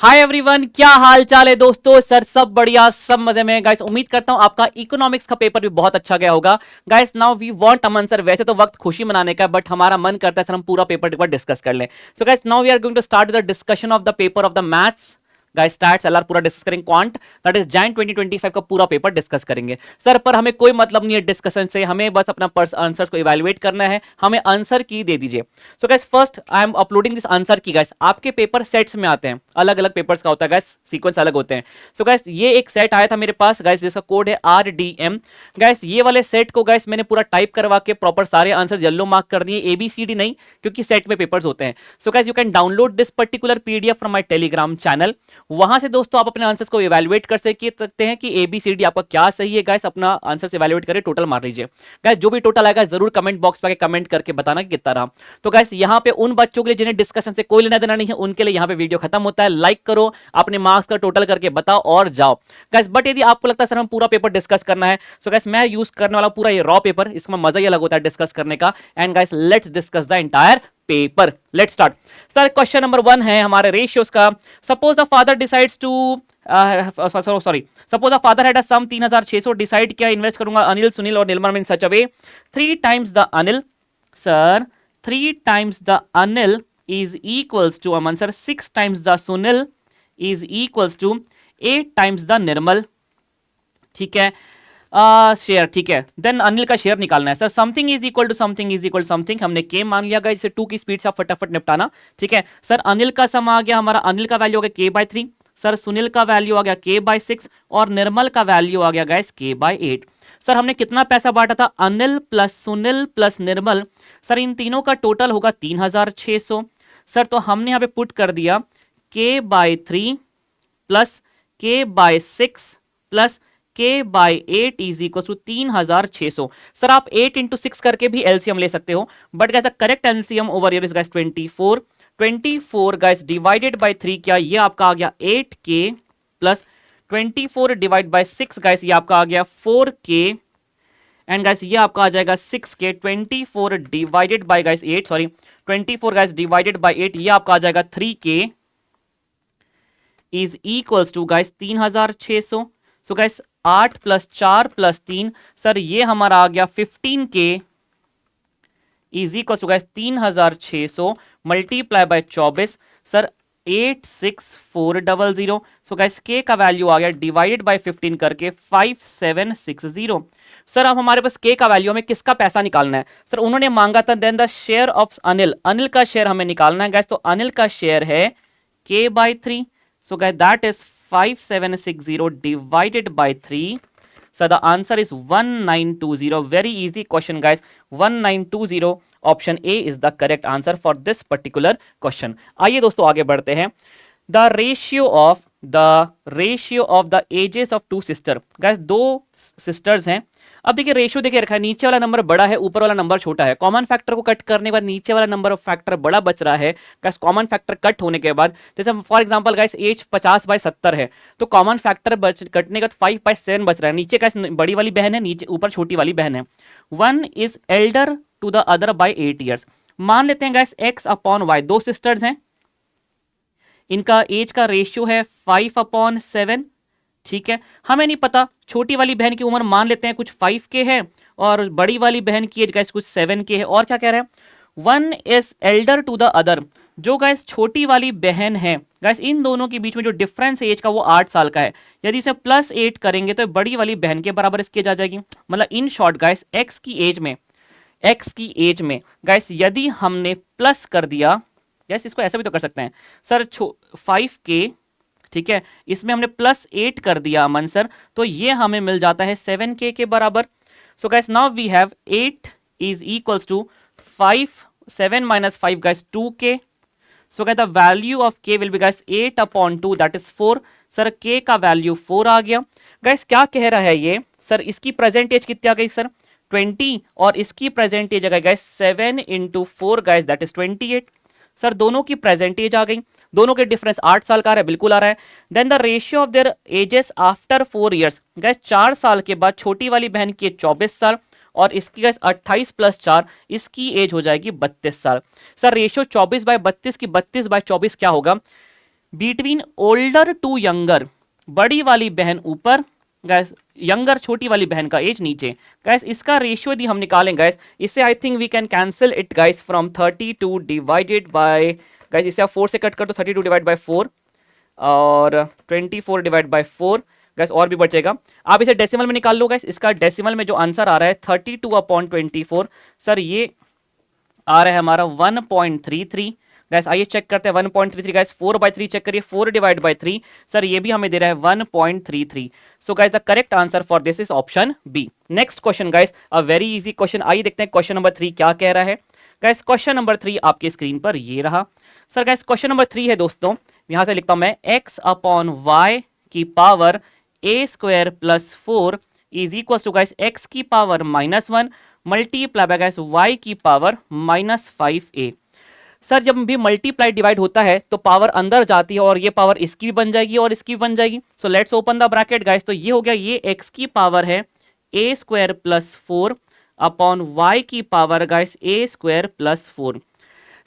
Hi everyone, क्या हाल चाल है दोस्तों। सर सब बढ़िया, सब मजे में गाइस। उम्मीद करता हूं आपका इकोनॉमिक्स का पेपर भी बहुत अच्छा गया होगा guys. Now we want Aman sir, वैसे तो वक्त खुशी मनाने का, बट हमारा मन करता है सर हम पूरा पेपर एक बार डिस्कस कर लें। So guys now we are going to start the discussion of the paper of the maths guys. Stats LR पूरा डिस्कस करेंगे, क्वांट दैट इज जैन 2025 का पूरा पेपर डिस्कस करेंगे सर। पर हमें कोई मतलब नहीं है डिस्कशन से, हमें बस अपना आंसर्स को इवैल्यूएट करना है। हमें आंसर की दे दीजिए। So guys first I am uploading this answer की गाइस। आपके पेपर सेट्स में आते हैं, अलग अलग पेपर्स का होता है गाइस, सीक्वेंस अलग होते हैं। सो गाइस ये एक सेट आया था मेरे पास गाइस, जिसका कोड है RDM गाइस। ये वाले सेट को गाइस मैंने पूरा टाइप करवा के प्रॉपर सारे आंसर येलो मार्क कर दिए, ABCD नहीं, क्योंकि सेट में पेपर्स होते हैं। So guys you can download this particular PDF from my Telegram channel. वहां से दोस्तों आप अपने आंसर्स को इवैल्यूएट कर सकते हैं कि ABCD आपका क्या सही है गाइस। अपना आंसर से इवैल्यूएट करके टोटल मार लीजिए गाइस। जो भी टोटल आएगा जरूर कमेंट बॉक्स पे कमेंट करके बताना कि कितना रहा। तो गाइस यहाँ पे उन बच्चों के लिए जिन्हें डिस्कशन से कोई लेना देना नहीं है, उनके लिए यहाँ पे वीडियो खत्म होता है। लाइक करो, अपने मार्क्स का टोटल करके बताओ और जाओ गाइस। बट यदि आपको लगता है सर हम पूरा पेपर डिस्कस करना है, सो गाइस मैं यूज करने वाला पूरा ये रॉ पेपर, इसमें मजा ही अलग होता है डिस्कस करने का। And guys let's discuss the entire paper. Let's start sir. Question number 1 है हमारे रेशियोज का। Suppose the father decides to suppose the father had a sum 3600, decide किया इन्वेस्ट करूंगा अनिल, सुनील और निर्मल में in such a way 3 times the Anil sir, 3 times the Anil is equals to Aman sir 6 times the Sunil is equals to 8 times the निर्मल। ठीक है, share ठीक है। Then Anil का share निकालना है sir. Something is equal to something is equal to something, हमने K मान लिया गाइस, इसे 2 की स्पीड से आप फटाफट निपटाना। ठीक है सर, अनिल का सम आ गया हमारा, अनिल का वैल्यू हो गया k/3 सर, सुनील का वैल्यू आ गया k/6 और निर्मल का वैल्यू आ गया गाइस k/8। सर हमने कितना पैसा बांटा था, अनिल प्लस सुनील प्लस निर्मल सर, इन तीनों का टोटल होगा 3600 सर। तो हमने यहां पे पुट कर दिया k/3 plus k/6 plus k/8 is equal to 3600 sir. आप 8 इंटू 6 करके भी एलसीएम ले सकते हो, but guys the correct LCM over here is guys 24 guys divided by 3 क्या, ये आपका आ गया 8k plus 24 divide by 6 guys, ये आपका आ गया 4k एंड गाइस ये आपका आ जाएगा 6k। 24 divided by guys 8 sorry 24 guys divided by 8, ये आपका आ जाएगा 3k is equals to guys 3600। So guys 8 plus 4 plus 3 sir, ये हमारा आ गया 15k is equal to guys 3600 multiply by 24 sir 86400। So guys k का वैल्यू आ गया डिवाइडेड बाय 15 करके 5760 सर। अब हमारे पास के का वैल्यू, हमें किसका पैसा निकालना है सर, उन्होंने मांगा था then the share of Anil, Anil का शेयर हमें निकालना है गाइस। तो अनिल का शेयर है k/3 so guys that is 5760 divided by 3 so the answer is 1920। very easy question guys, 1920 option A is the correct answer for this particular question। आइए दोस्तों आगे बढ़ते हैं। the ratio of the ages of two sister guys, दो sisters हैं। अब देखिए ratio देखिए रखा है, नीचे वाला नंबर बड़ा है, ऊपर वाला नंबर छोटा है। कॉमन फैक्टर को कट करने के बाद नीचे वाला नंबर ऑफ फैक्टर बड़ा बच रहा है गाइस। कॉमन फैक्टर कट होने के बाद जैसे फॉर एग्जांपल गाइस एज 50/70 है, तो कॉमन फैक्टर कटने का 5/7 बच रहा है। नीचे गाइस बड़ी वाली बहन है, नीचे ऊपर छोटी वाली बहन है। 1 is elder to the other by 8 years. मान लेते हैं गाइस x/y, दो सिस्टर्स हैं, इनका एज का रेशियो है 5/7। ठीक है, हमें नहीं पता छोटी वाली बहन की उम्र मान लेते हैं कुछ 5k है और बड़ी वाली बहन की एज गाइस कुछ 7k है। और क्या कह रहे हैं, 1 is elder to the other, जो गाइस छोटी वाली बहन है गाइस, इन दोनों के बीच में जो डिफरेंस एज का वो 8 साल का है। यदि इसे +8 करेंगे तो बड़ी वाली बहन के बराबर इसकी एज आ जाएगी। मतलब इन शॉर्ट गाइस एक्स की एज में गाइस यदि हमने प्लस कर दिया, गाइस इसको ऐसा भी तो कर सकते हैं सर, 5k ठीक है, इसमें हमने +8 कर दिया अमन सर, तो ये हमें मिल जाता है 7k के बराबर। So guys now we have 8 is equals to 7 - 5 guys 2k। So guys the value of k will be guys 8/2 that is 4 sir. k का वैल्यू 4 आ गया गाइस। क्या कह रहा है ये सर, इसकी प्रेजेंट एज कितनी आ गई सर 20 और इसकी प्रेजेंट एज आ गई guys 7 × 4 guys that is 28 sir. दोनों की प्रेजेंट एज आ गई, दोनों के डिफरेंस 8 साल का आ रहा है, बिल्कुल आ रहा है। Then the ratio of their ages after 4 years guys, 4 साल के बाद छोटी वाली बहन की 24 साल और इसकी गाइस 28 + 4 इसकी एज हो जाएगी 32 साल। सर रेशियो 24/32 की 32/24 क्या होगा, बिटवीन ओल्डर टू यंगर, बड़ी वाली बहन ऊपर गैस, यंगर छोटी वाली बहन का एज नीचे। गैस इसका रेशियो यदि हम निकालें गैस, इससे I think we can cancel it guys from 32 divided by, guys इसे आप 4 से कट कर तो 32 डिवाइड बाय 4 और 24 डिवाइड बाय 4 गैस, और भी बचेगा। आप इसे डेसिमल में निकाल लो गैस, इसका डेसिमल में जो आंसर आ रहा है 32/24, सर ये आ रहा है हमारा 1.33। गैस आइए चेक करते हैं 1.33 गैस, 4/3 चेक करिए, 4 डिवाइड बाय 3 सर ये भी हमें दे रहा है 1.33। So guys the correct answer for this is option B. Next question guys, a very easy question, आइए देखते हैं क्वेश्चन नंबर 3 क्या कह रहा है। गैस क्वेश्चन नंबर 3 आपकी स्क्रीन पर ये रहा। सर गैस क्वेश्चन नंबर 3 है दोस्तों, यहां से लिखता हूं मैं x/y की power a² + 4 is equal to guys x की power -1 multiply by guys y की पावर -5a। सर जब भी मल्टीप्लाई डिवाइड होता है तो पावर अंदर जाती है और ये पावर इसकी भी बन जाएगी और इसकी भी बन जाएगी। So let's open the bracket guys, तो ये हो गया, ये x की पावर है a² + 4 अपॉन y की power guys a² + 4।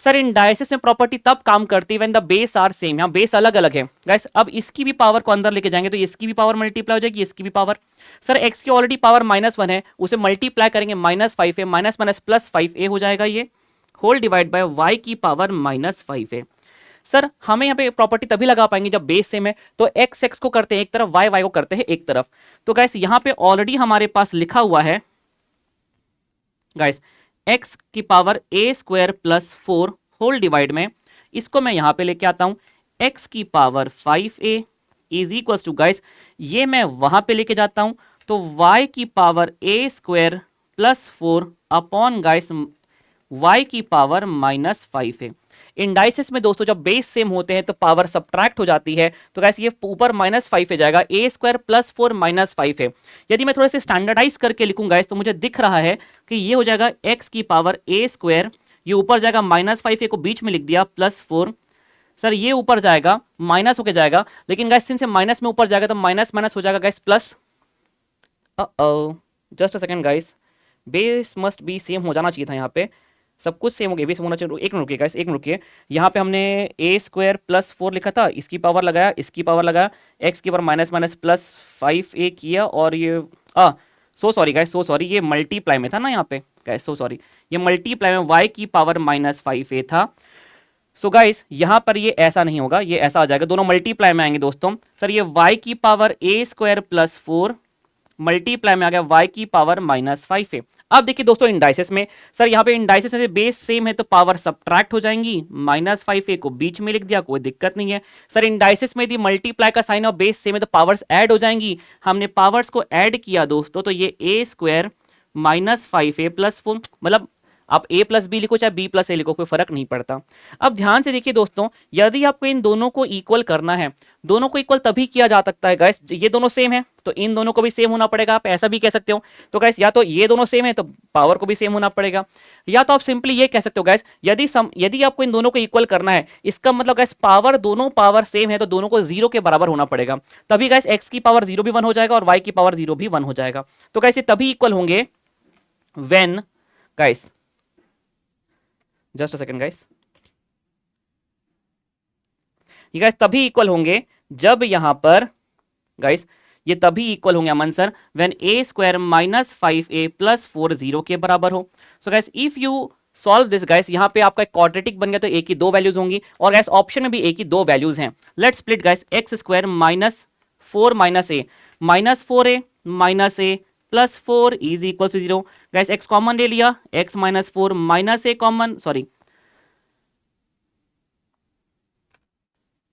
Sir indices में प्रॉपर्टी तब काम करती है when the base are same, यहाँ बेस अलग अलग है गाइस। अब इसकी भी पावर को अंदर लेके जाएंगे तो इसकी भी पावर मल्टीप्लाई हो जाएगी, इसकी भी पावर। सर x की ऑलरेडी पावर -1 है, उसे मल्टीप्लाई करेंगे -5a, माइनस प्लस 5a हो जाएगा ये, होल डिवाइड बाय y की पावर -5a। सर हमें यहाँ पे प्रॉपर्टी तभी लगा पाएंगे जब बेस सेम है, तो x को करते हैं एक तरफ, y को करते हैं एक तरफ। तो गाइस यहाँ पे ऑलरेडी हमारे पास लिखा हुआ है गाइस x की पावर a² + 4 होल डिवाइड में, इसको मैं यहां पे लेके आता हूं x की power 5a is equal to guys, ये मैं वहां पे लेके जाता हूं तो y की power a² + 4 upon guys y की पावर -5a। इंडाइसिस में दोस्तों जब बेस सेम होते हैं तो पावर सब्ट्रैक्ट हो जाती है, तो गाइस ये ऊपर -5 जाएगा, a² + 4 -5 है। यदि मैं थोड़े से स्टैंडर्डाइज करके लिखूंगा गाइस तो मुझे दिख रहा है कि ये हो जाएगा x की पावर a², ये ऊपर जाएगा -5 को बीच में लिख दिया +4। सर ये ऊपर जाएगा माइनस होके जाएगा, लेकिन गाइस सिंस माइनस में ऊपर जाएगा तो माइनस माइनस हो जाएगा guys plus. Just a second guys, base must be same हो जाना चाहिए था, यहाँ पे सब कुछ सेम हो गया, बेस होना चाहिए। एक मिनट रुकिए गाइस, एक मिनट रुकिए, यहाँ पे हमने a² + 4 लिखा था, इसकी पावर लगाया, इसकी पावर लगाया, x की पावर -+5a किया, और ये so sorry guys, so sorry, ये मल्टीप्लाई में था ना यहाँ पे गाइस, सो सॉरी, ये मल्टीप्लाई में y की पावर -5a था। सो गाइस यहाँ पर ये ऐसा नहीं होगा, ये ऐसा आ जाएगा, दोनों मल्टीप्लाई में आएंगे दोस्तों। सर ये y की पावर a² + 4 मल्टीप्लाई में आ गया y की पावर -5a। अब देखिए दोस्तों इंडाइसिस में, सर यहाँ पे इंडाइसिस में बेस सेम है तो पावर सब्ट्रैक्ट हो जाएंगी, -5a को बीच में लिख दिया, कोई दिक्कत नहीं है। सर इंडाइसिस में यदि मल्टीप्लाई का साइन और बेस सेम है तो पावर्स ऐड हो जाएंगी, हमने पावर्स को ऐड किया दोस्तों, तो ये a² -5a + 4, मतलब आप a + b लिखो चाहे b + a लिखो, कोई फर्क नहीं पड़ता। अब ध्यान से देखिए दोस्तों, यदि आपको इन दोनों को इक्वल करना है, दोनों को इक्वल तभी किया जा सकता है गाइस, ये दोनों सेम है तो इन दोनों को भी सेम होना पड़ेगा, आप ऐसा भी कह सकते हो। तो गाइस या तो ये दोनों सेम है तो पावर को भी सेम होना पड़ेगा, या तो आप सिंपली ये कह सकते हो गाइस, यदि आपको इन दोनों को इक्वल करना है, इसका मतलब गाइस पावर, दोनों पावर सेम है तो दोनों को 0 के बराबर होना पड़ेगा, तभी गाइस x की पावर 0 भी 1 हो जाएगा और y की पावर 0 भी 1 हो जाएगा। तो गाइस ये तभी इक्वल होंगे when guys, just a second guys, ये गाइस तभी इक्वल होंगे जब यहां पर गाइस, ये तभी इक्वल होंगे अमन सर व्हेन a² -5a + 4 0 के बराबर हो। सो guys if you solve this guys, यहां पे आपका क्वाड्रेटिक बन गया तो a की 2 वैल्यूज होंगी, और गाइस ऑप्शन में भी a की 2 वैल्यूज हैं। Let's split guys, x² -4 -a, -4a -a +4 is equal to 0। Guys x common ले लिया, x -4 -a common, sorry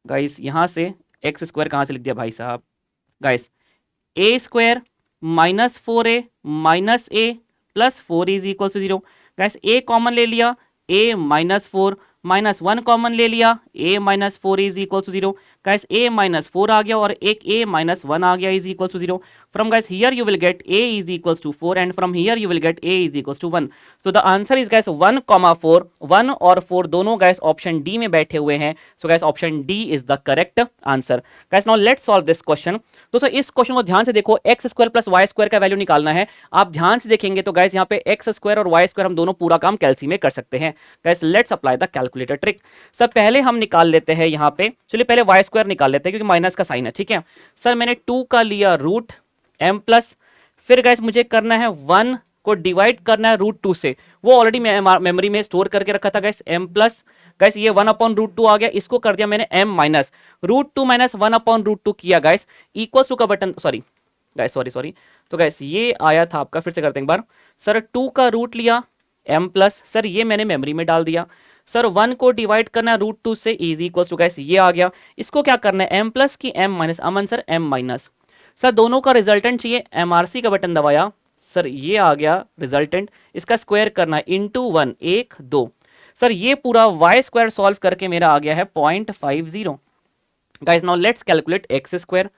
guys यहां से x² कहां से लिख दिया भाई साहब, guys a² -4a -a +4 is equal to 0। Guys a common ले लिया, a -4 -1 कॉमन ले लिया, a -4 is equal to 0। Guys a -4 आ गया और एक a -1 आ गया is equal to 0। From guys here you will get a is equal to 4 and from here you will get a is equal to 1। So the answer is guys 1,4, 1 और 4 दोनों guys option D में बैठे हुए हैं। So guys option D is the correct answer. Guys now let's solve this question. दोस्तों इस question को ध्यान से देखो, x² + y² का वैल्यू निकालना है। आप ध्यान से देखेंगे तो गाइस यहाँ पे x² और y² हम दोनों पूरा काम कैलसी में कर सकते हैं। Guys let's apply the calculator. Calculator trick. Sir पहले हम निकाल लेते हैं यहाँ पे, चलिए पहले वाई स्क्वायर निकाल लेते हैं क्योंकि माइनस का साइन है, ठीक है। सर मैंने 2 का लिया रूट m प्लस, फिर गाइस मुझे करना है 1 को डिवाइड करना है रूट 2 से, वो ऑलरेडी मेमोरी में स्टोर करके रखा था गाइस m प्लस। गाइस ये 1 अपॉन रूट 2 आ गया, इसको कर दिया मैंने m minus root 2 minus 1 upon root 2 किया गाइस, इक्वल्स टू का बटन, सॉरी गाइस सॉरी, तो गाइस ये आया था आपका, फिर से करते हैं एक बार। सर 2 का रूट लिया m प्लस, सर ये मैंने मेमोरी में डाल दिया। सर 1 को डिवाइड करना है रूट 2 से, इज इक्वल्स टू गाइस ये आ गया, इसको क्या करना है m प्लस की m माइनस, अमन सर m माइनस। सर दोनों का रिजल्टेंट चाहिए, MRC का बटन दबाया, सर ये आ गया रिजल्टेंट, इसका स्क्वायर करना है इंटू 1 1 2। सर ये पूरा वाई स्क्वायर सॉल्व करके मेरा आ गया है 0.50। Guys now let's calculate x square.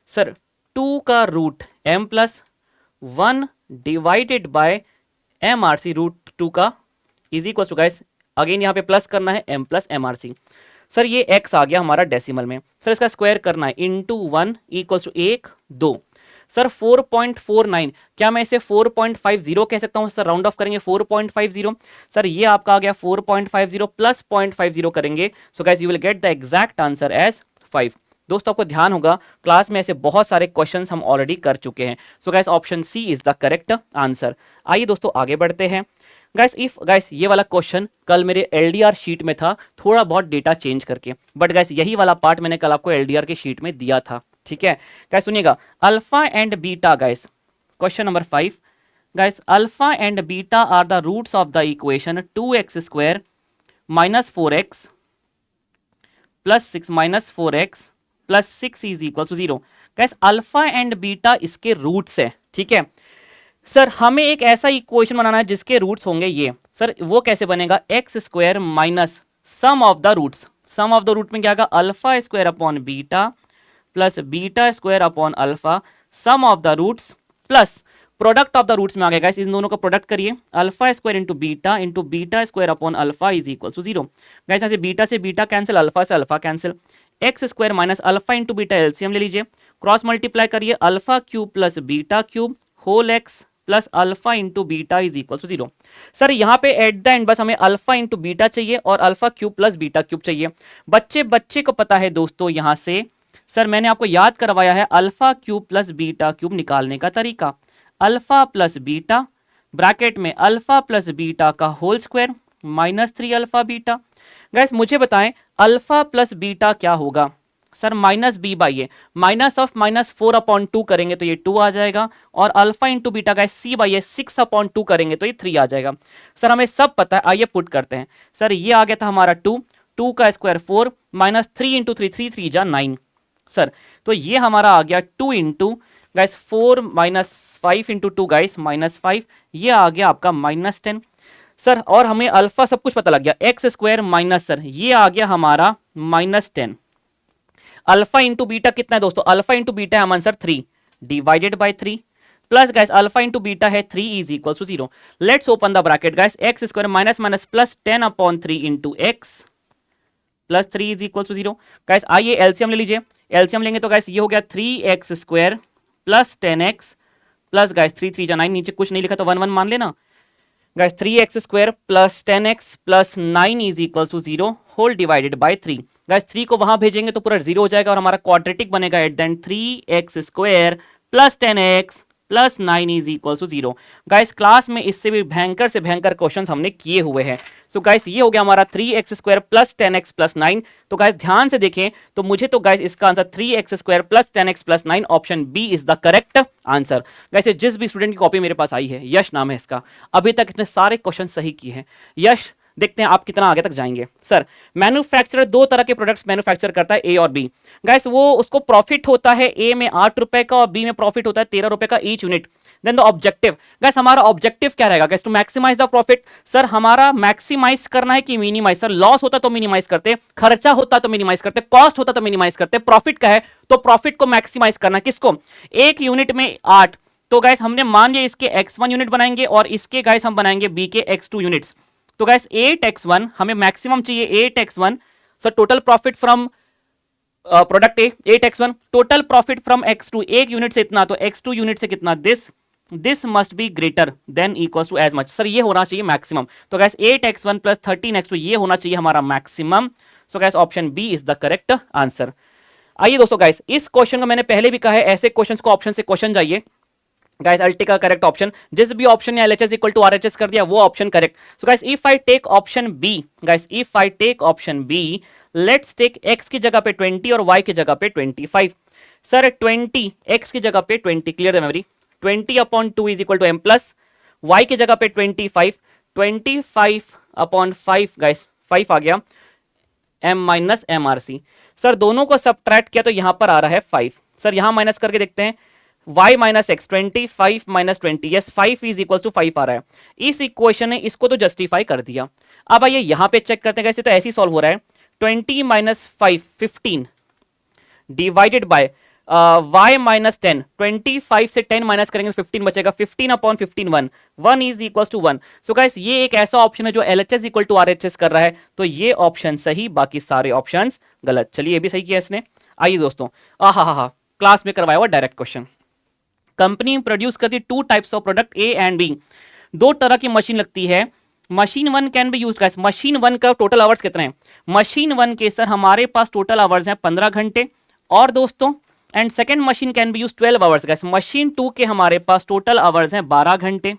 Sir 2 का root m plus 1 divided by MRC root 2 का is equal to guys, again यहाँ पे प्लस करना है m प्लस MRC। सर ये x आ गया हमारा डेसिमल में, सर इसका स्क्वायर करना है इंटू 1 इक्वल्स टू 1 2। सर 4.49, क्या मैं इसे 4.50 कह सकता हूँ सर, राउंड ऑफ करेंगे 4.50। सर ये आपका आ गया 4.50 प्लस 0.50 करेंगे, so guys you will get the exact answer as 5। दोस्तों आपको ध्यान होगा क्लास में ऐसे बहुत सारे क्वेश्चंस हम ऑलरेडी कर चुके हैं, so guys option C is the correct answer. आइए दोस्तों आगे बढ़ते हैं। गाइस ये वाला क्वेश्चन कल मेरे एलडीआर शीट में था, थोड़ा बहुत डेटा चेंज करके, बट गाइस यही वाला पार्ट मैंने कल आपको एलडीआर के शीट में दिया था, ठीक है। गाइस सुनिएगा, alpha and beta, guys question number 5, guys alpha and beta are the roots of the equation 2x square minus 4x plus 6 minus 4x plus 6 is equal to 0। Guys alpha and beta इसके roots है, ठीक है। सर हमें एक ऐसा equation बनाना है जिसके रूट्स होंगे ये, सर वो कैसे बनेगा, x square minus sum of the roots, sum of the root में क्या आएगा, alpha square upon beta plus beta square upon alpha, sum of the roots plus product of the roots में आ गया, इन दोनों का प्रोडक्ट करिए, alpha square into beta square upon alpha is equal to 0। Guys यहाँ से बीटा कैंसिल, अल्फा से alpha cancel, x square minus alpha into beta LCM ले लीजिए, क्रॉस मल्टीप्लाई करिए, alpha cube plus beta cube whole x plus alpha into beta is equal to 0। Sir यहाँ पे eight the and बस हमें alpha into beta चाहिए और alpha cube plus beta cube चाहिए। बच्चे को पता है दोस्तों, यहाँ से सर मैंने आपको याद करवाया है alpha cube plus beta cube निकालने का तरीका, अल्फा प्लस बीटा ब्रैकेट में अल्फा प्लस बीटा का whole square minus 3 alpha beta. Guys मुझे बताएं अल्फा प्लस बीटा क्या होगा, sir minus B by A, minus of minus 4 upon 2 करेंगे तो ये 2 आ जाएगा, और alpha into beta guys C by A 6 upon 2 करेंगे तो ये 3 आ जाएगा। सर हमें सब पता है, आइए पुट करते हैं। सर ये आ गया था हमारा 2 का स्क्वायर 4 माइनस 3 इंटू 3 जा 9। सर तो ये हमारा आ गया 2 into guys 4 minus 5 into 2 guys minus 5, ये आ गया आपका माइनस 10। सर और हमें अल्फा सब कुछ पता लग गया, एक्स स्क्वायर माइनस, सर ये आ गया हमारा माइनस 10। अल्फा इंटू बीटा कितना है दोस्तों, अल्फा इंटू बीटा है answer 3 divided by 3 plus guys alpha into beta है 3 is equal to 0। Let's open the bracket guys, x square minus minus plus 10 upon 3 into x plus 3 is equal to 0। Guys आइए LCM ले लीजिए, LCM लेंगे तो guys ये हो गया 3x square plus 10x plus guys 3 जा 9, नीचे कुछ नहीं लिखा तो 1 1 मान लेना। Guys 3x square plus 10x plus 9 is equal to 0 whole divided by 3। Guys 3 को वहां भेजेंगे तो पूरा 0 हो जाएगा और हमारा क्वाड्रेटिक बनेगा at then 3x square plus 10x plus 9 is equal to 0। Guys class में इससे भी भयंकर से भयंकर क्वेश्चंस हमने किए हुए हैं। सो गाइस ये हो गया हमारा 3x square plus 10x plus 9। तो गाइस ध्यान से देखें तो मुझे तो गाइस इसका answer 3x square plus 10x plus 9 option B is the correct answer. Guys जिस भी स्टूडेंट की कॉपी मेरे पास आई है, यश नाम है इसका, अभी तक इसने सारे क्वेश्चन सही किए हैं। यश देखते हैं आप कितना आगे तक जाएंगे। सर मैन्युफैक्चरर 2 तरह के प्रोडक्ट्स मैन्युफैक्चर करता है, ए और बी। गाइस वो उसको प्रॉफिट होता है ए में 8 रुपए का और बी में प्रॉफिट होता है 13 रुपए का each unit. Then the objective, guys हमारा ऑब्जेक्टिव क्या रहेगा guys, to maximize the profit. Sir हमारा मैक्सिमाइज करना है कि मिनिमाइज। सर लॉस होता तो मिनिमाइज करते, खर्चा होता तो मिनिमाइज करते, कॉस्ट होता तो मिनिमाइज करते, प्रॉफिट का है तो प्रॉफिट को मैक्सिमाइज करना। किसको, एक यूनिट में 8, तो गाइस हमने मान लिया इसके x1 यूनिट बनाएंगे और इसके गाइस हम बनाएंगे b के x2 यूनिट्स। तो गाइस 8x1 हमें मैक्सिमम चाहिए 8x1। Sir total profit from product A 8x1, total profit from x2 एक यूनिट से इतना, तो x2 यूनिट से कितना this this must be greater than equal to as much. Sir ये होना चाहिए मैक्सिमम। तो गैस 8x1 प्लस 13x2 ये होना चाहिए हमारा maximum. So guys option B is the correct answer. आइए दोस्तों गाइस, इस क्वेश्चन को मैंने पहले भी कहा है, ऐसे क्वेश्चंस को ऑप्शन से क्वेश्चन जाइए गाइस। अल्टी का करेक्ट ऑप्शन, जिस भी ऑप्शन ने एलएचएस इक्वल टू आरएचएस कर दिया वो option correct. So guys if I take option B, guys if I take option B, let's take x की जगह पे 20 और y की जगह पे 25। सर 20 x की जगह पे 20, clear the memory, 20 upon 2 is equal to m plus, y की जगह पे 25, 25 अपॉन 5 गाइस 5 आ गया m minus M R C. Sir दोनों को सबट्रैक्ट किया तो यहां पर आ रहा है 5। सर यहां माइनस करके देखते हैं, y minus x 25 minus 20, yes 5 is equal to 5 आ रहा है। इस इक्वेशन ने इसको तो जस्टिफाई कर दिया। अब आइए यहां पे चेक करते हैं कैसे, तो ऐसे ही सॉल्व हो रहा है। 20 minus 5 15 divided by y minus 10, 25 से 10 माइनस करेंगे 15 बचेगा, 15 upon 15 1, 1 is equal to 1। So guys ये एक ऐसा ऑप्शन है जो LHS इक्वल टू RHS कर रहा है, तो ये ऑप्शन सही, बाकी सारे ऑप्शंस गलत। चलिए ये भी सही किया इसने। आइए दोस्तों, आहा क्लास में करवाया हुआ डायरेक्ट क्वेश्चन। कंपनी प्रोड्यूस करती है 2 types of product A and B, 2 तरह की मशीन लगती है। Machine 1 can be use, guys machine 1 का टोटल आवर्स कितने हैं? मशीन 1 के सर हमारे पास टोटल आवर्स हैं 15 घंटे। और दोस्तों and second machine can be use 12 hours, guys machine 2 के हमारे पास टोटल आवर्स हैं 12 घंटे।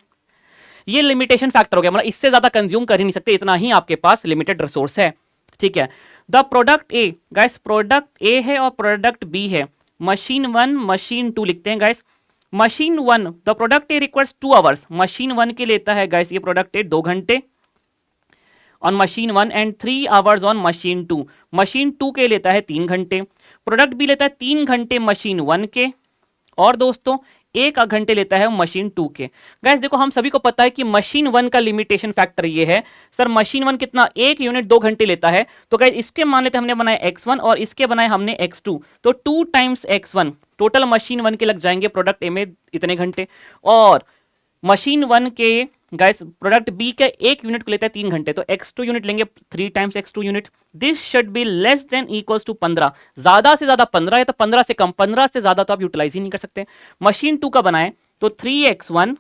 ये लिमिटेशन फैक्टर हो गया, मतलब इससे ज्यादा कंज्यूम कर ही नहीं सकते, इतना ही आपके पास लिमिटेड रिसोर्स है, ठीक है। The product A, guys product ए है और प्रोडक्ट बी है। मशीन 1 मशीन 2 लिखते हैं guys. Machine 1 the product A requires 2 hours, machine 1 के लेता है गाइस ये प्रोडक्ट ए 2 घंटे on machine 1 and 3 hours on machine 2, machine 2 के लेता है 3 घंटे। प्रोडक्ट बी लेता है 3 घंटे मशीन 1 के, और दोस्तों 1 घंटे लेता है मशीन 2 के। गाइस देखो हम सभी को पता है कि मशीन 1 का लिमिटेशन फैक्टर ये है, सर मशीन 1 कितना, 1 यूनिट 2 घंटे लेता है। तो गाइस इसके मान लेते हमने बनाए x1 और इसके बनाए हमने x2, तो 2 टाइम्स x1 टोटल मशीन 1 के लग जाएंगे प्रोडक्ट ए में इतने घंटे, और मशीन 1 के गाइस प्रोडक्ट बी का 1 यूनिट को लेता है 3 घंटे, तो x2 यूनिट लेंगे 3 times x2 unit. This should be less than equals to 15, ज्यादा से ज्यादा 15 है तो 15 से कम, 15 से ज्यादा तो आप यूटिलाइज ही नहीं कर सकते। मशीन 2 का बनाए तो 3x1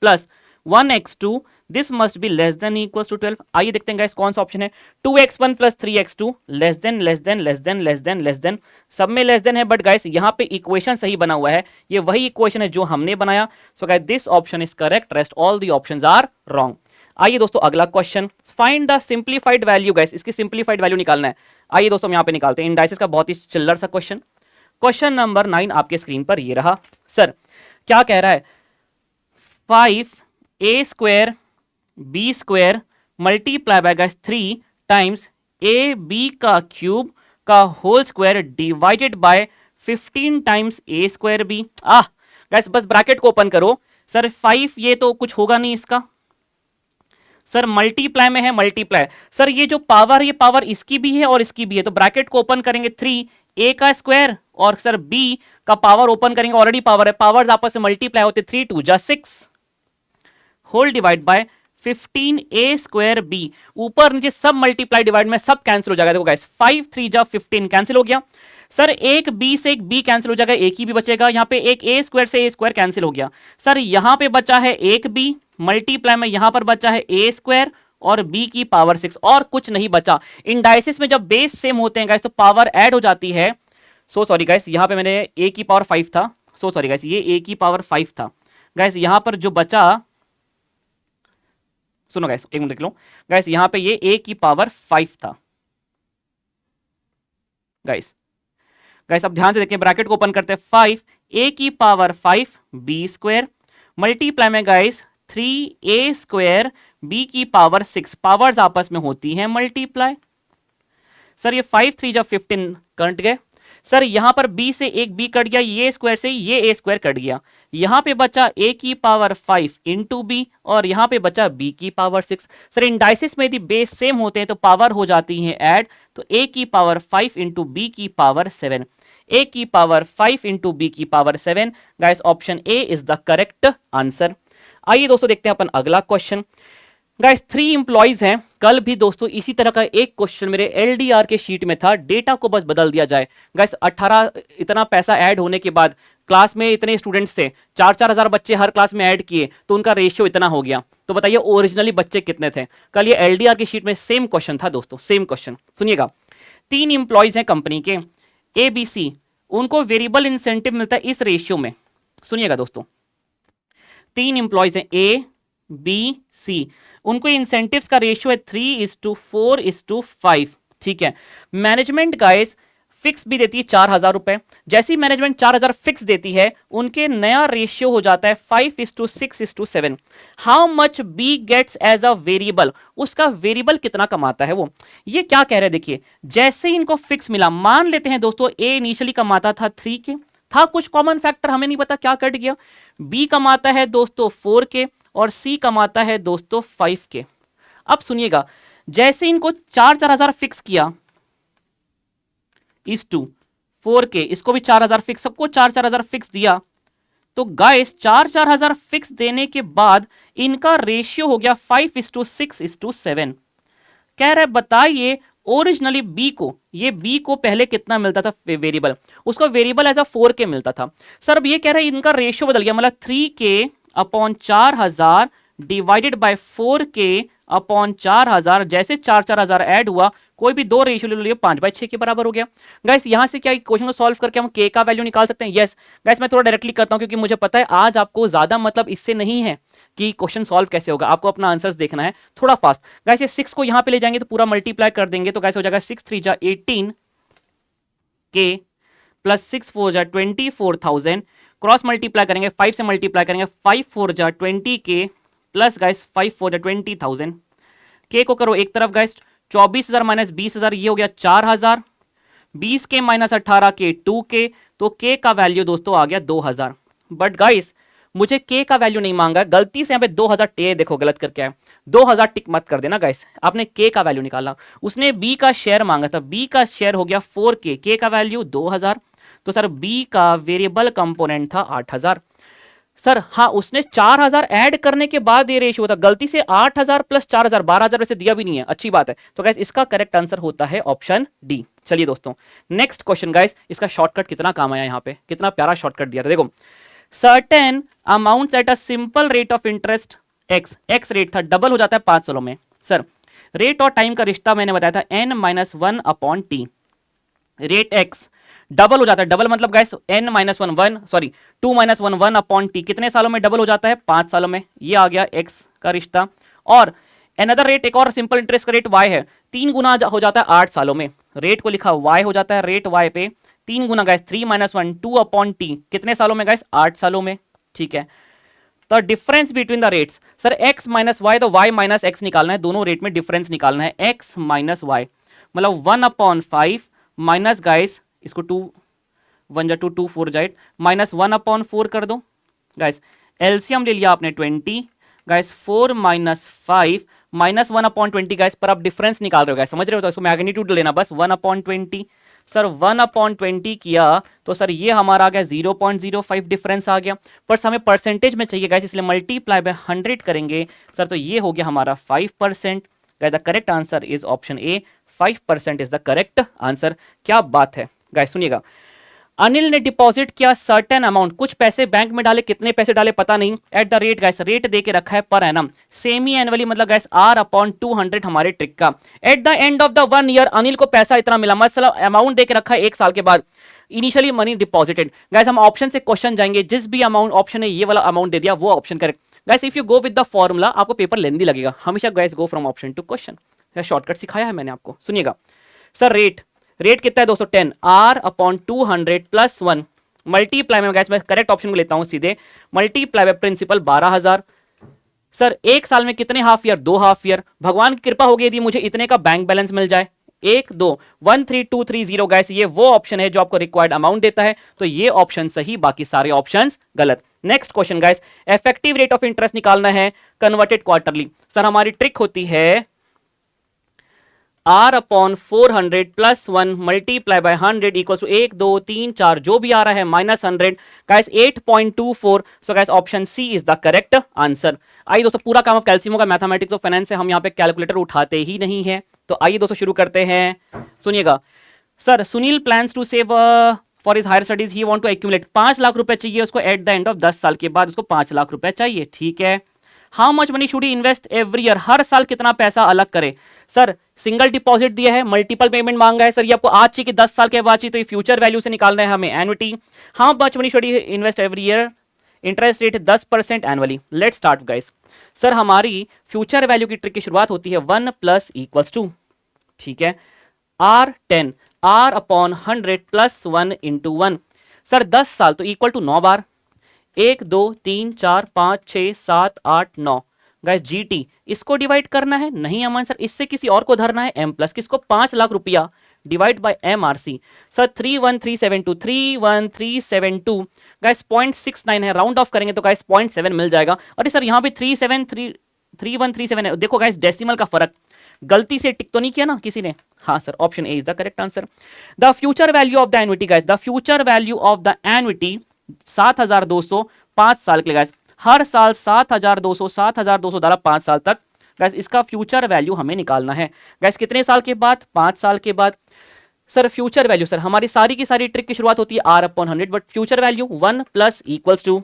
plus 1x2, this must be less than equals to 12। आइए देखते हैं गाइस कौन सा ऑप्शन है। 2x1 plus 3x2 less than less than less than less than less than, सब में लेस देन है, बट गाइस यहां पे इक्वेशन सही बना हुआ है, ये वही इक्वेशन है जो हमने बनाया। So guys this option is correct, rest all the options are wrong. आइए दोस्तों अगला question, find the simplified value, guys इसकी सिंप्लीफाइड वैल्यू निकालना है। आइए दोस्तों हम यहां पे निकालते हैं, इंडाइसिस का बहुत ही चिल्लर सा क्वेश्चन। क्वेश्चन नंबर 9 आपके स्क्रीन पर ये रहा। सर क्या कह रहा है, 5a square b square multiply by guys 3 times A B का क्यूब का whole square divided by 15 times A square B. Guys बस ब्रैकेट को ओपन करो। सर 5 ये तो कुछ होगा नहीं इसका, सर मल्टीप्लाई में है मल्टीप्लाई। सर ये जो पावर, ये पावर इसकी भी है और इसकी भी है, तो ब्रैकेट को ओपन करेंगे 3 ए का स्क्वायर और सर बी का पावर ओपन करेंगे, ऑलरेडी पावर है, पावर्स आपस में मल्टीप्लाई होते 3 2 जा 6 whole divide by 15 A square B, ऊपर नीचे सब मल्टीप्लाई डिवाइड में सब कैंसिल हो जाएगा। देखो गाइस 5 3 जा 15 कैंसिल हो गया। सर एक बी से एक बी कैंसिल हो जाएगा, एक ही बी बचेगा। यहां पे एक ए स्क्वायर से ए स्क्वायर कैंसिल हो गया। सर यहां पे बचा है एक बी मल्टीप्लाई में, यहां पर बचा है ए स्क्वायर और बी की पावर 6, और कुछ नहीं बचा। इंडाइसिस में जब बेस सेम होते हैं गाइस तो पावर ऐड हो जाती है। सो सॉरी गाइस, यहां पे मैंने ए की पावर 5 था, सो सॉरी गाइस ये ए की पावर 5 था। गाइस यहां पर जो बचा, सुनो गाइस एक मिनट देख लो गाइस, यहां पे ये a की पावर 5 था। गाइस अब ध्यान से देखें, ब्रैकेट को ओपन करते हैं, 5 a की पावर 5 b स्क्वायर मल्टीप्लाई में गाइस 3a स्क्वायर b की पावर 6, पावर्स आपस में होती हैं मल्टीप्लाई। सर ये 5 3 जा 15 कट गए। सर यहां पर b से एक b कट गया, ये स्क्वायर से ये a स्क्वायर कट गया। यहां पे बचा a की पावर 5 इंटू बी और यहां पे बचा b की पावर 6। सर इंडाइसिस में यदि बेस सेम होते हैं तो पावर हो जाती है ऐड, तो a की पावर 5 इंटू बी की पावर 7, a की पावर 5 इंटू बी की power 7। Guys option A is the correct answer. आइए दोस्तों देखते हैं अपन अगला क्वेश्चन। गाइस 3 इंप्लॉइज हैं कल भी दोस्तों इसी तरह का एक क्वेश्चन मेरे एलडीआर के शीट में था, डेटा को बस बदल दिया जाए। गाइस 18 इतना पैसा ऐड होने के बाद क्लास में इतने स्टूडेंट्स थे, 4-4 हजार बच्चे हर क्लास में ऐड किए तो उनका रेशियो इतना हो गया। तो बताइए ओरिजिनली बच्चे कितने थे? कल ये एलडीआर की शीट में सेम क्वेश्चन था दोस्तों, सेम क्वेश्चन। सुनिएगा, 3 इंप्लॉइज हैं कंपनी के ए बी सी, उनको वेरिएबल इंसेंटिव मिलता है इस रेशियो में। सुनिएगा दोस्तों, 3 इंप्लॉइज हैं ए बी सी, उनको इंसेंटिव्स का रेशियो है 3:4:5। ठीक है, मैनेजमेंट गाइस फिक्स भी देती है 4,000 रुपए। जैसी मैनेजमेंट 4,000 फिक्स देती है, उनके नया रेशियो हो जाता है 5:6:7। How much B gets as a variable, उसका वेरिएबल कितना कमाता है वो। ये क्या कह रहे हैं देखिए, जैसे ही इनको फिक्स मिला, मान लेते हैं दोस्तों ए इनिशियली कमाता था 3 के, था कुछ कॉमन फैक्टर हमें नहीं पता क्या कट गया, बी कमाता है दोस्तों 4 के और सी कमाता है दोस्तों 5 के। अब सुनिएगा, जैसे इनको 4,000 फिक्स किया इस टू 4 के, इसको भी 4,000 फिक्स, सबको 4,000 फिक्स दिया, तो गाइस 4,000 फिक्स देने के बाद इनका रेशियो हो गया 5:6:7। कह रहे बताइए ओरिजिनली बी को, ये बी को पहले कितना मिलता था वेरिएबल, उसको वेरिएबल एज अ 4 के मिलता था। सर अब ये कह रहे हैं इनका रेशियो बदल गया, मतलब 3K/4,000 डिवाइडेड बाय 4K/4,000। जैसे 4,000 ऐड हुआ, कोई भी दो रेशियो ले लो, 5/6 के बराबर हो गया। गाइस यहां से क्या क्वेश्चन को सॉल्व करके हम के का वैल्यू निकाल सकते हैं? यस गाइस, मैं थोड़ा डायरेक्टली करता हूं क्योंकि मुझे पता है आज आपको ज्यादा मतलब इससे नहीं है कि क्वेश्चन सॉल्व कैसे होगा, आपको अपना आंसर्स देखना है थोड़ा फास्ट। गाइस ये 6 को यहां पे ले जाएंगे तो पूरा मल्टीप्लाई कर देंगे, तो गाइस हो जाएगा 6×3 18K प्लस 6×4 24,000, क्रॉस मल्टीप्लाई करेंगे 5 से मल्टीप्लाई करेंगे, 5×4 20K प्लस गाइस 5×4 20,000। के को करो एक तरफ गाइस, 24,000 माइनस 20,000 ये हो गया 4,000, 20K माइनस 18K 2K, तो के का वैल्यू दोस्तों आ गया 2,000। बट गाइस मुझे के का वैल्यू नहीं मांगा, गलती से यहाँ पे 2,000 टे देखो गलत करके आया, 2,000 टिक मत कर देना गाइस, आपने के का वैल्यू निकाला। उसने बी का शेयर मांगा था, बी का शेयर हो गया 4K, के का वैल्यू 2,000, तो सर बी का वेरिएबल कंपोनेंट था 8,000। सर हाँ, उसने 4,000 ऐड करने के बाद ये रेशियो था, गलती से 8,000 प्लस 4,000 12,000 वैसे दिया भी नहीं है, अच्छी बात है। तो गाइस इसका करेक्ट आंसर होता है ऑप्शन डी। चलिए दोस्तों नेक्स्ट क्वेश्चन गाइस, इसका शॉर्टकट कितना काम आया यहाँ पे, कितना प्यारा शॉर्टकट दिया था देखो। Certain amounts at a simple rate of interest x, x rate था, डबल हो जाता है 5 सालों में। सर रेट और टाइम का रिश्ता मैंने बताया था n-1/t, रेट एक्स डबल हो जाता है, डबल मतलब गाइस n-1 2-1 कितने सालों में डबल हो जाता है? 5 सालों में। ये आ गया एक्स का रिश्ता। और अनदर रेट, एक और सिंपल इंटरेस्ट का रेट y है, 3 गुना हो जाता है 8 सालों में। रेट को लिखा y हो जाता है, रेट y पे 3 गुना गाइस 3-1 2/t कितने सालों में गाइस? 8 सालों में। ठीक है, तो difference between the rates, sir x minus y, तो y माइनस एक्स निकालना है, दोनों रेट में डिफरेंस निकालना है, x माइनस वाई मतलब 1/5 माइनस गाइस इसको 2 1 2 2 4 जाइट माइनस 1/4 कर दो गाइस। एलसीएम ले लिया आपने 20 गाइस, 4 माइनस 5 माइनस 1/20 गाइस, पर आप डिफरेंस निकाल रहे हो गाइस, समझ रहे हो? तो इसको मैग्नीट्यूड लेना बस 1/20। सर 1/20 किया तो सर ये हमारा आ गया 0.05 डिफरेंस आ गया, पर हमें परसेंटेज में चाहिए गाइस, इसलिए मल्टीप्लाई बाय 100 करेंगे सर, तो ये हो गया हमारा 5%। Guys the correct answer is option A, 5% is the correct answer. क्या बात है गाइस, सुनिएगा। अनिल ने डिपॉजिट किया सर्टेन अमाउंट, कुछ पैसे बैंक में डाले, कितने पैसे डाले पता नहीं, at the rate guys, rate दे के रखा है पर एनम, सेमी एनुअली मतलब गाइस R/200 हमारे ट्रिक का। At the end of the 1 year Anil को पैसा इतना मिला, मतलब अमाउंट दे के रखा है 1 साल के बाद, इनिशियली मनी डिपॉजिटेड। गाइस हम ऑप्शन से क्वेश्चन जाएंगे, जिस भी अमाउंट ऑप्शन है ये वाला अमाउंट दे दिया वो option correct. Guys if you go with the formula आपको पेपर लेंदी लगेगा, हमेशा guys go from option to question, shortcut सिखाया है मैंने आपको। सुनिएगा सर, रेट कितना है दोस्तों? 10 R/200 प्लस 1 मल्टीप्लाई में गाइस, मैं करेक्ट ऑप्शन को लेता हूं सीधे, मल्टीप्लाई बाय प्रिंसिपल 12,000। सर 1 साल में कितने हाफ ईयर? 2 half year. भगवान की कृपा होगी यदि मुझे इतने का बैंक बैलेंस मिल जाए, 1 2 13230 गाइस, ये वो ऑप्शन है जो आपको रिक्वायर्ड अमाउंट देता है, तो ये ऑप्शन सही, बाकी सारे ऑप्शंस गलत। Next question guys, effective rate of interest निकालना है कन्वर्टेड क्वार्टरली। सर हमारी ट्रिक होती है r upon 400 plus 1 multiply by 100 equal to 1 2 3 4 जो भी आ रहा है minus 100 guys 8.24। So guys option C is the correct answer. आइए दोस्तों पूरा काम ऑफ कैल्सियम का मैथमेटिक्स ऑफ फाइनेंस से हम यहाँ पे कैलकुलेटर उठाते ही नहीं है। तो आइए दोस्तों शुरू करते हैं। सुनिएगा sir, Sunil plans to save for his higher studies he want to accumulate 5 lakh रुपए चाहिए उसको एट द एंड ऑफ 10 साल के बाद उसको 5 लाख रुपए चाहिए, ठीक है। How much money should he invest every year, हर साल कितना पैसा अलग करे। सर सिंगल डिपॉजिट दिया है, मल्टीपल पेमेंट मांगा है सर, ये आपको आज चाहिए कि 10 साल के बाद चाहिए, तो ये फ्यूचर वैल्यू से निकालना है हमें annuity. How much money should he invest every year, interest rate 10% annually. Let's start guys. Sir हमारी फ्यूचर वैल्यू की ट्रिक की शुरुआत होती है 1 प्लस इक्वल्स टू, ठीक है, R10 R upon 100 plus 1 into 1। Sir 10 साल तो इक्वल टू 9 बार, 1 2 3 4 5 6 7 8 9। गाइस जीटी इसको डिवाइड करना है, नहीं अमन सर इससे किसी और को धरना है एम प्लस, किसको 5 लाख रुपया divide by MRC। Sir 31372 31372 guys 0.69 है, राउंड ऑफ करेंगे तो गाइस 0.7 मिल जाएगा। अरे सर यहाँ पे 3137 है, देखो गाइस डेसिमल का फर्क, गलती से टिक तो नहीं किया ना किसी ने। हाँ sir option A is the correct answer. The future value of the annuity guys, the future value of the annuity 7200 5 साल के लिए गाइस, हर साल 7200 डाला 5 साल तक गाइस, इसका फ्यूचर वैल्यू हमें निकालना है गाइस। कितने साल के बाद? 5 साल के बाद। सर फ्यूचर वैल्यू, सर हमारी सारी की सारी ट्रिक की शुरुआत होती है R upon 100, but future value 1 plus equals to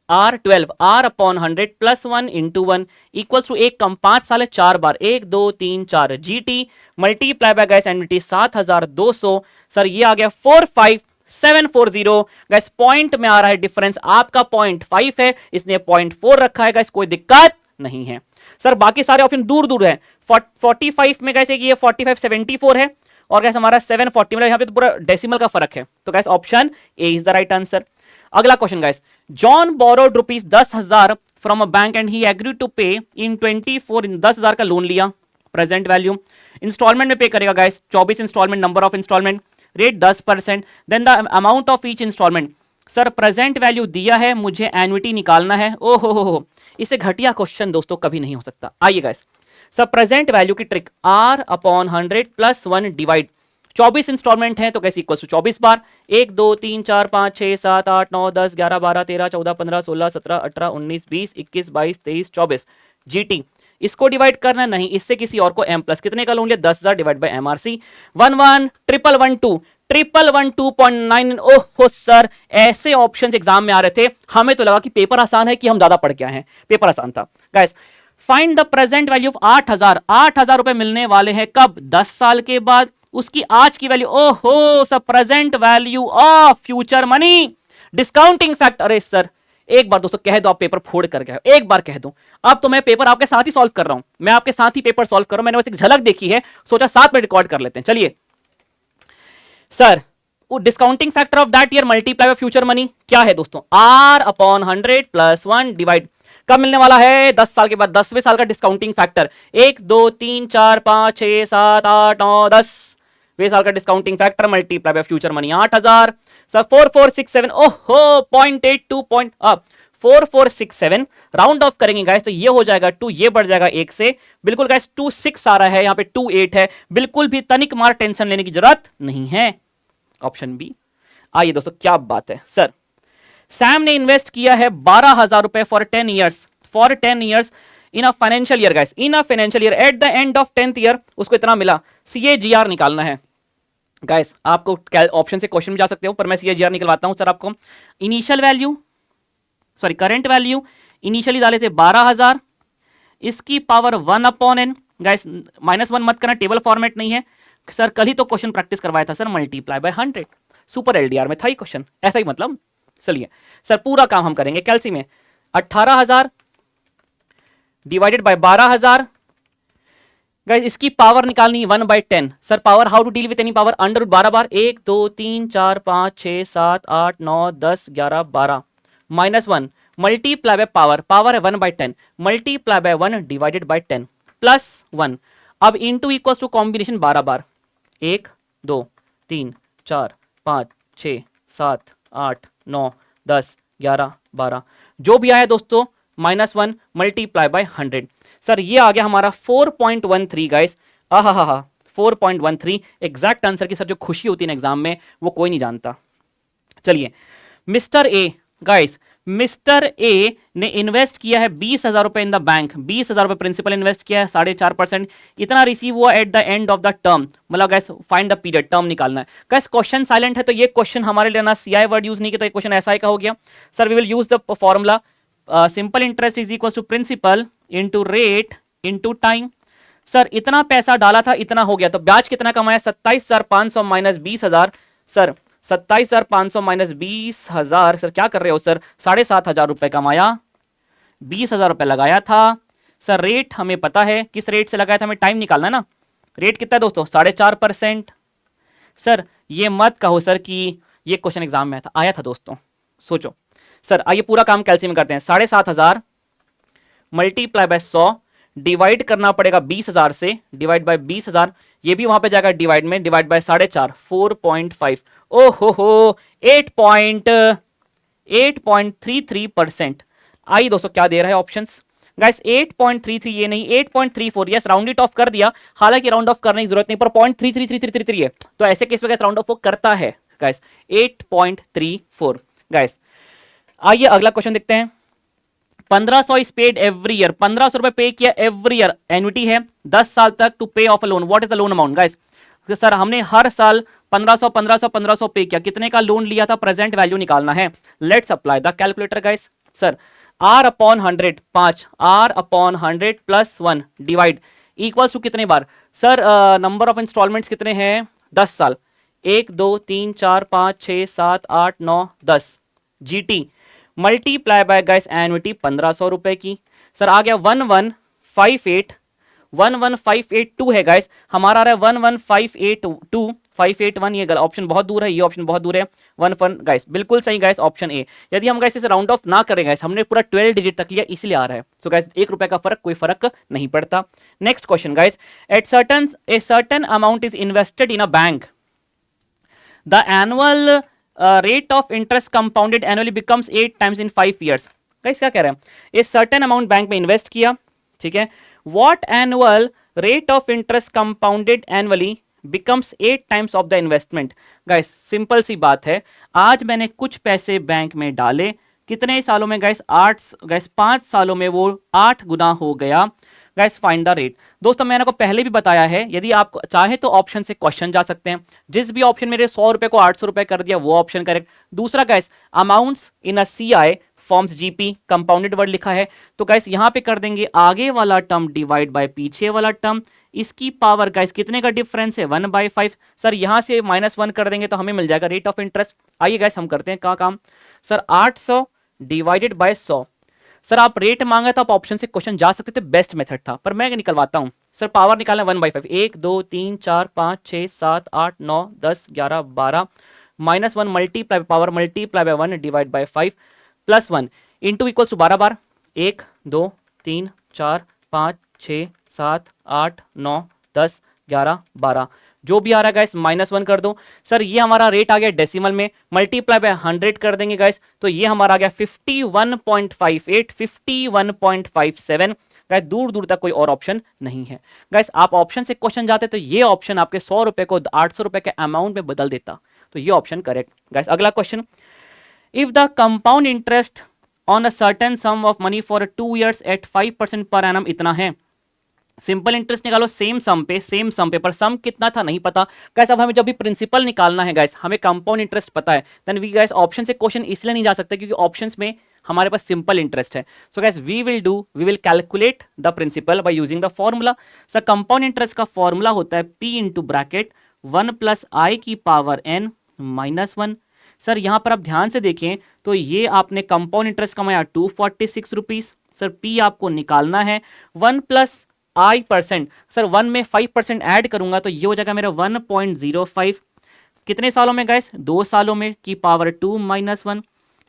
R12 R upon 100 plus 1 into 1 equals to 1 कम 5 साल है 4 बार, 1 2 3 4 GT multiply by guys annuity 7200। Sir ये आ गया 45740 गाइस। पॉइंट में आ रहा है डिफरेंस, आपका 0.5 है, इसने 0.4 रखा है गाइस, कोई दिक्कत नहीं है। सर बाकी सारे ऑप्शन दूर दूर है, 45 में गाइस ये 4574 है और गाइस हमारा 740, मतलब यहाँ पे तो पूरा डेसिमल का फर्क है। तो guys option A is the right answer. अगला question guys, John borrowed rupees 10,000 from a bank and he agreed to pay in 24 इन 10,000 का लोन लिया, प्रेजेंट वैल्यू इंस्टॉलमेंट में पे करेगा guys, 24 installment, number of installment, rate 10%, then the amount of each installment. Sir present value दिया है, मुझे annuity निकालना है। ओहो हो, इससे घटिया क्वेश्चन दोस्तों कभी नहीं हो सकता। आइए गाइस, सर प्रेजेंट वैल्यू की trick R upon 100 plus 1 divide, 24 installment है तो कैसे इक्वल टू 24 बार, 1 2 3 4 5 6 7 8 9 10 11 12 13 14 15 16 17 18 19 20 21 22 23 24 GT। इसको डिवाइड करना नहीं, इससे किसी और को M प्लस, कितने का लोन लिया 10,000 डिवाइड बाय MRC 11 11112 11112.9। ओहो सर ऐसे ऑप्शंस एग्जाम में आ रहे थे, हमें तो लगा कि पेपर आसान है कि हम ज्यादा पढ़ के आए हैं, पेपर आसान था। Guys find the present value of 8,000 रुपए मिलने वाले हैं कब? 10 साल के बाद, उसकी आज की वैल्यू। ओहो sir present value of future money discounting fact. अरे सर एक बार दोस्तों कह दो, आप पेपर फोड़ कर गए, एक बार कह दो। अब तो मैं पेपर आपके साथ ही सॉल्व कर रहा हूं, मैं आपके साथ ही पेपर सॉल्व कर रहा हूं, मैंने बस एक झलक देखी है, सोचा साथ में रिकॉर्ड कर लेते हैं। चलिए sir discounting factor of that year multiply by future money क्या है दोस्तों? R अपॉन 100 प्लस 1 डिवाइड, कब मिलने वाला है? 10 साल के बाद, 10वें साल का डिस्काउंटिंग फैक्टर 1 2 3 4 5 6 7 8 9 10वें साल का discounting factor multiply by future money 8,000। Sir 4467, ओहो 0.82 पॉइंट अप 4467 राउंड ऑफ करेंगे गाइस तो ये हो जाएगा 2, ये बढ़ जाएगा 1 से, बिल्कुल गाइस 26 आ रहा है, यहाँ पे 28 है, बिल्कुल भी तनिक मार टेंशन लेने की जरूरत नहीं है, ऑप्शन बी। आइए दोस्तों क्या बात है सर, सैम ने इन्वेस्ट किया है 12,000 रुपए for 10 years in a financial year guys, in a financial year eight the end of 10th year उसको इतना मिला। CAGR निकालना है गाइस, आपको ऑप्शन से क्वेश्चन में जा सकते हो पर मैं CAGR निकलवाता हूं सर आपको। Initial value sorry current value initially डाले थे 12,000, इसकी पावर 1 अपॉन n गाइस, -1 मत करना, टेबल फॉर्मेट नहीं है सर, कल ही तो क्वेश्चन प्रैक्टिस करवाया था sir, multiply by 100 super LDR में था ही क्वेश्चन, ऐसा ही मतलब। चलिए सर पूरा काम हम करेंगे कैलसी में, 18,000 डिवाइडेड बाय 12,000 गाइस, इसकी पावर निकालनी है 1/10। Sir power, how to deal with any power, under root 12 बार, 1 2 3 4 5 6 7 8 9 10 11 12 -1 मल्टीप्लाई बाय पावर है 1/10 multiply by 1 divided by 10 plus 1। अब इनटू इक्वल्स टू कॉम्बिनेशन 12 बार, 1 2 3 4 5 6 7 8 9 10 11 12 जो भी आया दोस्तों -1 मल्टीप्लाई बाय 100। सर ये आ गया हमारा 4.13 गाइस। हा 4.13 एग्जैक्ट आंसर की सर जो खुशी होती है ना एग्जाम में वो कोई नहीं जानता। चलिए mister A guys, mister A ने इन्वेस्ट किया है 20,000 रुपए इन द बैंक, 20,000 रुपए प्रिंसिपल इन्वेस्ट किया है 4.5%, इतना रिसीव हुआ at the end of the term, मतलब guys find the period, term निकालना है। गाइस क्वेश्चन साइलेंट है तो ये क्वेश्चन हमारे लिए ना सीआई वर्ड यूज नहीं किया तो ये क्वेश्चन ऐसा ही का हो गया। Sir we will use the formula simple interest is equal to principal into rate into time. Sir इतना पैसा डाला था इतना हो गया, तो ब्याज कितना कमाया 27,500 माइनस 20,000, सर 27,500 माइनस 20,000, सर क्या कर रहे हो सर, 7,500 रुपए कमाया, 20,000 रुपए लगाया था। सर रेट हमें पता है किस रेट से लगाया था, हमें टाइम निकालना है ना। रेट कितना है दोस्तों 4.5%। सर ये मत कहो सर कि ये क्वेश्चन एग्जाम में आया था दोस्तों, सोचो। सर आइए पूरा काम कैलसी में करते हैं, 7,500 मल्टीप्लाई बाय 100 डिवाइड करना पड़ेगा 20,000 से, डिवाइड बाय 20,000, ये भी वहां पे जाएगा डिवाइड में, डिवाइड बाय 4.5 4.5, ओहो 8.33%। आइए दोस्तों क्या दे रहा है ऑप्शंस गाइस, 8.33 ये नहीं 8.34, यस राउंड इट ऑफ कर दिया, हालांकि राउंड ऑफ करने की जरूरत नहीं पर 0.333333 है तो ऐसे केस में गाइस राउंड ऑफ वो करता है गाइस 8.34 गाइस। आइए अगला क्वेश्चन देखते हैं। 1500 इज पेड एवरी ईयर, 1500 रुपए पे किया एवरी ईयर, एन्युटी है 10 साल तक टू पे of a loan, what is the loan amount guys. Sir हमने हर साल 1500 पे किया, कितने का लोन लिया था, प्रेजेंट वैल्यू निकालना है। Let's apply the calculator guys. Sir r upon 100 5, r upon 100 plus 1 divide equals to कितने बार, सर नंबर ऑफ इंस्टॉलमेंट्स कितने हैं 10 साल, 1 2 3 4 5 6 7 8 9 10 GT multiply by guys annuity 1500 रुपए की। सर आ गया 11,582 है गाइस, हमारा आ रहा है 11,582 581, ये ऑप्शन बहुत दूर है, ये ऑप्शन बहुत दूर है 11 गाइस, बिल्कुल सही गाइस ऑप्शन ए। यदि हम गाइस इसे राउंड ऑफ ना करें गाइस, हमने पूरा 12 डिजिट तक लिया इसलिए आ रहा है, सो गाइस 1 रुपए का फर्क कोई फर्क नहीं पड़ता। Next question guys, at certain amount is invested in a bank, the annual rate of interest compounded annually becomes 8 times in 5 years. Guys क्या कह रहे हैं, एक सर्टेन अमाउंट बैंक में इन्वेस्ट किया, ठीक है, what annual rate of interest compounded annually becomes 8 times of the investment. Guys simple सी बात है, आज मैंने कुछ पैसे बैंक में डाले, कितने सालों में गाइस 8, गाइस 5 सालों में वो 8 गुना हो गया। Guys find the rate. दोस्तों मैंने आपको पहले भी बताया है, यदि आप चाहे तो ऑप्शन से क्वेश्चन जा सकते हैं, जिस भी ऑप्शन मेरे 100 रुपए को 800 रुपए कर दिया वो ऑप्शन करेक्ट। दूसरा गाइस अमाउंट्स इन अ CI forms GP, compounded word लिखा है तो गाइस यहां पे कर देंगे आगे वाला टर्म डिवाइड बाय पीछे वाला टर्म, इसकी पावर गाइस कितने का डिफरेंस है 1/5। सर यहां से -1 कर देंगे तो हमें मिल जाएगा रेट ऑफ इंटरेस्ट। आइए गाइस हम करते हैं क्या काम, सर 800 डिवाइडेड बाय 100, सर आप रेट मांगा तो आप ऑप्शन से क्वेश्चन जा सकते थे, बेस्ट मेथड था, पर मैं निकलवाता हूं। सर पावर निकालना 1/5, 1 2 3 4 5 6 7 8 9 10 11 12 -1 multiply power multiply by 1 divide by 5 plus 1 into equals to 12 बार, 1 2 3 4 5 6 7 8 9 10 11 12 जो भी आ रहा है गाइस -1 कर दो। सर ये हमारा रेट आ गया डेसिमल में, मल्टीप्लाई बाय 100 कर देंगे गाइस तो ये हमारा आ गया 51.58 51.57। गाइस दूर दूर तक कोई और ऑप्शन नहीं है। गाइस आप ऑप्शन से क्वेश्चन जाते तो ये ऑप्शन आपके 100 रुपए को 800 रुपए के अमाउंट में बदल देता, तो ये ऑप्शन करेक्ट। गाइस अगला question, if the compound interest on a certain sum of money for 2 years at 5% per annum इतना है, सिंपल इंटरेस्ट निकालो सेम सम पे, पर सम कितना था नहीं पता। गाइस अब हमें जब भी प्रिंसिपल निकालना है गाइस, हमें कंपाउंड इंटरेस्ट पता है, देन वी गाइस ऑप्शन से क्वेश्चन इसलिए नहीं जा सकते क्योंकि ऑप्शंस में हमारे पास सिंपल इंटरेस्ट है। So guys we will calculate the principal by using the formula. Sir compound interest का फॉर्मूला होता है P इंटू ब्रैकेट 1 + i की पावर n -1। सर यहां पर आप ध्यान से देखें तो ये आपने कंपाउंड इंटरेस्ट कमाया 246 रुपीज। सर P आपको निकालना है 1 + i%, सर 1 में 5% ऐड करूंगा तो ये हो जाएगा मेरा 1.05, कितने सालों में गाइस 2 सालों में की पावर 2 -1।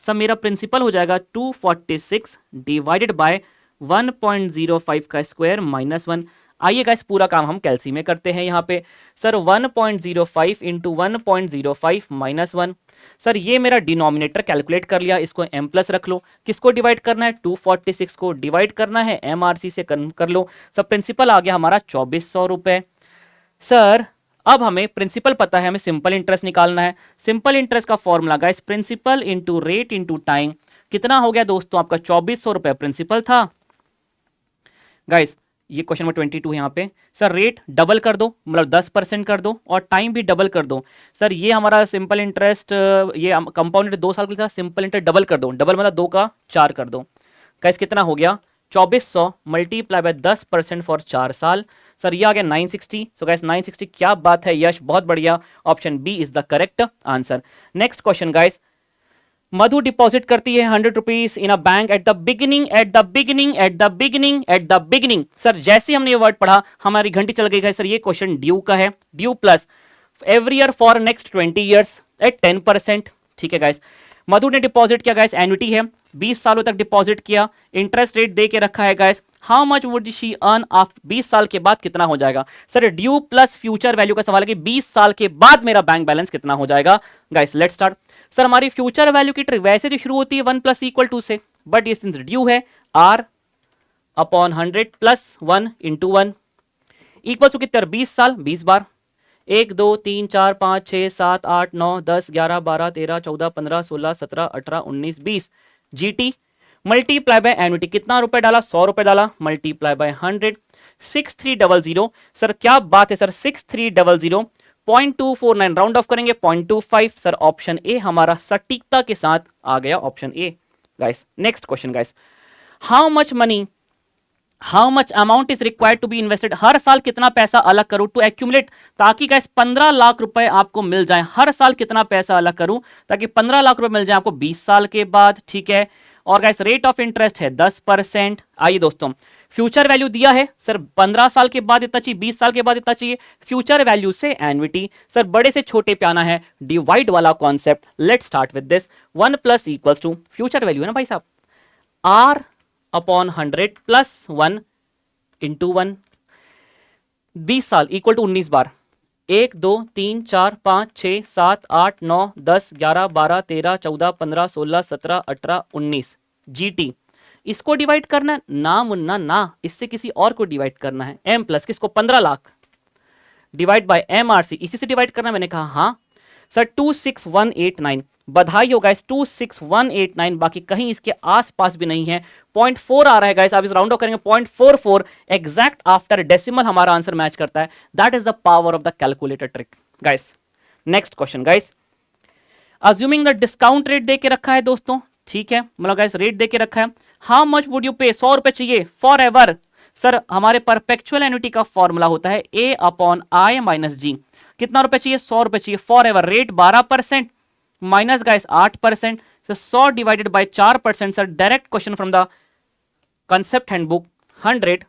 सर मेरा प्रिंसिपल हो जाएगा 246 डिवाइडेड बाय 1.05 का स्क्वायर -1। आइए गाइस पूरा काम हम कैलसी में करते हैं यहाँ पे। सर 1.05 इंटू 1.05 -1, सर ये मेरा डिनोमिनेटर कैलकुलेट कर लिया, इसको m प्लस रख लो, किसको डिवाइड करना है 246 को डिवाइड करना है MRC से कर लो। सर प्रिंसिपल आ गया हमारा 2400 रुपए। सर अब हमें प्रिंसिपल पता है, हमें सिंपल इंटरेस्ट निकालना है। सिंपल इंटरेस्ट का formula guys principal into rate into time, कितना हो गया दोस्तों आपका 2400 रुपए प्रिंसिपल था गाइस। ये क्वेश्चन नंबर 22 है यहाँ पे। सर रेट डबल कर दो, मतलब 10% कर दो, और टाइम भी डबल कर दो। सर ये हमारा सिंपल इंटरेस्ट, ये कंपाउंडेड 2 साल के लिए था, सिंपल इंटरेस्ट डबल कर दो, डबल मतलब 2 का 4 कर दो गाइस। कितना हो गया 2400 मल्टीप्लाई बाय 10% फॉर 4 साल। सर ये आ गया 960। सो गाइस 960, क्या बात है यश, बहुत बढ़िया, option B is the correct answer. Next question guys, Madhu deposit करती है 100 rupees in a bank at the beginning, at the beginning, at the beginning, at the beginning. Sir जैसे हमने ये वर्ड पढ़ा हमारी घंटी चल गई है। सर ये क्वेश्चन ड्यू का है, due plus every year for next 20 years at 10%। ठीक है गाइस, मधु ने डिपॉजिट किया गाइस, एन्युटी है, 20 सालों तक डिपॉजिट किया, इंटरेस्ट रेट दे के रखा है guys. How much would she earn after, 20 साल के बाद कितना हो जाएगा। Sir due plus future value का सवाल है कि 20 साल के बाद मेरा बैंक बैलेंस कितना हो जाएगा गाइस। Let's start. सर हमारी फ्यूचर वैल्यू की ट्रिक वैसे तो शुरू होती है 1 प्लस इक्वल टू से, बट ये सिंस ड्यू है r upon 100 plus 1 into 1 equal to कितने 20 साल 20 बार, 1 2 3 4 5 6 7 8 9 10 11 12 13 14 15 16 17 18 19 20 GT मल्टीप्लाई बाय एन्युटी, कितना रुपए डाला 100 रुपए डाला, मल्टीप्लाई बाय 100 6300। सर क्या बात है सर, 6300 0.249 राउंड ऑफ करेंगे 0.25। सर ऑप्शन ए हमारा सटीकता के साथ आ गया, option A guys. Next question guys, how much money, how much amount is required to be invested, हर साल कितना पैसा अलग करूं टू एक्यूमुलेट, ताकि गाइस 15 लाख रुपए आपको मिल जाए। हर साल कितना पैसा अलग करूं ताकि 15 लाख रुपए मिल जाए आपको 20 साल के बाद। ठीक है, और गाइस रेट ऑफ इंटरेस्ट है 10%। आइए दोस्तों, फ्यूचर वैल्यू दिया है सर 15 साल के बाद इतना चाहिए, 20 साल के बाद इतना चाहिए, फ्यूचर वैल्यू से एन्युटी। सर बड़े से छोटे पे आना है, डिवाइड वाला concept. Let's start with this, 1 plus equals to future value है ना भाई साहब, आर अपॉन 100 प्लस 1 इंटू 1, 20 साल इक्वल टू 19 बार, 1 2 3 4 5 6 7 8 9 10 11 12 13 14 15 16 17 18 19 GT। इसको डिवाइड करना है ना मुन्ना ना, इससे किसी और को डिवाइड करना है, M प्लस किसको 15 लाख डिवाइड बाय MRC, इसी से डिवाइड करना। मैंने कहा हाँ सर 26189, बधाई हो गाइस 26189, बाकी कहीं इसके आसपास भी नहीं है। 0.4 आ रहा है गाइस, आप इस राउंड ऑफ करेंगे 0.44 एग्जैक्ट आफ्टर डेसिमल हमारा आंसर मैच करता है। That is the power of the calculator trick guys. Next question guys, assuming the discount rate दे के रखा है दोस्तों, ठीक है, मतलब गाइस रेट दे के रखा है। हाउ मच वुड यू पे, 100 रुपए चाहिए फॉर एवर। सर हमारे परपेचुअल एन्युटी का फॉर्मूला होता है A upon I minus G, कितना रुपए चाहिए 100 रुपए चाहिए for ever, rate 12% minus guys 8%, 100 divided bye 4%। Sir direct question from the concept handbook, 100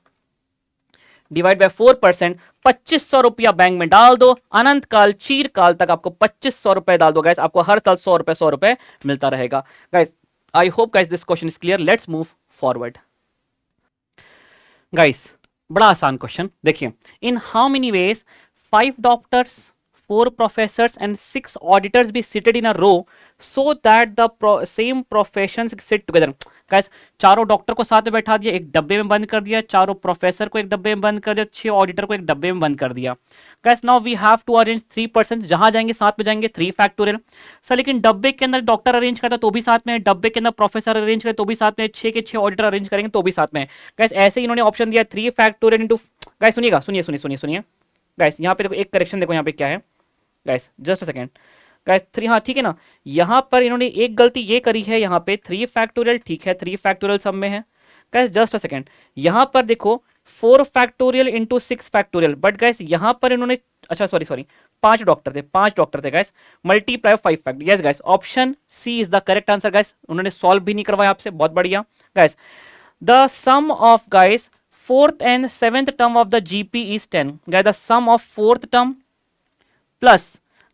divide by 4%, 2500 रुपया बैंक में डाल दो, अनंत काल चीर काल तक आपको 2500 रुपए डाल दो गाइस, आपको हर साल 100 रुपए मिलता रहेगा guys. I hope guys this question is clear, let's move forward guys. बड़ा आसान क्वेश्चन देखिए, in how many ways 5 doctors 4 professors and 6 auditors be seated in a row so that the same professions sit together. Guys चारों doctor को साथ में बैठा दिया, एक डब्बे में बंद कर दिया, चारों प्रोफेसर को एक डब्बे में बंद कर दिया, 6 ऑडिटर को एक डब्बे में बंद कर दिया। Guys now we have to arrange 3%, जहां जाएंगे साथ में जाएंगे 3 फैक्टोरियल। सर लेकिन डब्बे के अंदर डॉक्टर अरेंज करता तो भी साथ में, डब्बे के अंदर प्रोफेसर अरेंज करे तो भी साथ में, 6 के 6 ऑडिटर अरेंज करेंगे तो भी साथ में। गाइस ऐसे ही इन्होंने ऑप्शन दिया 3 फैक्टोरियल इंटू, गाइस सुनिएगा, सुनिए गाइस, यहाँ पे देखो एक करेक्शन देखो यहाँ पे क्या है guys, just a second guys 3, हाँ ठीक है ना, यहाँ पर इन्होंने एक गलती ये करी है, यहाँ पे 3 फैक्टोरियल, ठीक है 3 फैक्टोरियल सब में है गाइस, जस्ट अ सेकंड। यहाँ पर देखो 4 factorial into 6 factorial, but guys यहाँ पर इन्होंने, अच्छा सॉरी 5 डॉक्टर थे guys, multiply 5 factor. Yes guys option C is the correct answer guys, उन्होंने सॉल्व भी नहीं करवाया आपसे, बहुत बढ़िया guys. The sum of guys 4th and 7th term of the GP is 10 guys, the sum of 4th term plus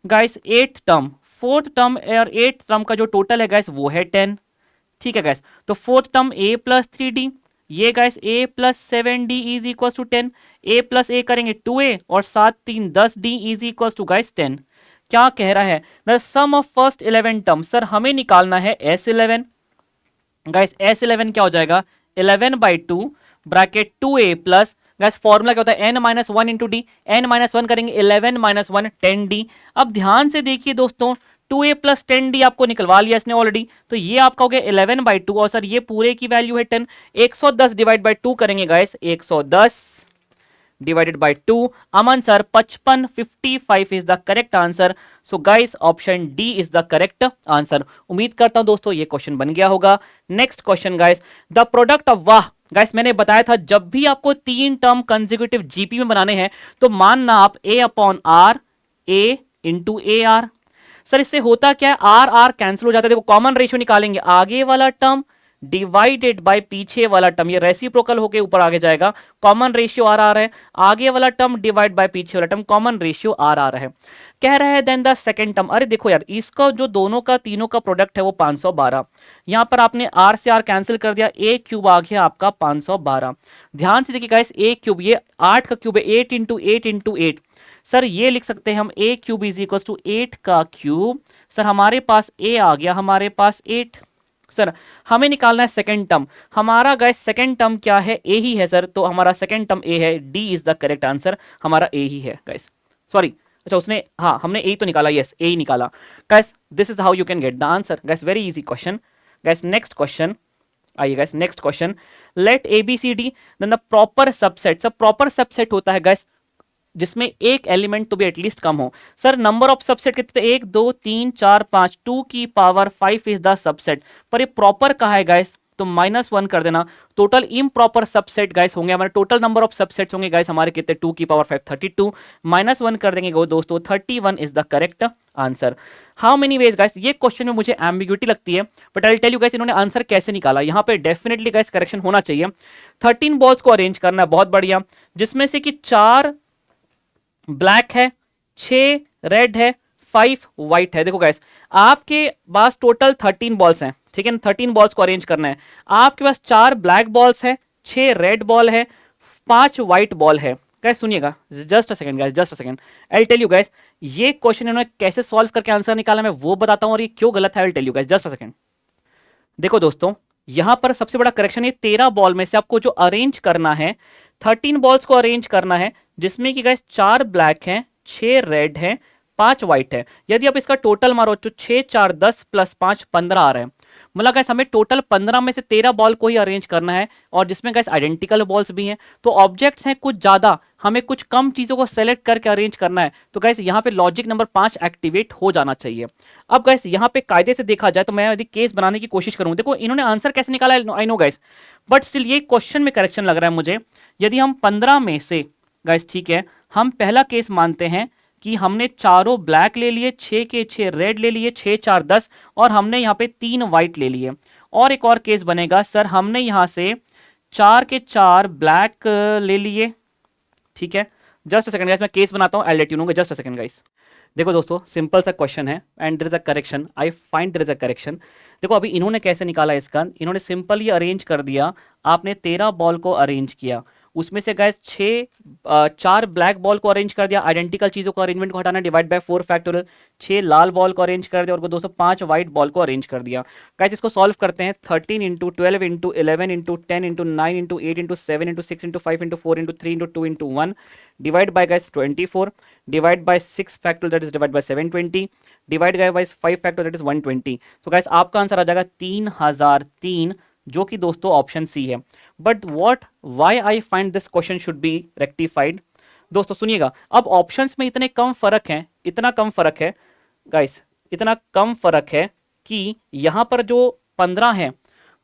guys 8th term, 4th term और 8th term का जो टोटल है गाइस वो है 10, ठीक है गाइस। तो 4th term A plus 3D, ये guys A plus 7D is equal to 10, A plus A करेंगे 2A और 7 3 10D is equal to guys 10। क्या कह रहा है, the sum of first 11 term, sir हमें निकालना है S11 गाइस, S11 क्या हो जाएगा 11/2 bracket 2A plus gas formula क्या होता है, n minus one into D, N minus one करेंगे 11 माइनस वन 10d। अब ध्यान से देखिए दोस्तों, 2a प्लस 10d आपको निकलवा लिया इसने ऑलरेडी, तो ये आपका हो गया 11/2 और सर ये पूरे की वैल्यू है 10। 110 डिवाइड बाई 2 करेंगे guys, 110 divided by 2। Aman sir 55, 55 is the correct answer. So guys option D is the correct answer. उम्मीद करता हूं दोस्तों ये क्वेश्चन बन गया होगा। Next question guys, the product of, वाह गाइस मैंने बताया था जब भी आपको 3 टर्म कंसेक्यूटिव जीपी में बनाने हैं तो मानना आप a upon R, a into A R. Sir इससे होता क्या है, आर आर कैंसिल हो जाता है। देखो कॉमन रेशियो निकालेंगे, आगे वाला टर्म डिवाइडेड बाय पीछे वाला टर्म, ये रेसिप्रोकल होके ऊपर आगे जाएगा, कॉमन रेशियो आर आर है। आगे वाला टर्म डिवाइड बाय पीछे वाला term, common ratio R R है। कह रहे हैं देन द सेकंड टर्म, अरे देखो यार इसका जो दोनों का तीनों का प्रोडक्ट है वो 512, यहां पर आपने आर से आर कैंसिल कर दिया, ए क्यूब आ गया आपका 512। ध्यान से देखिए गाइस, ए क्यूब ये 8 का क्यूब है, 8 इंटू 8 इंटू 8। सर ये लिख सकते हैं हम ए क्यूब इज इक्वल टू 8 का क्यूब। सर हमारे पास ए आ गया, हमारे पास 8। सर हमें निकालना है सेकंड टर्म, हमारा गाइस सेकंड टर्म क्या है, ए ही है सर, तो हमारा सेकंड टर्म ए है, D is the correct answer, हमारा ए ही है गाइस। सॉरी अच्छा उसने, हाँ हमने ए तो निकाला, यस ए ही निकाला guys. This is how you can get the answer guys, very easy question guys. Next question आइए guys, next question, let A B C D then the proper subset. सब प्रॉपर सबसेट होता है guys जिसमें एक element तो भी at least कम हो। Sir number of subset कितने, 1 2 3 4 5, 2 की पावर 5 इज द सबसेट। पर ये प्रॉपर कहा है गाइस, तो -1 कर देना। टोटल इम्प्रॉपर सबसेट गाइस होंगे हमारे, टोटल नंबर ऑफ सबसेट्स होंगे गाइस हमारे कितने, 2 की पावर 5 32, -1 कर देंगे गो दोस्तों, 31 is the correct answer. How many ways guys, ये क्वेश्चन में मुझे एम्बिग्यूटी लगती है, but I tell you guys इन्होंने आंसर कैसे निकाला। यहाँ पे डेफिनेटली गाइस करेक्शन होना चाहिए। 13 बॉल्स को अरेंज करना है, बहुत बढ़िया, जिसमें से कि 4 ब्लैक है, 6 रेड है, 5 व्हाइट है। देखो गाइस आपके पास टोटल 13 बॉल्स हैं, ठीक है ना, 13 बॉल्स को अरेंज करना है। आपके पास 4 ब्लैक बॉल्स है, 6 रेड बॉल है, 5 व्हाइट बॉल है। गाइस सुनिएगा, just a second guys, just a second, I tell you guys ये क्वेश्चन इन्होंने कैसे सॉल्व करके आंसर निकाला मैं वो बताता हूं और ये क्यों गलत है, I tell you guys, just a second. देखो दोस्तों यहां पर सबसे बड़ा करेक्शन है, 13 बॉल में से आपको जो अरेंज करना है, 13 बॉल्स को अरेंज करना है, जिसमें कि गाइस 4 ब्लैक हैं, 6 रेड हैं, 5 व्हाइट है। यदि आप इसका टोटल मारो तो 6 4 10 प्लस 5 15 आ रहे हैं। मतलब गाइस हमें टोटल 15 में से 13 बॉल को ही अरेंज करना है, और जिसमें गाइस आइडेंटिकल बॉल्स भी हैं, तो ऑब्जेक्ट्स हैं कुछ ज्यादा, हमें कुछ कम चीजों को सेलेक्ट करके अरेंज करना है। तो गाइस यहाँ पे लॉजिक नंबर 5 एक्टिवेट हो जाना चाहिए। अब गाइस यहाँ पे कायदे से देखा जाए तो मैं यदि केस बनाने की कोशिश करूँ, देखो इन्होंने आंसर कैसे निकाला I know guys, but still ये क्वेश्चन में करेक्शन लग रहा है मुझे। यदि हम 15 में से गाइस, ठीक है, हम पहला केस मानते हैं कि हमने चारों ब्लैक ले लिए, 6 के 6 रेड ले लिए, 6 4 10, और हमने यहाँ पे 3 व्हाइट ले लिए। और एक और केस बनेगा, सर हमने यहाँ से 4 के 4 ब्लैक ले लिए, ठीक है। जस्ट अ सेकंड गाइस, मैं केस बनाता हूँ, I let you know, just a second guys. देखो दोस्तों सिंपल सा क्वेश्चन है and there is a correction, I find there is a correction. देखो अभी इन्होंने कैसे निकाला इसका, इन्होंने सिंपल ये अरेंज कर दिया, आपने 13 बॉल को अरेंज किया, उसमें से गाइस 4 ब्लैक बॉल को अरेंज कर दिया, आइडेंटिकल चीजों को अरेंजमेंट को हटाना, divide by 4 factorial, 6 Lal ball को अरेंज कर दिया, और दोस्तों 5 व्हाइट बॉल को अरेंज कर दिया। गाइस इसको सॉल्व करते हैं, 13 into 12 into 11 into 10 into 9 into 8 into 7 into 6 into 5 into 4 into 3 into 2 into 1 divide bye guys 24 divide by 6 factorial that is divide by 720 divide by 5 factorial that is 120। तो guys आपका answer आ जाएगा 3003, जो कि दोस्तों ऑप्शन सी है। But what why I find this question should be rectified. दोस्तों सुनिएगा, अब ऑप्शंस में इतने कम फर्क है, इतना कम फर्क है गाइस, इतना कम फर्क है कि यहां पर जो 15 है,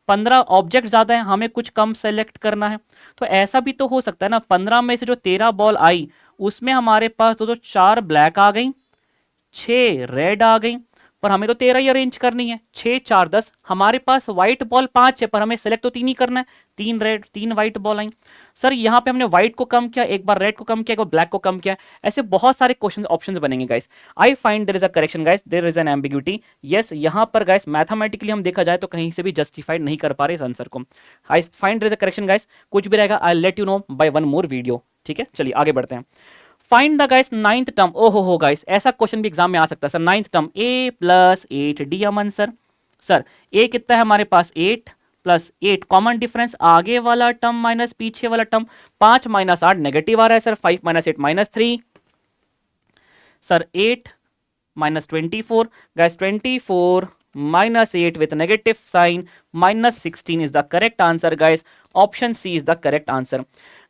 15 ऑब्जेक्ट ज्यादा है, हमें कुछ कम सेलेक्ट करना है। तो ऐसा भी तो हो सकता है ना, 15 में से जो 13 बॉल आई उसमें हमारे पास दोस्तों 4 ब्लैक आ गई, 6 रेड आ गई, पर हमें तो 13 ही अरेंज करनी है, 6 4 10। हमारे पास व्हाइट बॉल 5 है, पर हमें सेलेक्ट तो 3 ही करना है, 3 रेड 3 व्हाइट बॉल आई। सर यहाँ पे हमने व्हाइट को कम किया, एक बार रेड को कम किया, एक बार ब्लैक को कम किया, ऐसे बहुत सारे क्वेश्चन ऑप्शंस बनेंगे guys. I find there is a correction guys, there is an ambiguity. Yes यहाँ पर गाइस मैथमेटिकली हम देखा जाए तो कहीं से भी जस्टिफाइड नहीं कर पा रहे इस आंसर को। I find there is a correction guys, कुछ भी रहेगा I let you know by one more video, ठीक है। चलिए आगे बढ़ते हैं। Find the guys 9th term. ओहो हो गाइस, ऐसा क्वेश्चन भी एग्जाम में आ सकता है sir. 9th term a + 8d Aman sir. Sir a कितना है हमारे पास 8 प्लस 8 कॉमन डिफरेंस, आगे वाला टर्म माइनस पीछे वाला टर्म, 5 माइनस 8 नेगेटिव आ रहा है sir, 5 minus 8 minus 3 sir, 8 minus 24 guys, 24 minus 8 with negative sign minus 16 is the correct answer guys. Option C is the correct answer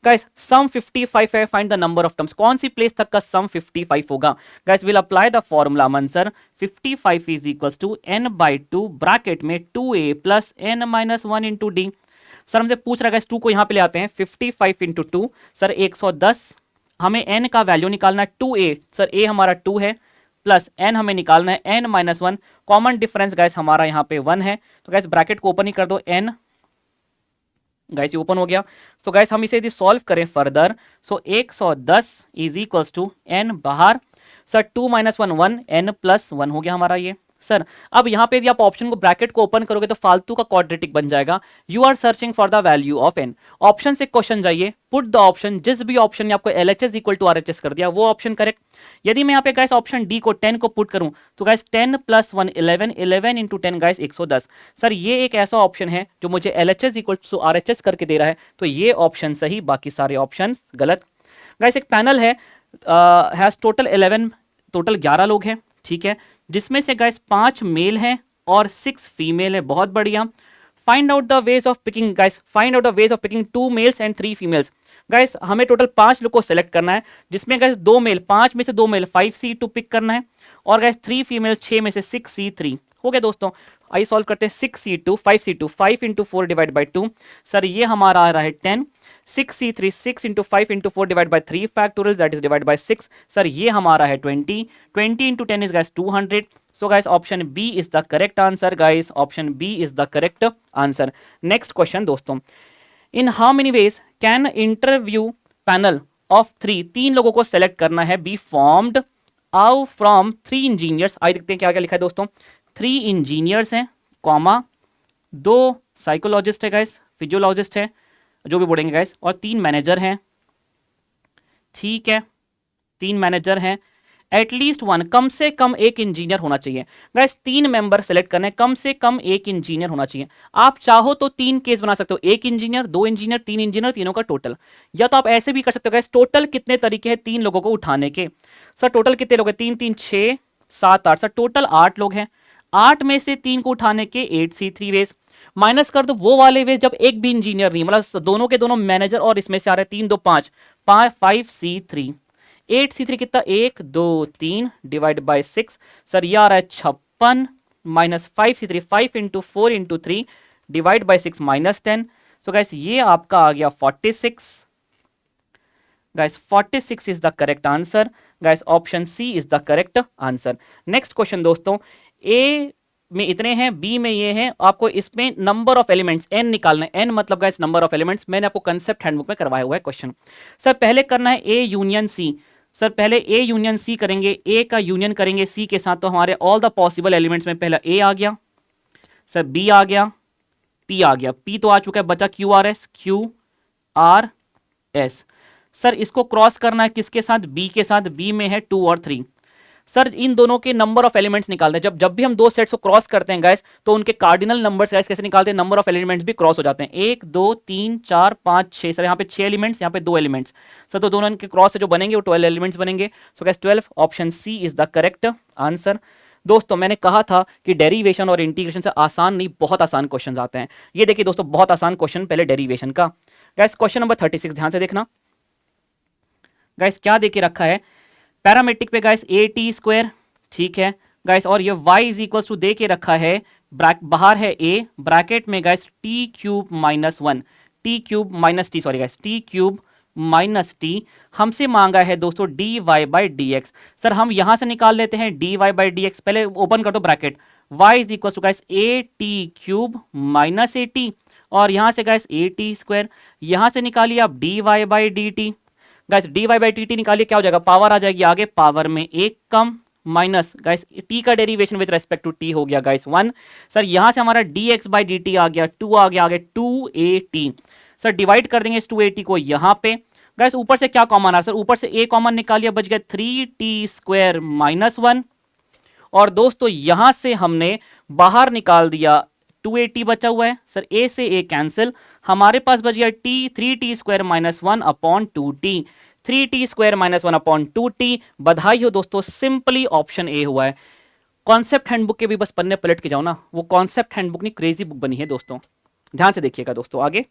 guys. Sum 55 है, find the number of terms. कौन सी place तक का sum 55 होगा guys? We'll apply the formula answer 55 is equals to n by 2 bracket में 2a plus n minus 1 into d. Sir हमसे पूछ रहा है 2 को यहाँ पे ले आते हैं, 55 into 2 सर 110, हमें n का वैल्यू निकालना है 2a, सर a हमारा 2 है प्लस n हमें निकालना है n minus 1, common difference guys हमारा यहाँ पे 1 है, तो गाइस ब्रैकेट को ओपन ही कर दो, n गाइस ये ओपन हो गया। सो गाइस हम इसे यदि सॉल्व करें further, so 110 is equals to n बाहर, सर 2 माइनस 1 1, n प्लस 1 हो गया हमारा ये सर। अब यहाँ पे यदि आप ऑप्शन को ब्रैकेट को ओपन करोगे तो फालतू का क्वाड्रेटिक बन जाएगा। You are searching for the value of n, option से क्वेश्चन जाइए, पुट द ऑप्शन, जिस भी ऑप्शन ने आपको LHS इक्वल टू RHS कर दिया वो ऑप्शन करेक्ट। यदि मैं यहाँ पे गाइस ऑप्शन डी को 10 को पुट करूं तो guys 10 plus 1 11, 11 into 10 guys 110। Sir ये एक ऐसा ऑप्शन है जो मुझे LHS इक्वल टू RHS करके दे रहा है, तो ये ऑप्शन सही, बाकी सारे ऑप्शन गलत। गाइस एक पैनल है, हैज टोटल 11, टोटल 11 लोग हैं, ठीक है, जिसमें से गाइस 5 मेल हैं और 6 फीमेल है, बहुत बढ़िया। Find out the ways of picking guys, find out the ways of picking 2 mails and 3 females. Guys हमें टोटल 5 लोग को सेलेक्ट करना है, जिसमें गाइस 2 मेल, 5 में से 2 मेल 5C2 पिक करना है, और गाइस 3 फीमेल 6 में से 6C3 हो गया दोस्तों। आइए सॉल्व करते हैं, 6C2 5C2 5 into 4 divide by 2, sir ये हमारा आ रहा है 10, 6C3 6 into 5 into 4 divide by 3 factorial that is divide by 6, sir ये हमारा है 20, 20 into 10 is guys 200। So guys option B is the correct answer guys, option B is the correct answer. Next question दोस्तों, in how many ways can interview panel of 3, 3 लोगों को select करना है, be formed out from 3 engineers. आइए देखते हैं क्या क्या लिखा है दोस्तों। 3 इंजीनियर्स हैं, कॉमा 2 साइकोलॉजिस्ट है गाइस, फिजियोलॉजिस्ट है, जो भी बोलेंगे गाइस, और 3 मैनेजर हैं, ठीक है, 3 मैनेजर हैं, एटलीस्ट 1, कम से कम एक इंजीनियर होना चाहिए गाइस। 3 मेंबर सेलेक्ट करने, कम से कम एक इंजीनियर होना चाहिए। आप चाहो तो 3 केस बना सकते हो, 1 इंजीनियर, 2 इंजीनियर, 3 इंजीनियर, तीनों का टोटल, या तो आप ऐसे भी कर सकते हो गाइस। टोटल कितने तरीके हैं 3 लोगों को उठाने के? सर टोटल कितने लोग हैं? 3 3 6 7 8, सर टोटल 8 लोग हैं। 8 में से 3 को उठाने के 8C3 वेज, माइनस कर दो वो वाले वेज जब एक भी इंजीनियर नहीं, मतलब दोनों के दोनों मैनेजर, और इसमें से आ रहे 3 2 5, 5C3, 8C3 कितना, 1 2 3 डिवाइड बाई 6, सर ये आ रहा है 56, minus 5C3 5 into 4 into 3 divide by 6 minus 10, so guys ये आपका आ गया 46 guys, 46 is the correct answer guys, option C is the correct answer. Next question दोस्तों, ए में इतने हैं, बी में ये हैं, आपको इसमें नंबर ऑफ एलिमेंट्स n निकालना है, n मतलब गाइस नंबर ऑफ एलिमेंट्स, मैंने आपको कंसेप्ट हैंडबुक में करवाया हुआ है क्वेश्चन। सर पहले करना है A यूनियन C, सर पहले A यूनियन C करेंगे, A का यूनियन करेंगे C के साथ, तो हमारे ऑल द पॉसिबल एलिमेंट्स में पहला A आ गया, सर B आ गया, P आ गया, P तो आ चुका है, बचा QRS, QRS। सर इसको क्रॉस करना है किसके साथ? B के साथ, B में है 2 और 3, सर इन दोनों के नंबर ऑफ एलिमेंट्स निकालते हैं। जब भी हम दो सेट्स को क्रॉस करते हैं गाइस, तो उनके कार्डिनल नंबर्स गाइस कैसे निकालते हैं? नंबर ऑफ एलिमेंट्स भी क्रॉस हो जाते हैं, 1 2 3 4 5 6, सर यहाँ पे 6 एलिमेंट्स, यहाँ पे 2 एलिमेंट्स, सर तो दोनों इनके क्रॉस से जो बनेंगे वो 12 एलिमेंट्स बनेंगे। So guys 12, option C is the correct answer. दोस्तों मैंने कहा था कि डेरिवेशन और इंटीग्रेशन से आसान नहीं, बहुत आसान क्वेश्चन आते हैं। ये देखिए दोस्तों, बहुत आसान क्वेश्चन पहले डेरिवेशन का। गाइस क्वेश्चन नंबर 36 ध्यान से देखना गाइस, क्या देके रखा है पैरामेट्रिक पे गाइस, AT², ठीक है गाइस, और ये y इज इक्वल टू दे के रखा है, बाहर है a, ब्रैकेट में guys t³ minus 1, t³ minus T, sorry guys t³ minus T, हमसे मांगा है दोस्तों dy/dx। सर हम यहां से निकाल लेते हैं dy/dx, पहले ओपन कर दो bracket, y is equal to guys at³ minus at, और यहां से गाइस at², यहां से निकालिए आप dy/dt, गाइस dy/dt निकालिए, क्या हो जाएगा? पावर आ जाएगी आगे, पावर में 1 कम, माइनस गाइस t का derivation with respect to t हो गया गाइस 1, सर यहां से हमारा dx/dt आ गया 2, आ गया आगे 2at, सर डिवाइड कर देंगे इस 2at को यहां पे गाइस, ऊपर से क्या कॉमन आ रहा है? सर ऊपर से a कॉमन निकालिए, बच गया 3t² माइनस 1, और दोस्तों यहां से हमने बाहर निकाल दिया 280 बचा हुआ है सर, ए से ए कैंसिल, हमारे पास बच गया T, 3t² - 1/2t, 3t² - 1/2t। बधाई हो दोस्तों, सिंपली ऑप्शन ए हुआ है। कॉन्सेप्ट हैंडबुक के भी बस पन्ने पलट के जाओ ना, वो कॉन्सेप्ट हैंडबुक नहीं क्रेजी बुक बनी है दोस्तों। ध्यान से देखिएगा दोस्तों आगे।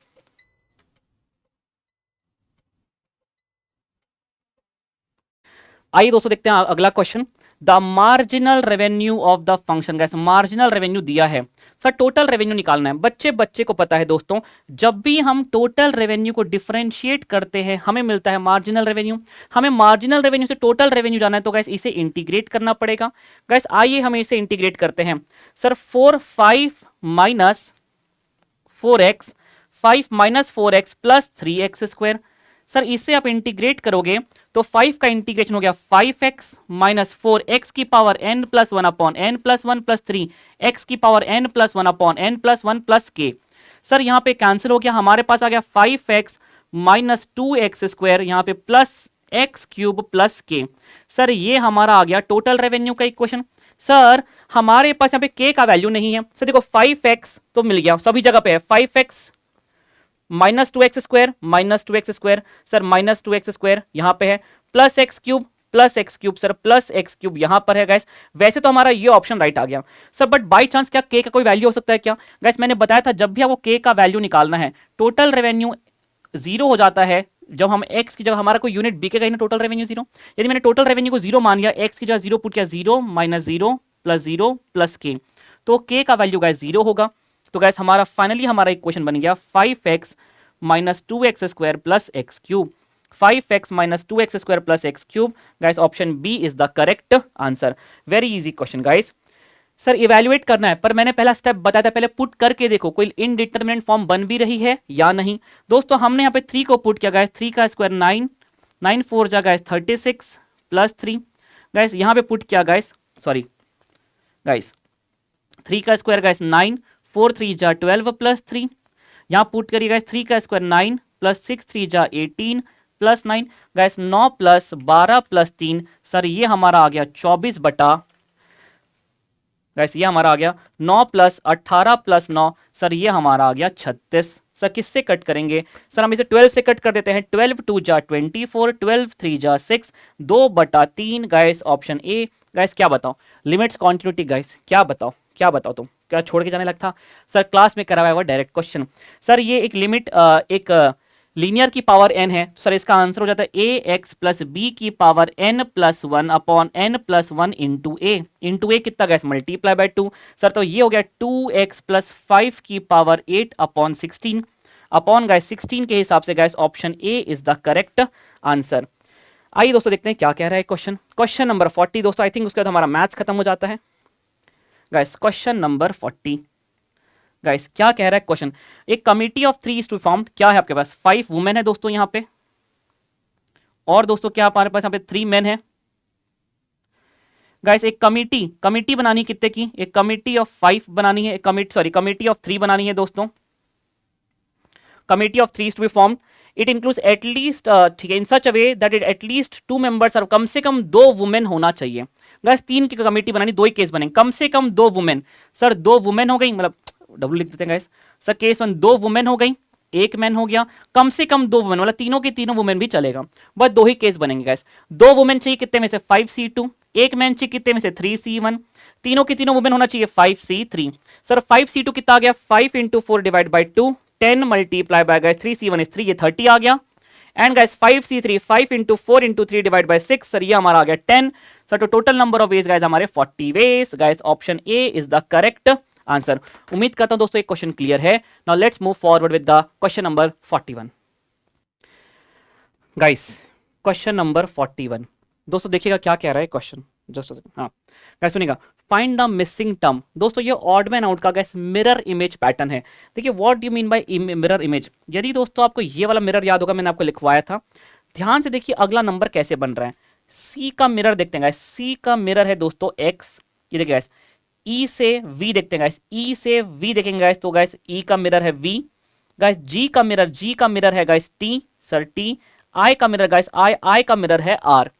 आइए दोस्तों देखते हैं अगला question. The marginal revenue of the function, gas marginal revenue दिया है सर, टोटल रेवेन्यू निकालना है। बच्चे को पता है दोस्तों, जब भी हम टोटल रेवेन्यू को डिफरेंशिएट करते हैं हमें मिलता है मार्जिनल रेवेन्यू। हमें मार्जिनल रेवेन्यू से टोटल रेवेन्यू जाना है तो गैस इसे इंटीग्रेट करना पड़ेगा। गैस आइए हम इसे इंटीग्रेट करते हैं sir. 4x plus 3x² sir, इसे आप इंटीग्रेट करोगे तो 5 का इंटीग्रेशन हो गया 5x माइनस 4x की power n plus 1/n+1 plus 3x की power n plus 1/n+1 plus k। Sir यहां पे कैंसिल हो गया, हमारे पास आ गया 5x माइनस 2x², यहां पे plus x³ plus k। Sir ये हमारा आ गया टोटल रेवेन्यू का इक्वेशन। सर हमारे पास यहाँ पे k का वैल्यू नहीं है सर, देखो 5x तो मिल गया, सभी जगह पे है 5x minus 2x² sir, minus 2x² यहां पे है, plus x³ sir, plus x³ यहां पर है गैस। वैसे तो हमारा ये ऑप्शन राइट आ गया सर, बट बाय चांस क्या k का कोई वैल्यू हो सकता है क्या? गैस मैंने बताया था जब भी आपको k का वैल्यू निकालना है टोटल रेवेन्यू 0 हो जाता है जब हम x की जगह, हमारा कोई यूनिट बिकेगा ही ना, टोटल रेवेन्यू 0। यदि मैंने टोटल रेवेन्यू को 0 मान लिया, x की जगह 0 पुट किया, 0 माइनस 0 प्लस 0 प्लस k, तो k का वैल्यू गैस 0 होगा। तो गैस हमारा फाइनली हमारा इक्वेशन बन गया 5x minus 2x² plus x³, 5x minus 2x² plus x³। Guys option B is the correct answer. Very easy question guys. Sir evaluate करना है, पर मैंने पहला स्टेप बताया था, पहले पुट करके देखो कोई इनडिटरमिनेंट फॉर्म बन भी रही है या नहीं। दोस्तों हमने यहाँ पे 3 को पुट किया गाइस, 3 का स्क्वायर 9, 9 4 जा गाइस 36 प्लस 3। गाइस यहाँ पे पुट किया गाइस, सॉरी गाइस 3 का स्क्वायर गाइस 9, 4 3 जा 12 प्लस 3, यहाँ पुट करिए गाइस 3 का स्क्वायर 9 प्लस 6 3 जा 18 plus 9, guys 9 plus 12 plus 3, sir ये हमारा आ गया 24 बटा, गाइस ये हमारा आ गया 9 प्लस 18 प्लस 9, सर ये हमारा आ गया 36। सर किससे कट करेंगे? सर हम इसे 12 से कट कर देते हैं, 12 2 जा 24, 12 3 जा 6, 2 बटा 3, गाइस ऑप्शन ए। गाइस क्या बताओ, लिमिट्स कॉन्टिन्यूटी, गाइस क्या बताओ तुम क्या छोड़ के जाने लगता? सर क्लास में कराया हुआ डायरेक्ट क्वेश्चन। सर ये एक लिमिट एक लीनियर की पावर n है, तो सर इसका आंसर हो जाता है ax प्लस बी की power n plus 1 upon n plus 1 into A कितना गैस मल्टीप्लाई बाय 2। सर तो ये हो गया 2x प्लस 5 की पावर 8 अपॉन 16 अपॉन गैस 16 के हिसाब से gas option A is the correct answer. आइए दोस्तों देखते हैं क्या कह रहा है क्वेश्चन नंबर 40 दोस्तों। आई थिंक उसके बाद हमारा मैथ्स खत्म हो जाता है गाइस। क्वेश्चन नंबर 40 गाइस क्या कह रहा है क्वेश्चन, एक committee of 3 is to form, क्या है आपके पास 5 वुमेन है दोस्तों यहाँ पे, और दोस्तों क्या हमारे पास यहाँ पे 3 मेन है। गाइस एक कमिटी बनानी कितने की, एक कमिटी ऑफ 5 बनानी है, एक कमिटी ऑफ 3 बनानी है दोस्तों। Committee of 3 is to be form, it includes at least, ठीक है, in such a way that it at least 2 members और कम से कम 2 वुमेन होना चाहिए। गाइस 3 की कमिटी बनानी, 2 ही केस बनेंगे, कम से कम 2 वुमेन। सर 2 वुमेन हो गई, मतलब डब्ल्यू लिख देते हैं गाइस। सर केस 1 2 वुमेन हो गई, 1 मैन हो गया, कम से कम 2 वुमेन, मतलब तीनों की तीनों वुमेन भी चलेगा, बस 2 ही केस बनेंगे गाइस। 2 वुमेन चाहिए कितने में से 5C2, 1 मैन चाहिए कितने में से 3C1, तीनों की तीनों वुमेन होना चाहिए 5C3। सर 5C2 कितना आ गया, 5 into 4 divide by 2, 10 multiply by guys 3C1 is 3, ये 30 आ गया। And guys 5C3 5 into 4 into 3 divide by 6, sir ये हमारा आ गया 10। सर तो total number of ways guys हमारे 40 ways. Guys option A is the correct answer. उम्मीद करता हूं दोस्तों एक क्वेश्चन क्लियर है। Now let's move forward with the question number 41 guys. Question number 41 दोस्तों देखिएगा क्या कह रहा है क्वेश्चन, जस्ट हाँ गाइस सुनिएगा। फाइंड द मिसिंग टर्म, दोस्तों ये ऑड मैन आउट का गाइस मिरर इमेज पैटर्न है। देखिए what do mean by mirror image. यदि दोस्तों आपको ये वाला मिरर याद होगा, मैंने आपको लिखवाया था, ध्यान से देखिए अगला नंबर कैसे बन रहा है। सी का मिरर देखते हैं गाइस, सी का मिरर है दोस्तों एक्स, ये देखिए गाइस। ई से वी देखते हैं गाइस, ई से वी देखेंगे गाइस, तो गाइस ई का मिरर है वी। गाइस जी का मिरर है गाइस टी, सर टी। आई का मिरर गाइस आई का मिरर है आर।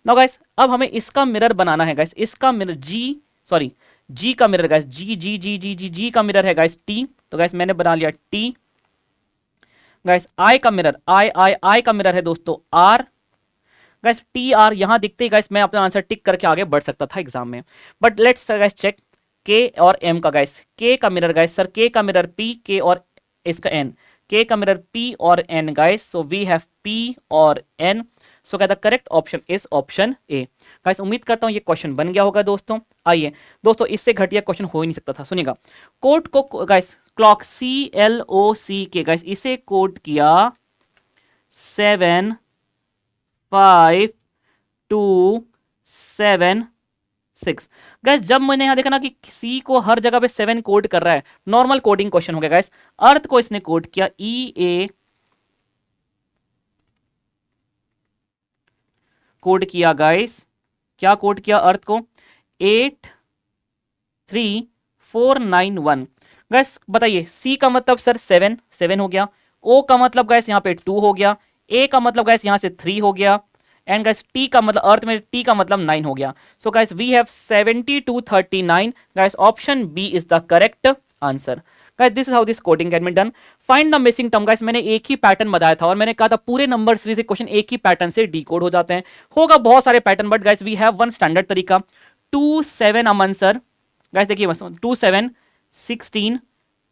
नाउ गाइस अब हमें इसका मिरर बनाना है गाइस, इसका मिरर जी, सॉरी जी का मिरर गाइस, जी जी जी जी जी जी का मिरर है गाइस टी, तो गाइस मैंने बना लिया टी। गाइस आई का मिरर, आई का मिरर है दोस्तों आर। गाइस टी आर यहां दिखते ही गाइस मैं अपना आंसर टिक करके आगे बढ़ सकता था एग्जाम में, बट लेट्स गाइस चेक के और एम का। गाइस के का मिरर गाइस, सर के का मिरर पी, के और इसका एन, के का मिरर पी और N guys, so we have P और N, so the correct option is option A. Guys उम्मीद करता हूं ये क्वेश्चन बन गया होगा दोस्तों। आइए दोस्तों, इससे घटिया क्वेश्चन हो ही नहीं सकता था। सुनिएगा, कोड को गाइस क्लॉक CLOC के गाइस इसे कोड किया 75276। गाइस जब मैंने यहां देखा ना कि सी को हर जगह पे 7 कोड कर रहा है, नॉर्मल कोडिंग क्वेश्चन हो गया गाइस। अर्थ को इसने कोड किया EA, कोड किया गाइस, क्या कोड किया अर्थ को 83491। गाइस बताइए, सी का मतलब सर 7 हो गया, ओ का मतलब गाइस यहाँ पे 2 हो गया, ए का मतलब गाइस यहाँ से 3 हो गया, एंड गाइस टी का मतलब अर्थ में टी का मतलब 9 हो गया। So guys we have 7239। Guys option B is the correct answer. Guys this is how this coding can be done. Find the missing term. Guys मैंने एक ही पैटर्न बताया था और मैंने कहा था पूरे नंबर सीरीज के क्वेश्चन एक ही पैटर्न से डीकोड हो जाते हैं। होगा बहुत सारे pattern, but guys we have one standard तरीका। 27 अमन सर, गाइस देखिए 27 16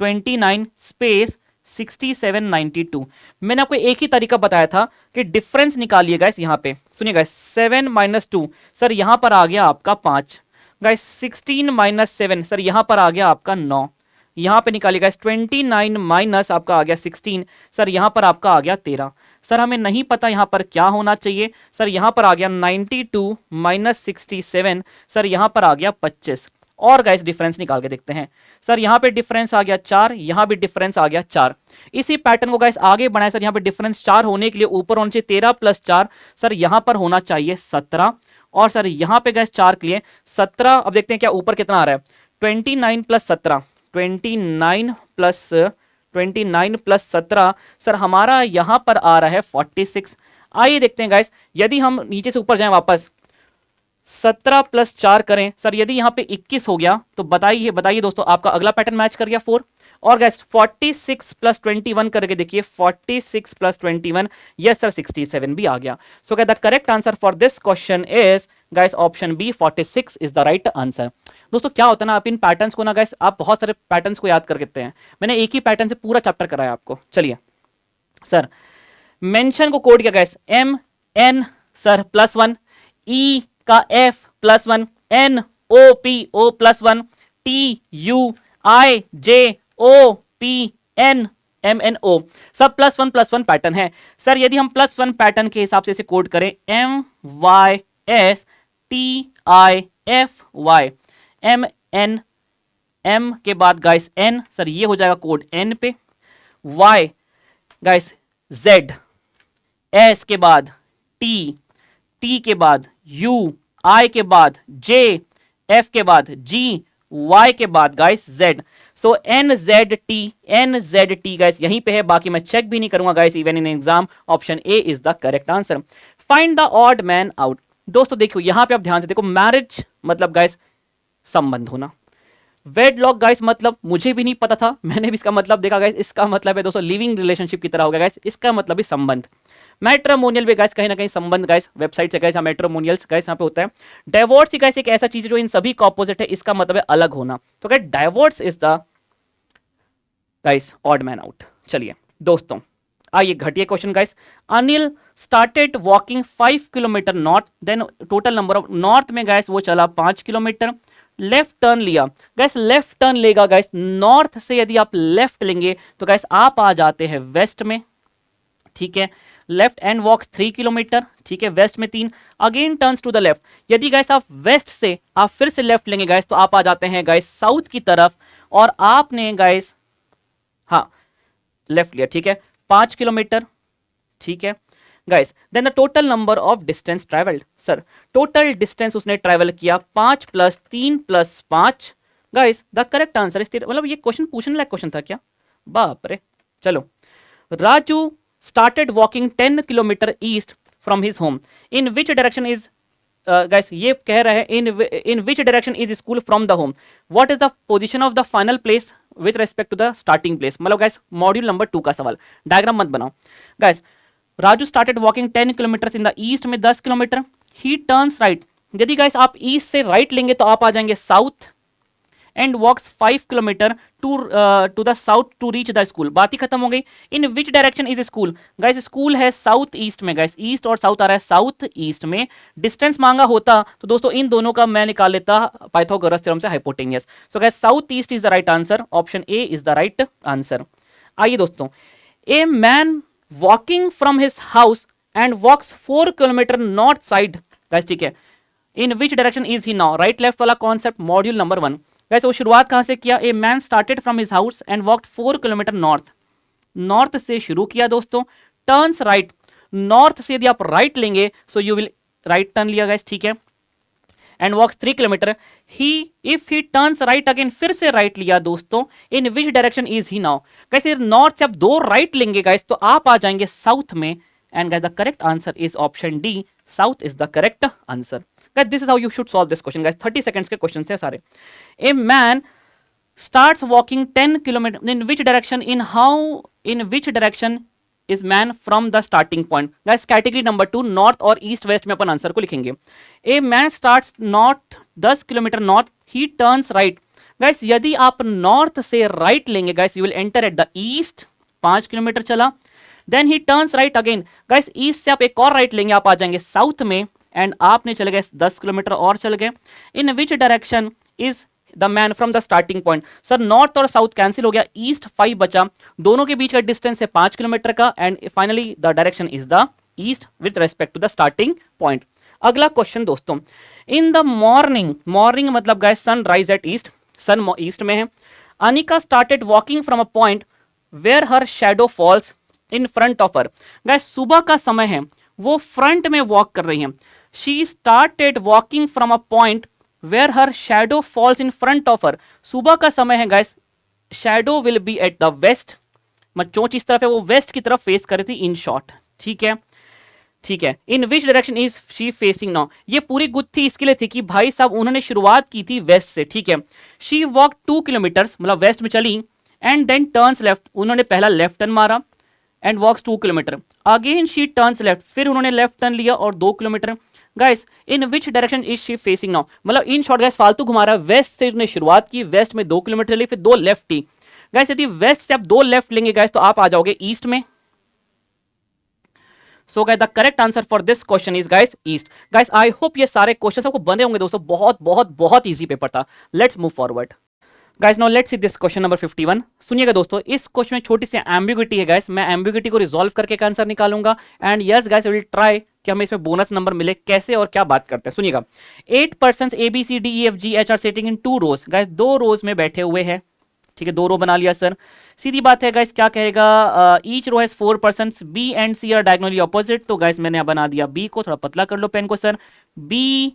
29 स्पेस 6792। मैंने आपको एक ही तरीका बताया था कि डिफरेंस निकालिए गाइस। यहां पे सुनिए गाइस, 7 - 2 सर यहां पर आ गया आपका 5। गाइस 16 - 7 सर यहां पर आ गया आपका 9। यहां पे निकालिए गाइस 29 माइनस आपका आ गया 16 सर यहां पर आपका आ गया 13। सर हमें नहीं पता यहां पर क्या होना चाहिए। सर यहां पर आ गया 92 - 67 सर यहां पर आ गया 25। और गाइस डिफरेंस निकाल के देखते हैं। सर यहां पे डिफरेंस आ गया 4, यहां भी डिफरेंस आ गया 4। इसी पैटर्न को गाइस आगे बढ़ाएं। सर यहां पे डिफरेंस 4 होने के लिए ऊपर होना चाहिए 13 + 4, सर यहां पर होना चाहिए 17। और सर यहां पे गाइस 4 के लिए 17। अब देखते हैं क्या ऊपर कितना आ रहा है। 29 + 17, 29 + 17 सर हमारा यहां पर आ रहा है 46। आइए देखते हैं गाइस, यदि हम नीचे से ऊपर जाएं वापस 17 + 4 करें, सर यदि यहां पे 21 हो गया तो बताइए बताइए दोस्तों, आपका अगला पैटर्न मैच कर गया 4। और गाइस 46 + 21 करके देखिए, 46 + 21, यस सर 67 भी आ गया। So the correct answer for this question is guys option B, 46 is the right answer. दोस्तों क्या होता है ना, आप इन पैटर्न्स को ना गाइस, आप बहुत सारे पैटर्न्स को याद कर सकते हैं। मैंने एक ही पैटर्न से पूरा चैप्टर कराया आपको। चलिए सर, मेंशन को कोड किया गाइस MN सर +1, E का F +1, NOPO +1, TUIJOPN MNO सब +1 पैटर्न है। सर यदि हम +1 पैटर्न के हिसाब से इसे कोड करें MYSTIFY, MN, M के बाद गाइस N, सर ये हो जाएगा कोड N पे। Y गाइस Z, S के बाद T, T के बाद U, I के बाद J, F के बाद G, Y के बाद गाइस Z। सो NZT गाइस यहीं पे है, बाकी मैं चेक भी नहीं करूंगा guys even in exam. Option A is the correct answer. Find the odd man out. दोस्तों देखो यहां पे आप ध्यान से देखो, मैरिज मतलब गाइस संबंध होना, वेडलॉक गाइस मतलब मुझे भी नहीं पता था, मैंने भी इसका मतलब देखा गाइस, इसका मतलब है दोस्तों लिविंग रिलेशनशिप की तरह हो गया गाइस, इसका मतलब है संबंध। मैट्रिमोनियल भी गाइस कहीं ना कहीं संबंध गाइस वेबसाइट से गाइस, मैट्रिमोनियल्स गाइस यहाँ पे होता है। डाइवोर्स गाइस एक ऐसा चीज जो इन सभी का ऑपोजिट है, इसका मतलब है अलग होना। तो guys divorce is the guys odd man out. चलिए दोस्तों आइए घटिया question guys. Anil started walking 5 kilometre north, then total number of north में गाइस वो चला 5 किलोमीटर, लेफ्ट टर्न लिया। गाइस लेफ्ट टर्न लेगा गाइस, नॉर्थ से यदि आप लेफ्ट लेंगे तो गाइस आप आ जाते हैं वेस्ट में, ठीक है। लेफ्ट एंड वॉक्स 3 किलोमीटर, ठीक है, वेस्ट में 3, again turns to the left. यदि गाइस आप वेस्ट से आप फिर से लेफ्ट लेंगे गाइस तो आप आ जाते हैं गाइस साउथ की तरफ, और आपने गाइस हाँ लेफ्ट लिया, ठीक है, 5 किलोमीटर, ठीक है guys. Then the total number of distance travelled, sir total distance उसने ट्रेवल किया 5 + 3 + 5 guys. The correct answer is, मतलब ये क्वेश्चन पूछने लायक क्वेश्चन था क्या, बाप रे। चलो, Raju started walking 10 kilometer east from his home, in which direction is guys ये कह रहा है in which direction is school from the home, what is the position of the final place with respect to the starting place. मतलब guys module number 2 का सवाल, diagram मत बनाओ। Guys Raju started walking 10 kilometre in the east में 10 kilometre, he turns right. यदि guys आप east से right लेंगे तो आप आ जाएंगे south and walks 5 kilometre to the south to reach the school. बात ही खत्म हो गई। In which direction is school, guys school है साउथ ईस्ट में, गाइस ईस्ट और साउथ आ रहा है साउथ ईस्ट में। डिस्टेंस मांगा होता तो दोस्तों इन दोनों का मैं निकाल लेता पाइथागोरस थ्योरम से hypotenuse. So guys south east is the right answer, option A is the right answer. आइए दोस्तों, a man walking from his house and walks 4 kilometre north side, guys ठीक है, in which direction is he now, right left वाला concept module number 1। Guys वो शुरुआत कहां से किया, a man started from his house and walked 4 kilometre north, north से शुरू किया दोस्तों, टर्न्स राइट, नॉर्थ से यदि आप राइट लेंगे so you will right turn लिया गाइस ठीक है, and walks 3 kilometre, he if he turns right again, फिर से राइट लिया दोस्तों, in which direction is he now, guys north से आप 2 राइट लेंगे गाइस तो आप आ जाएंगे साउथ में, and guys the correct answer is option D, south is the correct answer. Guys, this is how you should solve this question, guys. 30 seconds के questions हैं सारे। A man starts walking 10 kilometer. In which direction? In which direction is man from the starting point? Guys, category number 2 north और east west में अपन answer को लिखेंगे। A man starts north 10 kilometre north. He turns right. Guys, यदि आप north से right लेंगे, guys, you will enter at the east. 5 kilometre चला। Then he turns right again. Guys, east से आप एक और right लेंगे, आप आ जाएंगे south में। एंड आपने चले गए 10 किलोमीटर और चल गए। In which direction is the man from the starting point, sir north और साउथ कैंसिल हो गया, ईस्ट 5 बचा, दोनों के बीच का डिस्टेंस है 5 किलोमीटर का, and finally the direction is the east with respect to the starting point. अगला क्वेश्चन दोस्तों, इन द मॉर्निंग, मॉर्निंग मतलब guys sun rise at east, sun east में है, Anika started walking from a point where her shadow falls in front of her. Guys सुबह का समय है, वो फ्रंट में वॉक कर रही हैं। She started walking from a point where her shadow falls in front of her. सुबह का समय है guys, shadow will be at the west, चोंच इस तरफ है, वो वेस्ट की तरफ फेस कर रही थी इन शॉर्ट, ठीक है ठीक है। In which direction is she facing now, ये पूरी गुत्थी इसके लिए थी कि भाई साहब उन्होंने शुरुआत की थी वेस्ट से, ठीक है। शी वॉक 2 किलोमीटर्स मतलब वेस्ट में चली, एंड देन टर्न्स लेफ्ट, उन्होंने पहला लेफ्ट टर्न मारा, and walks 2 kilometre, again she turns left, फिर उन्होंने लेफ्ट टर्न लिया और 2 किलोमीटर। Guys in which direction is she facing now, मतलब इन शॉर्ट गाइस फालतू घुमा रहा है, वेस्ट से उसने शुरुआत की, वेस्ट में 2 किलोमीटर चली, फिर 2 लेफ्ट थी। गाइस यदि वेस्ट से आप 2 लेफ्ट लेंगे गाइस तो आप आ जाओगे ईस्ट में। सो guys the correct answer for this question is guys east. Guys I hope ये सारे क्वेश्चन आपको बने होंगे दोस्तों, बहुत बहुत बहुत ईजी पेपर था। Let's move forward guys, now let's see this question number 51। सुनिएगा दोस्तों, इस क्वेश्चन में छोटी सी एम्बिग्यूटी है गाइस, मैं एम्बिग्यूटी को रिजॉल्व करके एक आंसर निकालूंगा, and yes guys I will try कि हमें इसमें बोनस नंबर मिले, कैसे और क्या बात करते हैं सुनिएगा। 8 persons A B C D E F G H are sitting in 2 rows, guys 2 rows में बैठे हुए हैं, ठीक है, 2 रो बना लिया सर। सीधी बात है गाइस, क्या कहेगा, each row has 4 persons, B and C are diagonally opposite, तो गाइस मैंने बना दिया बी को, थोड़ा पतला कर लो पेन को sir, B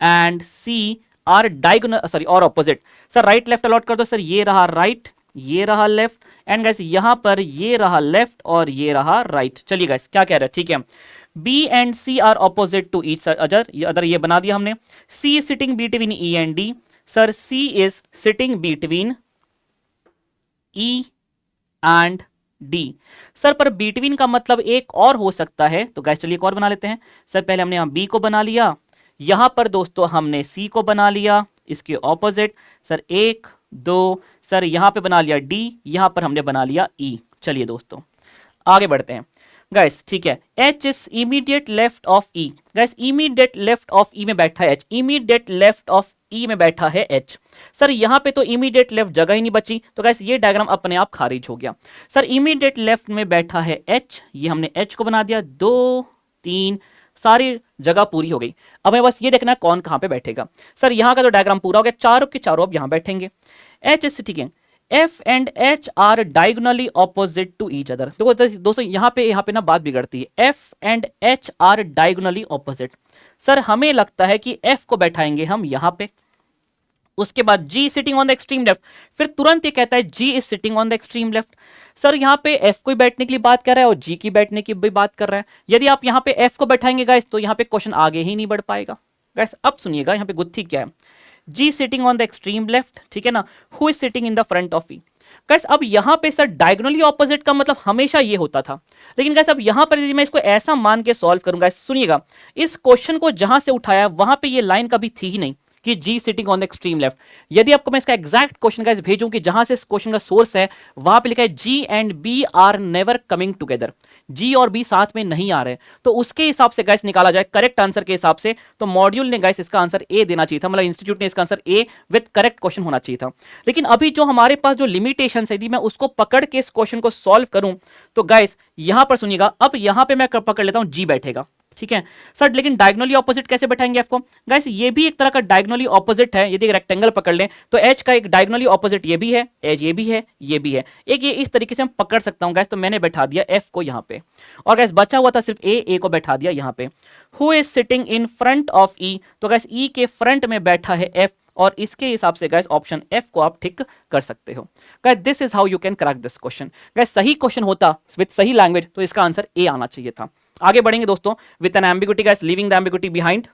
and C are diagonal sorry और opposite. Sir right left allot कर दो सर, ये रहा राइट, ये रहा लेफ्ट, एंड गाइस यहां पर ये रहा लेफ्ट और ये रहा राइट। चलिए गाइस क्या कह रहे हैं, ठीक है, B and C are opposite to each other, ये बना दिया हमने। C is sitting between E and D, sir C is sitting between E and D. Sir पर बिटवीन का मतलब एक और हो सकता है, तो गाइस चलिए एक और बना लेते हैं। सर पहले हमने यहां बी को बना लिया, यहां पर दोस्तों हमने सी को बना लिया इसके ऑपोजिट, सर 1 2, सर यहां पे बना लिया डी, यहां पर हमने बना लिया ई। चलिए दोस्तों आगे बढ़ते हैं गाइस, ठीक है। H is immediate left of E, guys immediate left of E में बैठा है H, immediate left of E में बैठा है H। सर यहां पे तो इमीडिएट लेफ्ट जगह ही नहीं बची, तो गाइस ये डायग्राम अपने आप खारिज हो गया। सर इमीडिएट लेफ्ट में बैठा है H, ये हमने H को बना दिया, 2 3 सारी जगह पूरी हो गई। अब हमें बस ये देखना है कौन कहां पे बैठेगा। सर यहां का तो डायग्राम पूरा हो गया, चारों के चारों अब यहां बैठेंगे। H is sitting, F and H are diagonally opposite to each other. देखो दोस्तों यहाँ पे ना बात बिगड़ती है, F and H are diagonally opposite. Sir हमें लगता है कि F को बैठाएंगे हम यहाँ पे उसके बाद G sitting on the extreme left, फिर तुरंत ये कहता है G is sitting on the extreme left. Sir यहाँ पे F को बैठने के लिए बात कर रहा है और G की बैठने की भी बात कर रहा है। यदि आप यहाँ पे F को बैठाएंगे गाइस तो यहाँ पे क्वेश्चन आगे ही नहीं बढ़ पाएगा। गाइस अब सुनिएगा यहाँ पे गुत्थी क्या है, G sitting on the extreme left, ठीक है ना, who is sitting in the front of E। Guys अब यहाँ पे सर डायगोनली ऑपोजिट का मतलब हमेशा ये होता था, लेकिन गाइस अब यहाँ पर यदि मैं इसको ऐसा मान के सॉल्व करूंगा, सुनिएगा इस क्वेश्चन को जहां से उठाया वहां पे ये लाइन कभी थी ही नहीं कि G sitting on the extreme left. यदि आपको मैं इसका एग्जैक्ट क्वेश्चन गाइस भेजूं कि जहां से इस क्वेश्चन का सोर्स है, वहां पे लिखा है G and B are never coming together, G और B साथ में नहीं आ रहे, तो उसके हिसाब से गाइस निकाला जाए करेक्ट आंसर के हिसाब से, तो मॉड्यूल ने गाइस इसका आंसर ए देना चाहिए था, मतलब इंस्टीट्यूट ने इसका answer A with correct question होना चाहिए था। लेकिन अभी जो हमारे पास जो लिमिटेशन है, यदि मैं उसको पकड़ के इस क्वेश्चन को सॉल्व करूं तो गाइस यहां पर सुनिएगा, अब यहां पे मैं पकड़ लेता हूं G बैठेगा, ठीक है सर, लेकिन डायगोनली ऑपोजिट कैसे बैठाएंगे F को? गाइस ये भी एक तरह का डायगोनली ऑपोजिट है, यदि एक रेक्टेंगल पकड़ लें तो H का एक डायगोनली ऑपोजिट ये भी है, H ये भी है, ये भी है, एक ये इस तरीके से हम पकड़ सकता हूं गाइस। तो मैंने बैठा दिया F को यहाँ पे, और गाइस बचा हुआ था सिर्फ A को बैठा दिया यहाँ पे। Who is sitting in front of E, तो गाइस E के फ्रंट में बैठा है F, और इसके हिसाब से गाइस ऑप्शन F को आप टिक कर सकते हो। Guys this is how you can crack this question. Guys सही क्वेश्चन होता विद सही लैंग्वेज तो इसका आंसर ए आना चाहिए था। आगे बढ़ेंगे दोस्तों with an ambiguity, guys leaving the ambiguity behind.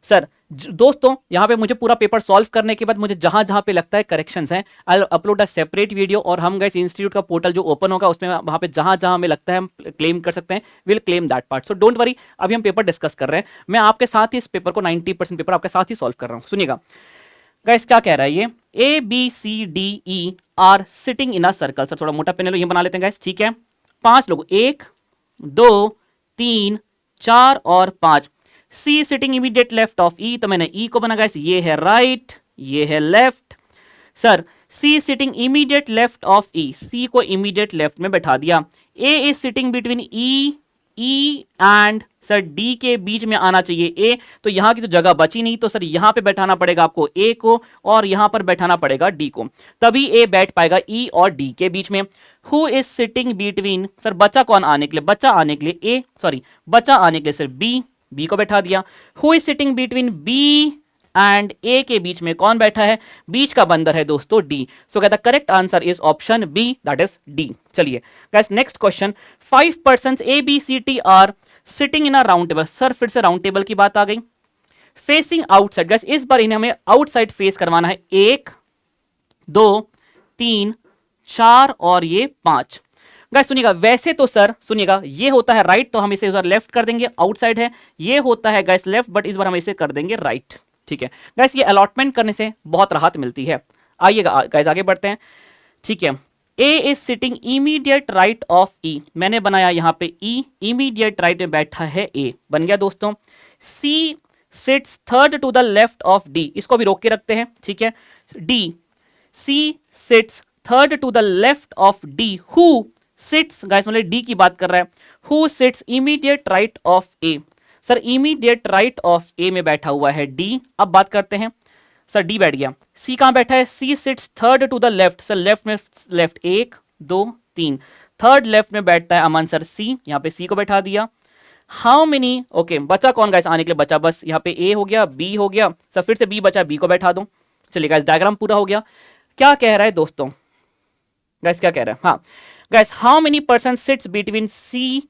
Sir दोस्तों यहाँ पे मुझे पूरा पेपर सॉल्व करने के बाद मुझे जहां जहां पे लगता है करेक्शंस हैं, I will upload a separate video, और हम गाइस इंस्टीट्यूट का पोर्टल जो ओपन होगा उसमें वहां पे जहां जहां हमें लगता है हम क्लेम कर सकते हैं, will claim that part. So don't worry, अभी हम पेपर डिस्कस कर रहे हैं, मैं आपके साथ ही इस पेपर को 90% पेपर आपके साथ ही सॉल्व कर रहा हूँ। सुनिएगा गाइस क्या कह रहा है ये, ABCDE are sitting in a circle. Sir थोड़ा मोटा पेन लो, ये बना लेते हैं गाइस, ठीक है। 5 लोग, 1 2 3 4 और 5। C sitting immediate left of E, तो मैंने E को बना गाइस, ये है राइट, ये है left. Sir C sitting immediate left of E, C को इमीडिएट लेफ्ट में बैठा दिया। A is sitting between E and sir D के बीच में आना चाहिए A, तो यहां की तो जगह बची नहीं, तो सर यहां पे बैठाना पड़ेगा आपको A को, और यहां पर बैठाना पड़ेगा D को, तभी A बैठ पाएगा E और D के बीच में। Who is sitting between, sir बचा कौन आने के लिए, बचा आने के लिए A, सॉरी बचा आने के लिए सर B को बैठा दिया। Who is sitting between B and A के बीच में कौन बैठा है, बीच का बंदर है दोस्तों D। सो कहता correct answer is option B, that is D। चलिए guys next question, 5 persons ABCD are sitting in a round table. Sir फिर से राउंड टेबल की बात आ गई, फेसिंग आउटसाइड। गाइस इस बार इन्हें हमें आउटसाइड फेस करवाना है, 1 2 3 4 और ये 5। गाइस सुनिएगा, वैसे तो सर सुनिएगा ये होता है राइट, तो हम इसे इस बार लेफ्ट कर देंगे, आउटसाइड है, ये होता है गाइस लेफ्ट, बट इस बार हम इसे कर देंगे राइट, ठीक है। गाइस ये अलॉटमेंट करने से बहुत राहत मिलती है। आइएगा गाइस आगे बढ़ते हैं, ठीक है। A is sitting immediate right of E, मैंने बनाया यहाँ पे E, इमीडिएट राइट में बैठा है A, बन गया दोस्तों। C sits third to the left of D, इसको भी रोक के रखते हैं, ठीक है। D, C sits third to the left of D, who sits, guys मतलब D की बात कर रहा है, who sits immediate right of A। Sir immediate right of A में बैठा हुआ है D। अब बात करते हैं, सर D बैठ गया, C कहां बैठा है, C sits third to the left, sir left में लेफ्ट 1 2 3, थर्ड लेफ्ट में बैठता है अमन सर C, यहां पे C को बैठा दिया। हाउ मेनी, ओके बचा कौन गाइस आने के लिए, बचा बस यहाँ पे A हो गया, B हो गया, सर फिर से B बचा, B को बैठा दो। चलिए गाइस डायग्राम पूरा हो गया। क्या कह रहा है दोस्तों, गाइस क्या कह रहा है, हाँ guys how many person sits between C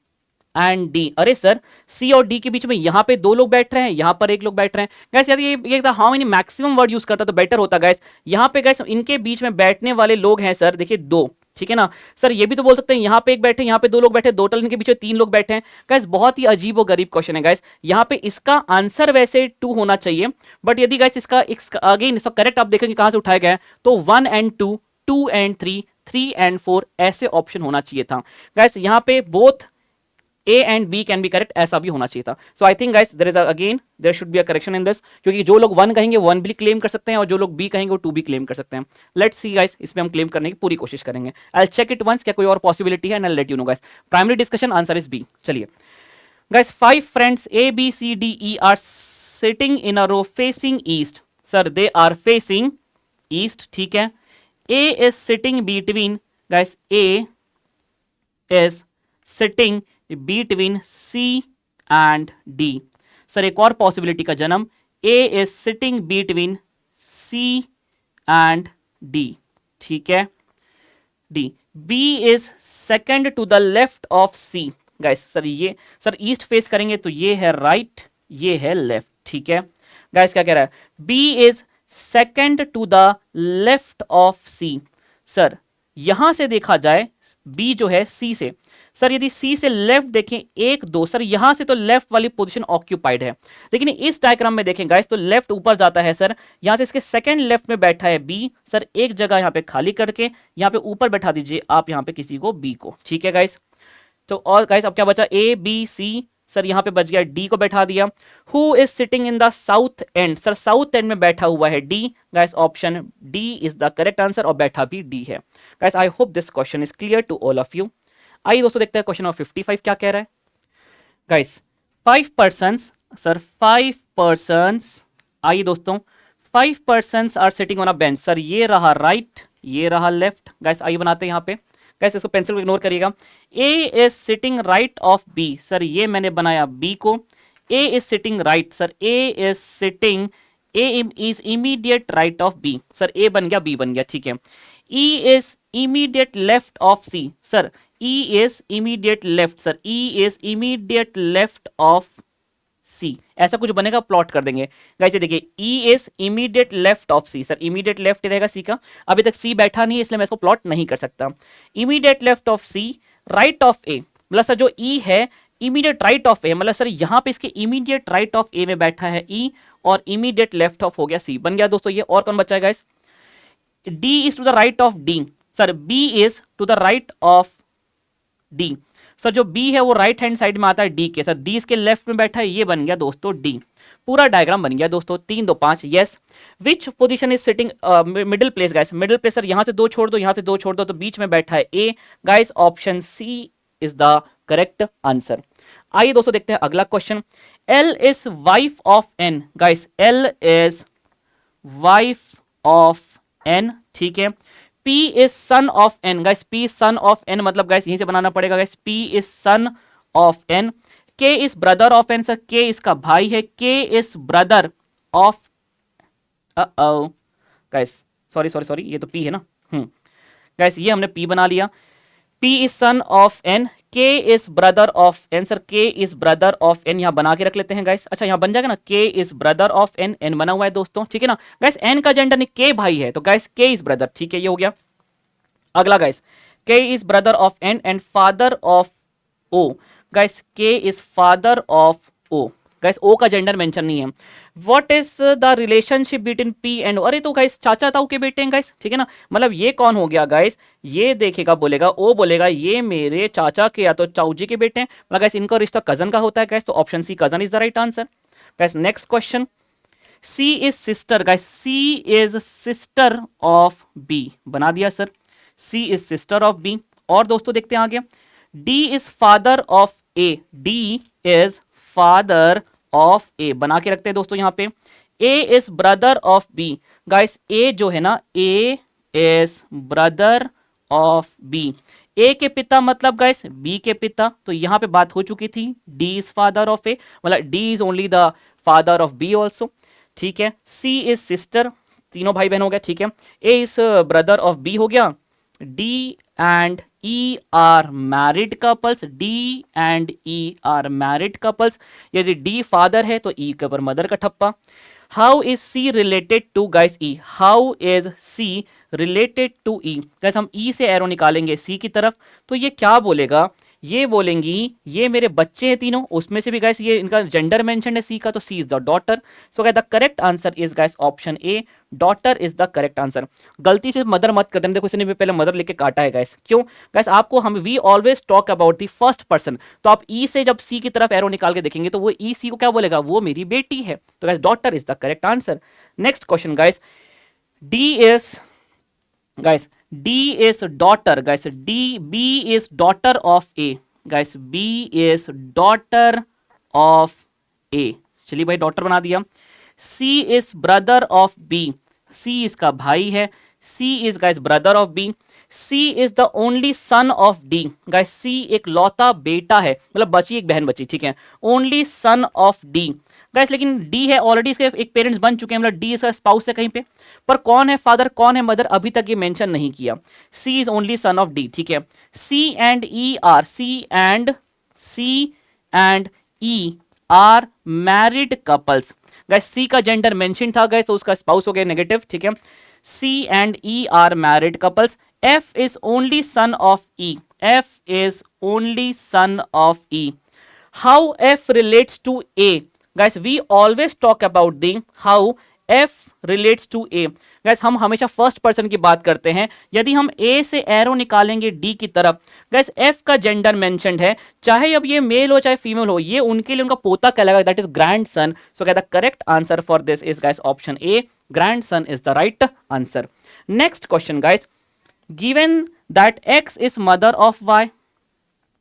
and D। अरे सर C और D के बीच में यहाँ पे 2 लोग बैठ रहे हैं, यहाँ पर 1 लोग बैठ रहे हैं। गाइस ये how many maximum word use करता तो बेटर होता गाइस। यहाँ पे गाइस इनके बीच में बैठने वाले लोग हैं सर, देखिए 2, ठीक है ना। सर ये भी तो बोल सकते हैं यहाँ पे 1 बैठे, यहाँ पे 2 लोग बैठे, टोटल इनके बीच में 3 लोग बैठे हैं। गाइस बहुत ही अजीब और गरीब क्वेश्चन है गाइस। यहाँ पे इसका आंसर वैसे 2 होना चाहिए, बट यदि गाइस इसका अगेन इसका करेक्ट आप देखेंगे कहां से उठाया गया है, तो 1 एंड 2, 2 एंड 3, 3 एंड 4 ऐसे ऑप्शन होना चाहिए था। गाइस यहाँ पे both A and B can be correct, ऐसा भी होना चाहिए था। So I think guys there is again there should be a correction in this, क्योंकि जो लोग 1 कहेंगे 1 भी क्लेम कर सकते हैं, और जो लोग B कहेंगे वो 2 भी क्लेम कर सकते हैं। लेट्स सी गाइस, इसमें हम क्लेम करने की पूरी कोशिश करेंगे। I will check it once, क्या कोई और पॉसिबिलिटी है, and I will let you know guys. Primary discussion answer is B। चलिए guys 5 friends ABCDE are sitting in a row facing east. Sir they are facing east, ठीक है। A is sitting between, guys A is sitting between C and D। Sir एक और possibility का जन्म, A is sitting between C and D, ठीक है, D. B is second to the left of C. Guys sir ये sir east face करेंगे तो ये है राइट, ये है लेफ्ट, ठीक है। गाइस क्या कह रहा है, B is second to the left of C. Sir यहां से देखा जाए बी जो है सी से, सर यदि सी से लेफ्ट देखें एक दो, सर यहां से तो लेफ्ट वाली पोजीशन ऑक्यूपाइड है, लेकिन इस डायग्राम में देखें गाइस तो लेफ्ट ऊपर जाता है सर, यहां से इसके सेकंड लेफ्ट में बैठा है बी। सर एक जगह यहां पे खाली करके यहां पे ऊपर बैठा दीजिए आप यहां पे किसी को बी को, ठीक है गाइस। तो और गाइस अब क्या बचा, ए बी सी, सर यहां पे बच गया डी को बैठा दिया। Who is sitting in the south end, sir south end में बैठा हुआ है D. Guys option D is the correct answer और बैठा भी डी है। Guys I hope this question is clear to all of you. आइए दोस्तों देखते हैं क्वेश्चन नंबर 55 क्या कह रहा है। गाइस 5 पर्सन्स, सर 5 पर्सन्स, आइए दोस्तों 5 persons are sitting on a bench. Sir ये रहा राइट, ये रहा लेफ्ट। गाइस आइए बनाते हैं यहाँ पे। गाइस इसको पेंसिल को इग्नोर करिएगा। A is sitting right of B, sir ये मैंने बनाया बी को। A is sitting right, sir A is sitting, A is immediate right of B, sir A बन गया बी बन गया, ठीक है। E is immediate left of C, sir E is immediate left, sir E is immediate left of C, ऐसा कुछ बनेगा, plot कर देंगे। गाइस देखिए E is immediate left of C, sir immediate left रहेगा सी का, अभी तक सी बैठा नहीं है इसलिए मैं इसको प्लॉट नहीं कर सकता। Immediate left of C, right of A, मतलब सर जो ई है इमीडिएट राइट ऑफ ए, मतलब सर यहां पे इसके इमीडिएट राइट ऑफ ए में बैठा है ई और इमीडिएट लेफ्ट ऑफ हो गया सी, बन गया दोस्तों ये। और कौन बचा है guys, D is to the right of D, sir B is to the right of D, sir जो बी है वो राइट हैंड साइड में आता है डी के, सर डी इसके लेफ्ट में बैठा है, ये बन गया दोस्तों डी। पूरा डायग्राम बन गया दोस्तों 3 2 5। Yes, which position is sitting middle place, guys middle place, sir यहां से 2 छोड़ दो, यहां से 2 छोड़ दो, तो बीच में बैठा है A. Guys option C is the correct answer. आइए दोस्तों देखते हैं अगला question. L is wife of N, guys L is wife of N, ठीक है। P is son of N, guys P son of N, मतलब गाइस यहीं से बनाना पड़ेगा guys, P is son of N. K is brother of N, sir K इसका भाई है, K is brother of, guys sorry sorry sorry ये तो P है ना, गाइस ये हमने P बना लिया। P is son of N, K is brother of N, sir K is brother of N, यहां बना के रख लेते हैं गाइस। अच्छा यहां बन जाएगा ना, K is brother of N, N बना हुआ है दोस्तों, ठीक है ना गाइस। एन का जेंडर नहीं, K भाई है, तो गाइस K इज ब्रदर, ठीक है ये हो गया। अगला guys, K is brother of N and father of O, guys K is father of O, guys O का जेंडर मेंशन नहीं है। What is the relationship between P and, अरे तो गाइस चाचा ताऊ के बेटे हैं गाइस, ठीक है ना, मतलब ये कौन हो गया गाइस, ये देखेगा बोलेगा ओ बोलेगा ये मेरे चाचा के या तो चाऊ जी के बेटे हैं, मतलब गाइस इनका रिश्ता कजन का होता है गाइस, तो option C cousin is the right answer. Guys next question, C is sister, guys C is sister of B, बना दिया sir, C is sister of B. और दोस्तों देखते हैं आगे, D is father of A, D is father of A, बना के रखते हैं दोस्तों यहां पे। A is brother of B, guys A जो है ना, A is brother of B, A के पिता मतलब गाइस बी के पिता, तो यहां पे बात हो चुकी थी, D is father of A, मतलब D is only the father of B also, ठीक है। सी इज सिस्टर, तीनों भाई बहन हो गया, ठीक है। A is brother of B हो गया। D and E are married couples, D and E are married couples, यदि डी फादर है तो ई के ऊपर मदर का ठप्पा। How is C related to, guys E, how is C related to E, guys हम ई से arrow निकालेंगे सी की तरफ, तो ये क्या बोलेगा, ये बोलेंगी ये मेरे बच्चे हैं तीनों, उसमें से भी गाइस ये इनका जेंडर मेंशन है सी का, तो C is the daughter. So guys the correct answer is guys option A, daughter is the correct answer. गलती से मदर मत कर देना, देखो इसने भी पहले मदर लेके काटा है गाइस, क्यों गाइस आपको हम we always talk about the first person, तो आप ई से जब सी की तरफ एरो निकाल के देखेंगे तो वो ई सी को क्या बोलेगा, वो मेरी बेटी है, तो guys daughter is the correct answer. Next question guys, D is, guys D is daughter, guys D, B is daughter of A, guys B is daughter of A, चलिए भाई डॉटर बना दिया। C is brother of B, C इसका भाई है। C is guys brother of B. C is the only son of D. guys C एक लौता बेटा है, मतलब बची एक बहन बची, ठीक है, only son of D. guys लेकिन D है ऑलरेडी, इसके एक पेरेंट्स बन चुके हैं, मतलब D इसका स्पाउस है कहीं पे, पर कौन है फादर कौन है मदर अभी तक ये मेंशन नहीं किया. C is only son of D, ठीक है. C and E are married couples. guys C का जेंडर मेंशन था guys, तो उसका स्पाउस हो गया नेगेटिव, ठीक है. C and E are married couples. F is only son of E. F is only son of E. How F relates to A? Guys, we always talk about the how F relates to A. Guys, हम हमेशा first person की बात करते हैं. यदि हम A से arrow निकालेंगे D की तरफ, guys F का जेंडर मेंशन्ड है, चाहे अब ये मेल हो चाहे फीमेल हो, ये उनके लिए उनका पोता कहलाएगा, that is grandson. So the correct answer for this is guys option A. Grandson is the right answer. Next question guys, given that X is mother of Y.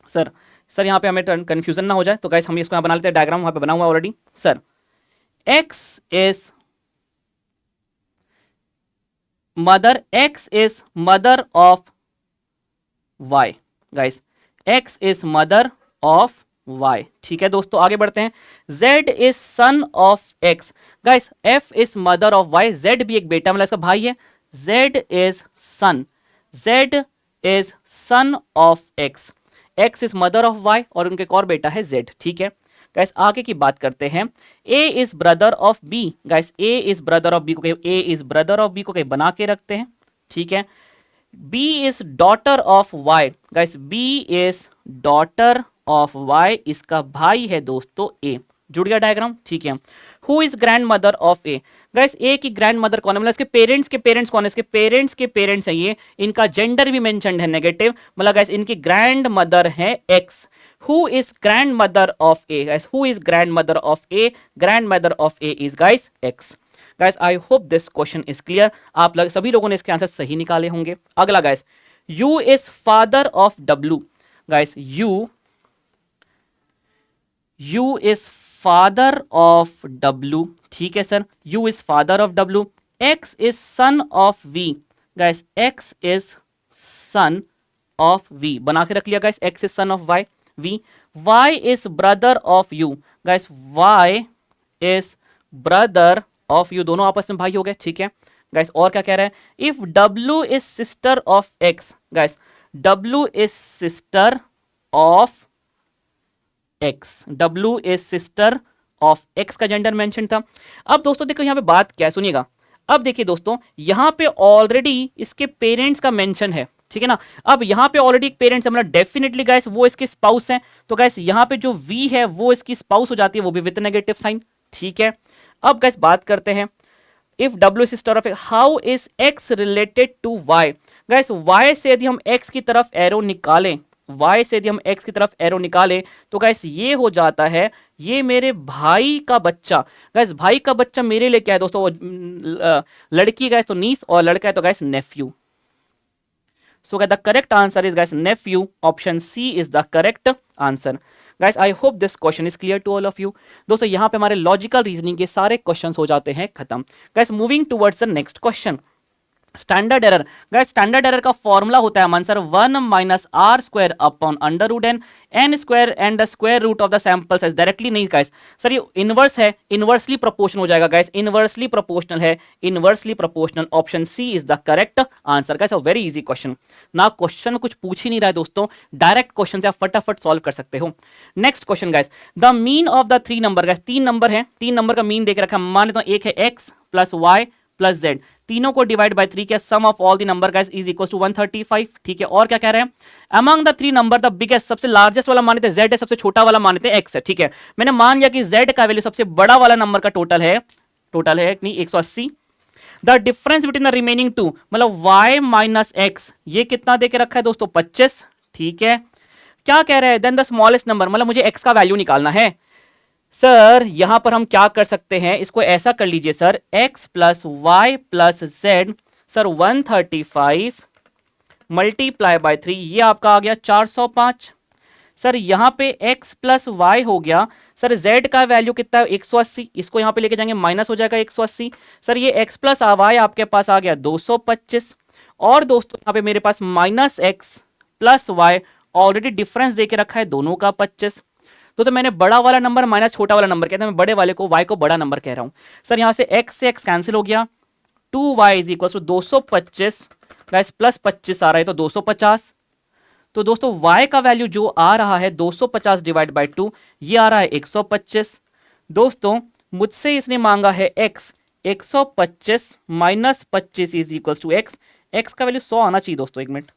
Sir यहाँ पे हमें कंफ्यूजन ना हो जाए, तो गाइस हम इसको यहाँ बना लेते हैं, डायग्राम वहां पे बना हुआ already. Sir X is mother of Y. guys X is mother of Y. ठीक है दोस्तों, आगे बढ़ते हैं. Z is son of X. guys F is mother of Y. Z भी एक बेटा मतलब इसका भाई है. Z is son of X. X is mother of Y और उनके एक और बेटा है Z. ठीक है गाइस, आगे की बात करते हैं. A is brother of B. Guys A is brother of B को कहीं बना के रखते हैं, ठीक है. B is daughter of Y. Guys B is daughter of Y, इसका भाई है दोस्तों A. जुड़ गया डायग्राम, ठीक है. Who is grandmother of A? Guys A की ग्रैंड मदर कौन है, मतलब इसके पेरेंट्स के पेरेंट्स कौन है, इसके पेरेंट्स के पेरेंट्स है ये, इनका जेंडर भी मेंशन्ड है नेगेटिव, मतलब गाइस इनकी ग्रैंड मदर है X. Who is grandmother of A? guys who is grandmother of A? grandmother of A is guys X. guys I hope this question is clear. आप सभी लोगों ने इसके आंसर सही निकाले होंगे. अगला guys, U is father of W. guys U is father of W. ठीक है sir, U is father of W. X is son of V. guys X is son of V, बना के रख लिया guys. X is son of Y. Y is brother of U. guys Y is brother of U, दोनों आपस में भाई हो गए, ठीक है गाइस. और क्या कह रहा है, if W is sister of X. guys W is sister of X. W is sister of X का जेंडर मेंशन था. अब दोस्तों देखो यहाँ पे बात क्या है, सुनिएगा. अब देखिए दोस्तों, यहाँ पे ऑलरेडी इसके पेरेंट्स का मेंशन है, ठीक है ना. अब यहाँ पे ऑलरेडी एक पेरेंट्स है, मतलब डेफिनेटली गाइस वो इसके स्पाउस हैं, तो गाइस यहाँ पे जो V है वो इसकी स्पाउस हो जाती है, वो भी विद नेगेटिव साइन, ठीक है. अब गाइस बात करते हैं, if W sister of how is X related to Y. Guys Y से यदि हम X की तरफ एरो निकालें, तो गाइस ये हो जाता है, ये मेरे भाई का बच्चा. गाइस भाई का बच्चा मेरे लिए क्या है दोस्तों, लड़की गाइस तो नीस, और लड़का है तो guys nephew. So the correct answer is guys nephew. Option C is the correct answer. Guys I hope this question is clear to all of you. दोस्तों यहाँ पे हमारे लॉजिकल रीजनिंग के सारे क्वेश्चंस हो जाते हैं खत्म. Guys moving towards the next question. Standard error. Guys standard error का फॉर्मूला होता है answer 1 minus R square upon under root N square and the square root of the sample size. Directly नहीं guys, sir ये inverse है, inversely proportional हो जाएगा guys, inversely proportional है, inversely proportional. Option C is the correct answer. Guys a very easy question ना, question कुछ पूछ ही नहीं रहा है दोस्तों, डायरेक्ट क्वेश्चन से आप फटाफट सॉल्व कर सकते हो. Next question guys, the mean of the 3 number. Guys 3 number है, 3 नंबर का मीन देख रखा है, मान लेता हूं एक है x plus y plus z, तीनों को डिवाइड बाय 3 किया, sum of all the number guys is equal to 135. ठीक है, और क्या कह रहे हैं, among the 3 number the biggest, सबसे लार्जेस्ट वाला मानते हैं z है, सबसे छोटा वाला मानते हैं x है. ठीक है, मैंने मान लिया कि z का वैल्यू सबसे बड़ा वाला नंबर का टोटल है नहीं 180. The difference between the remaining 2 मतलब y माइनस x, ये कितना देके रखा है दोस्तों 25. ठीक है, क्या कह रहे हैं, देन द स्मॉलेस्ट नंबर, मतलब मुझे x का वैल्यू निकालना है. सर यहां पर हम क्या कर सकते हैं, इसको ऐसा कर लीजिए sir, x plus Y plus Z, sir 135 multiply by 3, ये आपका आ गया 405. सर यहाँ पे x प्लस वाई हो गया, सर z का वैल्यू कितना है 180, इसको यहाँ पे लेके जाएंगे माइनस हो जाएगा 180, सर ये x प्लस वाई आपके पास आ गया 225, और दोस्तों यहाँ पे मेरे पास minus x plus y already difference देके रखा है दोनों का 25। दोस्तों मैंने बड़ा वाला नंबर माइनस छोटा वाला नंबर कहते हैं, मैं बड़े वाले को y को बड़ा नंबर कह रहा हूँ। सर यहाँ से x से x कैंसिल हो गया, 2y is equal to 225 guys, plus 25 आ रहा है तो 250। तो दोस्तों y का वैल्यू जो आ रहा है 250 डिवाइड बाई 2, ये आ रहा है 125। दोस्तों मुझसे इसने मांगा है x, 125 minus 25 is equal to x, x का वैल्यू 100 आना चाहिए दोस्तों, एक मिनट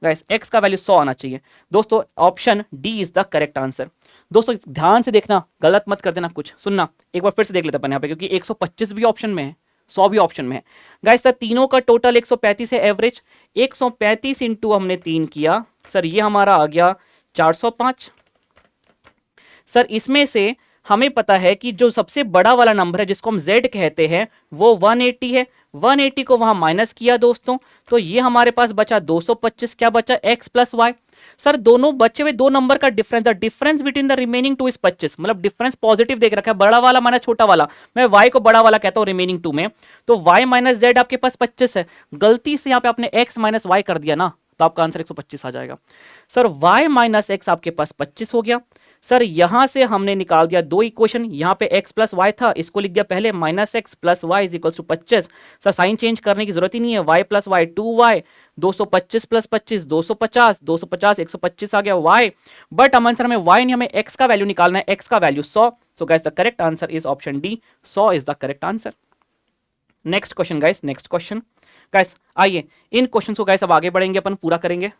गाइस, x का वैल्यू 100 आना चाहिए। दोस्तों option D is the correct answer. दोस्तों ध्यान से देखना, गलत मत कर देना कुछ, सुनना एक बार फिर से देख लेते अपन यहाँ पे, क्योंकि 125 भी ऑप्शन में है, 100 भी ऑप्शन में है गाइस। सर तीनों का टोटल 135 है एवरेज, 135 इंटू हमने 3 किया, सर ये हमारा आ गया 405। सर इसमें से हमें पता है कि जो सबसे बड़ा वाला नंबर है जिसको हम z कहते हैं वो 180 है, 180 को वहां माइनस किया दोस्तों, तो ये हमारे पास बचा 225, क्या बचा x प्लस वाई। सर दोनों बचे हुए दो नंबर का difference, the difference between the remaining two is 25, मतलब डिफरेंस पॉजिटिव देख रखा है, बड़ा वाला माइनस छोटा वाला, मैं y को बड़ा वाला कहता हूं रिमेनिंग टू में, तो y माइनस z आपके पास 25 है, गलती से यहाँ पे आपने x माइनस वाई कर दिया ना, तो आपका आंसर 125 आ जाएगा। सर y माइनस एक्स आपके पास 25 हो गया। सर यहां से हमने निकाल दिया दो इक्वेशन, यहां पे x प्लस वाई था, इसको लिख दिया पहले minus x plus Y is equal to 25। Sir sign change करने की जरूरत ही नहीं है, y plus Y 2y, 225 plus 25 250, 250 125 आ गया y, बट हम आंसर में y नहीं, हमें x का वैल्यू निकालना है, x का value 100। So guys the correct answer is option D, 100 is the correct answer. Next question guys, next question guys, आइए इन क्वेश्चन को गाइस अब आगे बढ़ेंगे, अपन पूरा करेंगे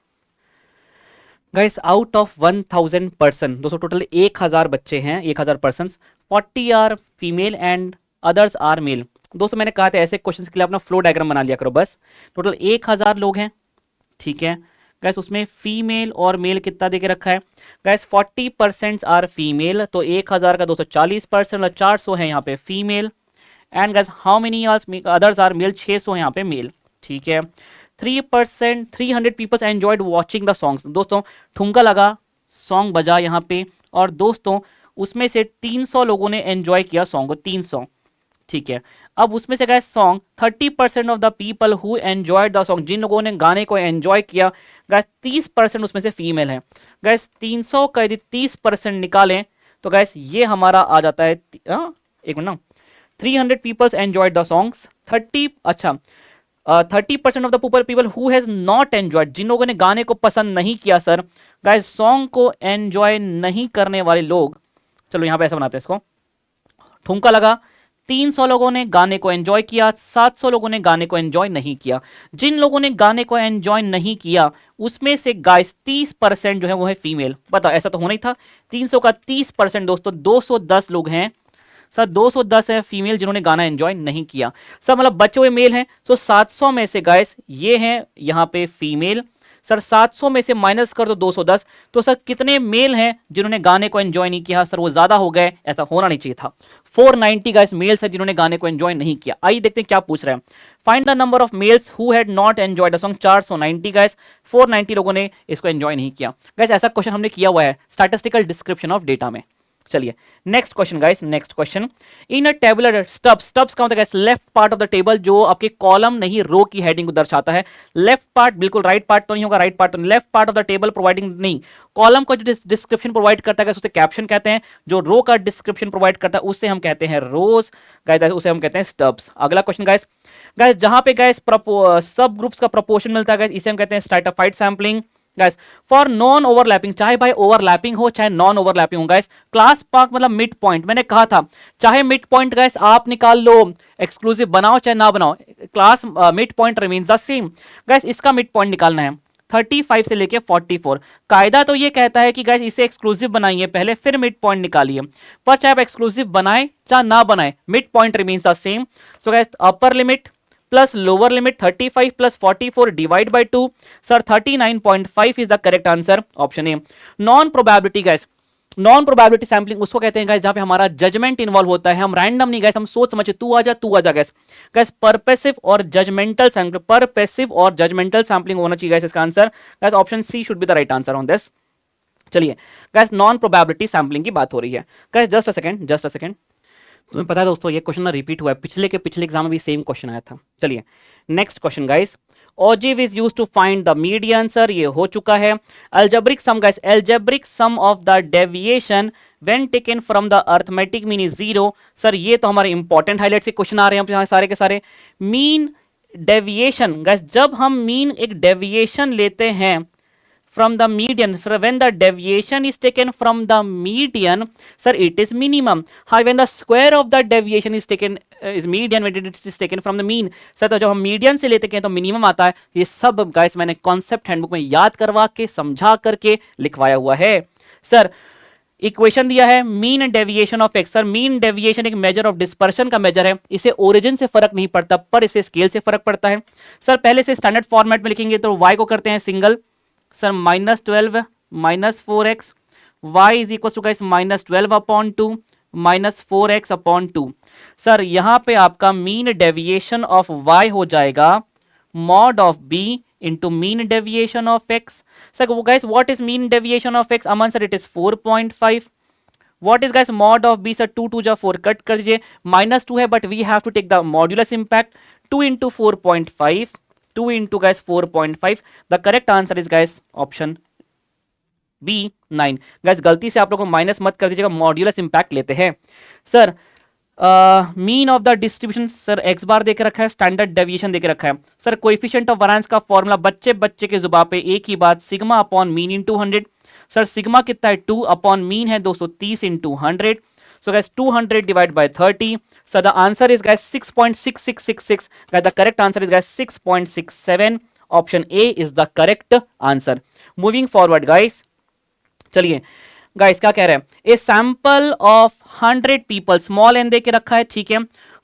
गाइस। आउट ऑफ 1000 पर्सन, दोस्तों टोटल 1000 बच्चे हैं, 1000 person, 40 are female and others are male. दोस्तों मैंने कहा था ऐसे क्वेश्चंस के लिए अपना फ्लो डायग्राम बना लिया करो बस। टोटल 1000 लोग हैं, ठीक है गाइस, उसमें फीमेल और मेल कितना देके रखा है गाइस, 40% आर फीमेल, तो 1000 का 240% और 400 है यहाँ पे female, and guys how many others are male, 600 है यहाँ पे मेल, ठीक है। 3% 300 peoples enjoyed watching the songs, दोस्तों ठुमका लगा, सॉन्ग बजा यहाँ पे, और दोस्तों उसमें से 300 लोगों ने एंजॉय किया सॉन्ग को, 300, ठीक है। अब उसमें से guys song 30% of the people who enjoyed the song, जिन लोगों ने गाने को एंजॉय किया गाइस 30% उसमें से फीमेल है। गाइस 300 का यदि 30% निकालें तो गाइस ये हमारा आ जाता है, एक मिनट ना, 300 peoples enjoyed the songs, 30% of the people who has not enjoyed, जिन लोगों ने गाने को पसंद नहीं किया। सर गाइस सॉन्ग को एंजॉय नहीं करने वाले लोग, चलो यहां पे ऐसा बनाते हैं इसको, ठुमका लगा, 300 लोगों ने गाने को एंजॉय किया, 700 लोगों ने गाने को एंजॉय नहीं किया। जिन लोगों ने गाने को एंजॉय नहीं किया उसमें से गाइस 30% जो है वो है फीमेल। बताओ ऐसा तो होना ही था, 300 का 30% दोस्तों 210 लोग हैं। सर 210 है फीमेल जिन्होंने गाना एंजॉय नहीं किया। सर मतलब बचे हुए मेल हैं, तो 700 में से गाइस ये हैं यहाँ पे फीमेल। सर 700 में से माइनस कर दो 210, तो सर कितने मेल हैं जिन्होंने गाने को एंजॉय नहीं किया? सर वो ज्यादा हो गए, ऐसा होना नहीं चाहिए था। 490 गाइस मेल्स है जिन्होंने गाने को एंजॉय नहीं किया। आइए देखते हैं क्या पूछ रहे हैं। Find the number of males who had not enjoyed the song. 490 guys, 490 लोगों ने इसको एंजॉय नहीं किया। गाइस ऐसा क्वेश्चन हमने किया हुआ है स्टैटिस्टिकल डिस्क्रिप्शन ऑफ डेटा में। चलिए next question guys, next question. In a tabular stubs, stubs का मतलब guys left part of the table, जो आपके कॉलम नहीं रो की हेडिंग को दर्शाता है। लेफ्ट पार्ट बिल्कुल राइट पार्ट तो नहीं होगा, राइट पार्ट तो left part of the table providing नहीं, कॉलम का जो डिस्क्रिप्शन प्रोवाइड करता है उसे कैप्शन कहते हैं, जो रो का डिस्क्रिप्शन प्रोवाइड करता है उसे हम कहते हैं रोज गाइस, उसे हम कहते हैं स्टब्स। अगला क्वेश्चन गाइस, गाइस जहां पे गाइस सब ग्रुप्स का प्रोपोर्शन मिलता है गाइस, इसे हम कहते हैं stratified sampling. Guys for non overlapping, चाहे भाई ओवरलैपिंग हो चाहे नॉन ओवरलैपिंग हो गाइस, क्लास पार्क मतलब मिड पॉइंट, मैंने कहा था चाहे मिड पॉइंट गाइस आप निकाल लो, एक्सक्लूसिव बनाओ चाहे ना बनाओ, class mid point remains the same. Guys इसका मिड पॉइंट निकालना है 35 से लेके 44। कायदा तो ये कहता है कि गाइस इसे एक्सक्लूसिव बनाइए पहले फिर मिड पॉइंट निकालिए, पर चाहे आप एक्सक्लूसिव बनाए चाहे ना बनाए mid point remains the same. So guys upper limit plus lower limit 35 plus 44 divide by 2, sir 39.5 is the correct answer, option A. Non probability guys, non probability sampling उसको कहते हैं गाइस जहां पे हमारा जजमेंट इन्वॉल्व होता है, हम random नहीं गाइस, हम सोच समझ तू आ जा गाइस। गाइस परपेसिव और जजमेंटल सैंपलिंग, परपेसिव और जजमेंटल सैंपलिंग होना चाहिए गाइस इसका answer. Guys option C should be the right answer on this. चलिए गाइस, नॉन प्रोबेबिलिटी सैम्पलिंग की बात हो रही है। Guys just a second. तुम्हें पता है दोस्तों, ये क्वेश्चन ना रिपीट हुआ है, पिछले एग्जाम में भी सेम क्वेश्चन आया था। चलिए next question guys, ogive is used to find the median, sir ये हो चुका है। Algebraic sum guys, algebraic sum of the deviation when taken from the arithmetic mean is 0, sir ये तो हमारे इंपॉर्टेंट हाईलाइट के क्वेश्चन आ रहे हैं यहाँ सारे के सारे। मीन डेविएशन गाइस, जब हम मीन एक डेविएशन लेते हैं from the median, so when the deviation is taken from the median, sir it is minimum. How when the square of the deviation is taken is median, when it is taken from the mean, sir तो जब हम median से लेते हैं तो minimum आता है। ये सब गाइस मैंने कॉन्सेप्ट हैंडबुक में याद करवा के समझा करके लिखवाया हुआ है। सर इक्वेशन दिया है mean deviation of x, sir mean deviation एक मेजर ऑफ डिस्पर्शन का मेजर है, इसे ओरिजिन से फर्क नहीं पड़ता पर इसे स्केल से फर्क पड़ता है। सर पहले से स्टैंडर्ड फॉर्मेट में लिखेंगे तो y को करते हैं single, sir -12 -4x, y is equal to guys -12/2 -4x/2। Sir यहां पे आपका मीन डेविएशन ऑफ y हो जाएगा mod of b into mean deviation of x। Sir guys what is mean deviation of x? Aman sir it is 4.5। What is guys mod of b? Sir 2 2 जा 4 कट कर दीजिए, -2 है but we have to take the modulus impact, 2 into 4.5, 2 into guys 4.5, the correct answer is guys option B 9। guys गलती से आप लोगों को माइनस मत कर दीजिएगा, मॉड्यूलस इंपैक्ट लेते हैं। Sir mean of the distribution, sir x bar देके रखा है, स्टैंडर्ड डेविएशन देके रखा है। सर कोएफिशिएंट ऑफ वेरिएंस का फॉर्मूला बच्चे के जुबान पे एक ही बात, sigma upon mean into 100। Sir sigma कितना है 2 अपॉन मीन है 230 into 100। So guys 200 divided by 30. So the answer is guys 6.6666. Guys the correct answer is guys 6.67. Option A is the correct answer. Moving forward guys. चलिए guys क्या कह रहे हैं? A sample of 100 people, small n दे के रखा है, ठीक है।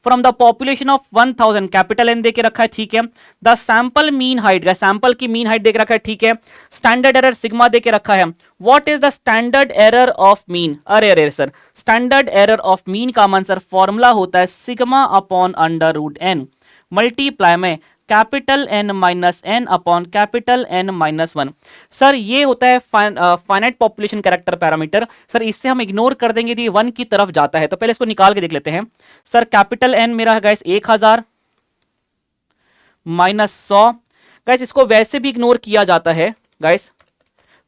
From the population of 1000, capital N देके रखा है, ठीक है। The sample mean height, sample की मीन हाइट देके रखा है, ठीक है। स्टैंडर्ड एरर सिग्मा देके रखा है। What is the standard error of mean? अरे sir standard error of mean का आंसर फॉर्मूला होता है सिग्मा अपॉन √n मल्टीप्लाई में capital N minus N upon capital N minus 1। Sir ये होता है finite population character parameter. Sir इससे हम इग्नोर कर देंगे यदि 1 की तरफ जाता है, तो पहले इसको निकाल के देख लेते हैं। सर कैपिटल N मेरा है गाइस 1000 माइनस 100। गाइस इसको वैसे भी इग्नोर किया जाता है गाइस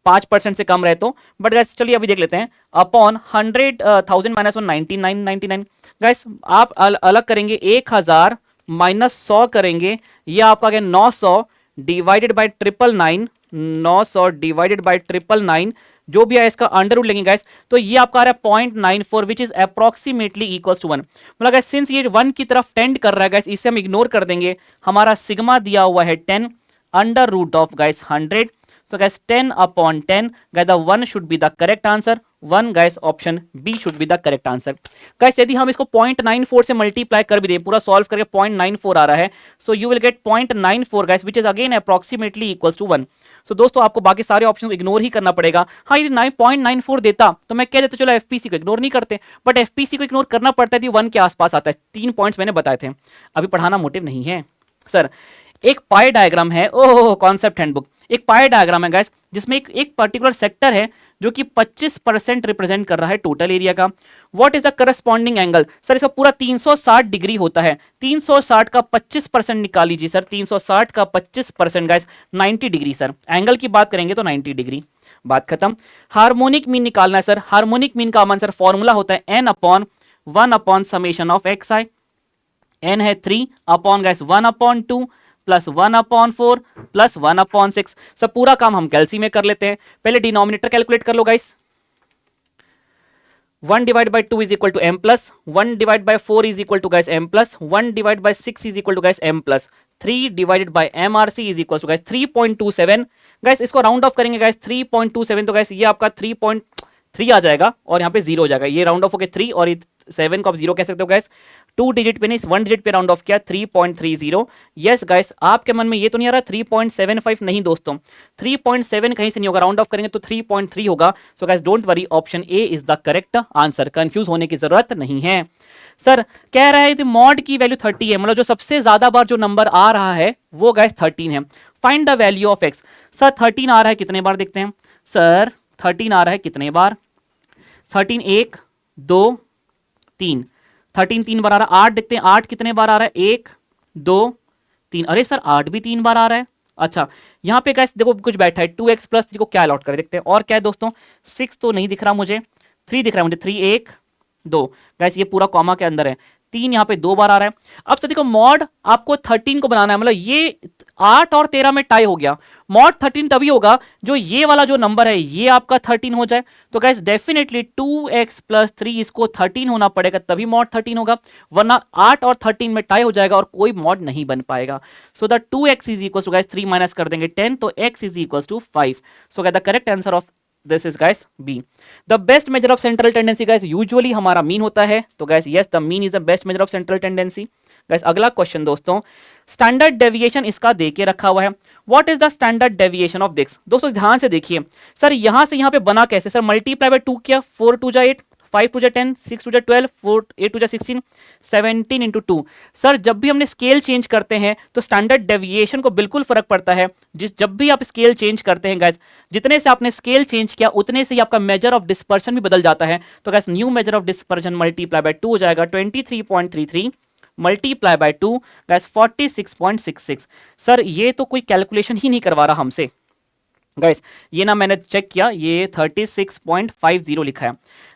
5% से कम रहे तो, बट गाइस चलिए अभी देख लेते हैं। अपॉन 100,000 माइनस 1 99 गाइस आप अलग करेंगे 1000 माइनस 100 करेंगे, ये आपका क्या 900 डिवाइडेड बाय 999, 900 डिवाइडेड बाय 999 जो भी है इसका अंडर रूट लेंगे गाइस, तो ये आपका आ रहा है 0.94 which is approximately equals to 1। मतलब गाइस सिंस ये 1 की तरफ टेंड कर रहा है गाइस, इसे हम इग्नोर कर देंगे। हमारा सिग्मा दिया हुआ है 10 under root of guys 100, so guys 10 upon 10 guys the 1 should be the correct answer, 1 guys option B should be the correct answer। guys यदि हम इसको 0.94 से मल्टीप्लाई कर भी दें, पूरा सॉल्व करके 0.94 आ रहा है, so you will get 0.94 guys which is again approximately equals to 1। so दोस्तों आपको बाकी सारे ऑप्शन इग्नोर ही करना पड़ेगा। हाँ यदि 0.94 देता तो मैं कह देता चलो एफपीसी को इग्नोर नहीं करते, बट एफपीसी को इग्नोर करना पड़ता है 1 के आसपास आता है। 3 पॉइंट्स मैंने बताए थे, अभी पढ़ाना मोटिव नहीं है। सर एक पाई डायग्राम है, ओह कॉन्सेप्ट हैंडबुक, एक पाई डायग्राम है गाइस जिसमें एक पर्टिकुलर सेक्टर है जो कि 25% रिप्रेजेंट कर रहा है टोटल एरिया का। What is the corresponding angle? Sir इसका पूरा 360 डिग्री होता है, 360 का 25% निकाल लीजिए सर, 360 का 25% गाइस 90 डिग्री। सर एंगल की बात करेंगे तो 90 डिग्री, बात खत्म। हार्मोनिक मीन निकालना है सर, हार्मोनिक मीन का आंसर फॉर्मूला होता है n upon 1 upon summation of xi, n है 3 upon guys 1 upon 2 plus 1 upon 4 plus 1 upon 6। सब पूरा काम हम कैलसी में कर लेते हैं। पहले डिनोमिनेटर कैलकुलेट कर लो guys, 1 divide by 2 is equal to m plus 1 divide by 4 is equal to guys m plus 1 divide by 6 is equal to guys m plus 3 divided by mrc is equal to guys 3.27। Guys इसको round off करेंगे guys 3.27, तो guys ये आपका 3.3 आ जाएगा और यहाँ पे 0 हो जाएगा। ये राउंड ऑफ होके 3 और 7 को आप 0 कह सकते हो गाइस। 2 डिजिट पे नहीं 1 डिजिट पे राउंड ऑफ किया 3.30। यस गाइस आपके मन में ये तो नहीं आ रहा 3.75, नहीं दोस्तों 3.7 कहीं से नहीं होगा, राउंड ऑफ करेंगे तो 3.3 होगा। सो guys don't worry, option A is the correct answer, confuse होने की जरूरत नहीं है। सर कह रहा है मॉड की वैल्यू 30 है, मतलब जो सबसे ज्यादा बार जो नंबर आ रहा है वो गाइस 13 है। Find the value of x. Sir 13 आ रहा है कितने बार देखते हैं। सर 13 आ रहा है कितने बार? 13 1 2 3, 13 3 बार आ रहा है। 8 देखते हैं, 8 कितने बार आ रहा है? 1 2 3। अरे सर 8 भी 3 बार आ रहा है। अच्छा, यहाँ पे गाइस देखो कुछ बैठा है, 2x प्लस 3 को क्या अलॉट करें देखते हैं। और क्या है दोस्तों? 6 तो नहीं दिख रहा मुझे, 3 दिख रहा है मुझे, 3 1 2। गाइस ये पूरा कॉमा के अंदर है, 3 यहाँ पे 2 बार आ रहा है। अब से देखो मॉड आपको 13 को बनाना है, मतलब ये 8 और 13 में टाई हो गया। मॉड 13 तभी होगा जो ये वाला जो नंबर है ये आपका 13 हो जाए। तो गाइस डेफिनेटली 2x प्लस 3 इसको 13 होना पड़ेगा, तभी मॉड 13 होगा, वरना 8 और 13 में टाई हो जाएगा और कोई मॉड नहीं बन पाएगा। So the 2x is equal to guys 3 minus कर देंगे 10, तो x is equal to 5। So the correct answer of this is guys B. The best measure of central tendency guys usually हमारा मीन होता है, तो guys yes the mean is the best measure of central tendency. Guys अगला question दोस्तों, standard deviation इसका दे के रखा हुआ है। What is the standard deviation of this? दोस्तों ध्यान से देखिए, सर यहां से यहां पे बना कैसे? सर मल्टीप्लाई बाय 2 किया, 4 2 जा 8, 5 2 जा 10, 6 2 जा 12, 4 8 2 जा 16, 17 इंटू 2। सर जब भी हमने स्केल चेंज करते हैं तो स्टैंडर्ड डेविएशन को बिल्कुल फर्क पड़ता है। जब भी आप स्केल चेंज करते हैं गाइस, जितने से आपने स्केल चेंज किया उतने से ही आपका मेजर ऑफ डिस्पर्शन भी बदल जाता है। तो guys new measure of dispersion multiply by 2 हो जाएगा 23.33 मल्टीप्लाई बाय 2 गाइस 46.66। सर ये तो कोई कैलकुलेशन ही नहीं करवा रहा हमसे गाइस, ये ना मैंने चेक किया, ये 36.50 लिखा है।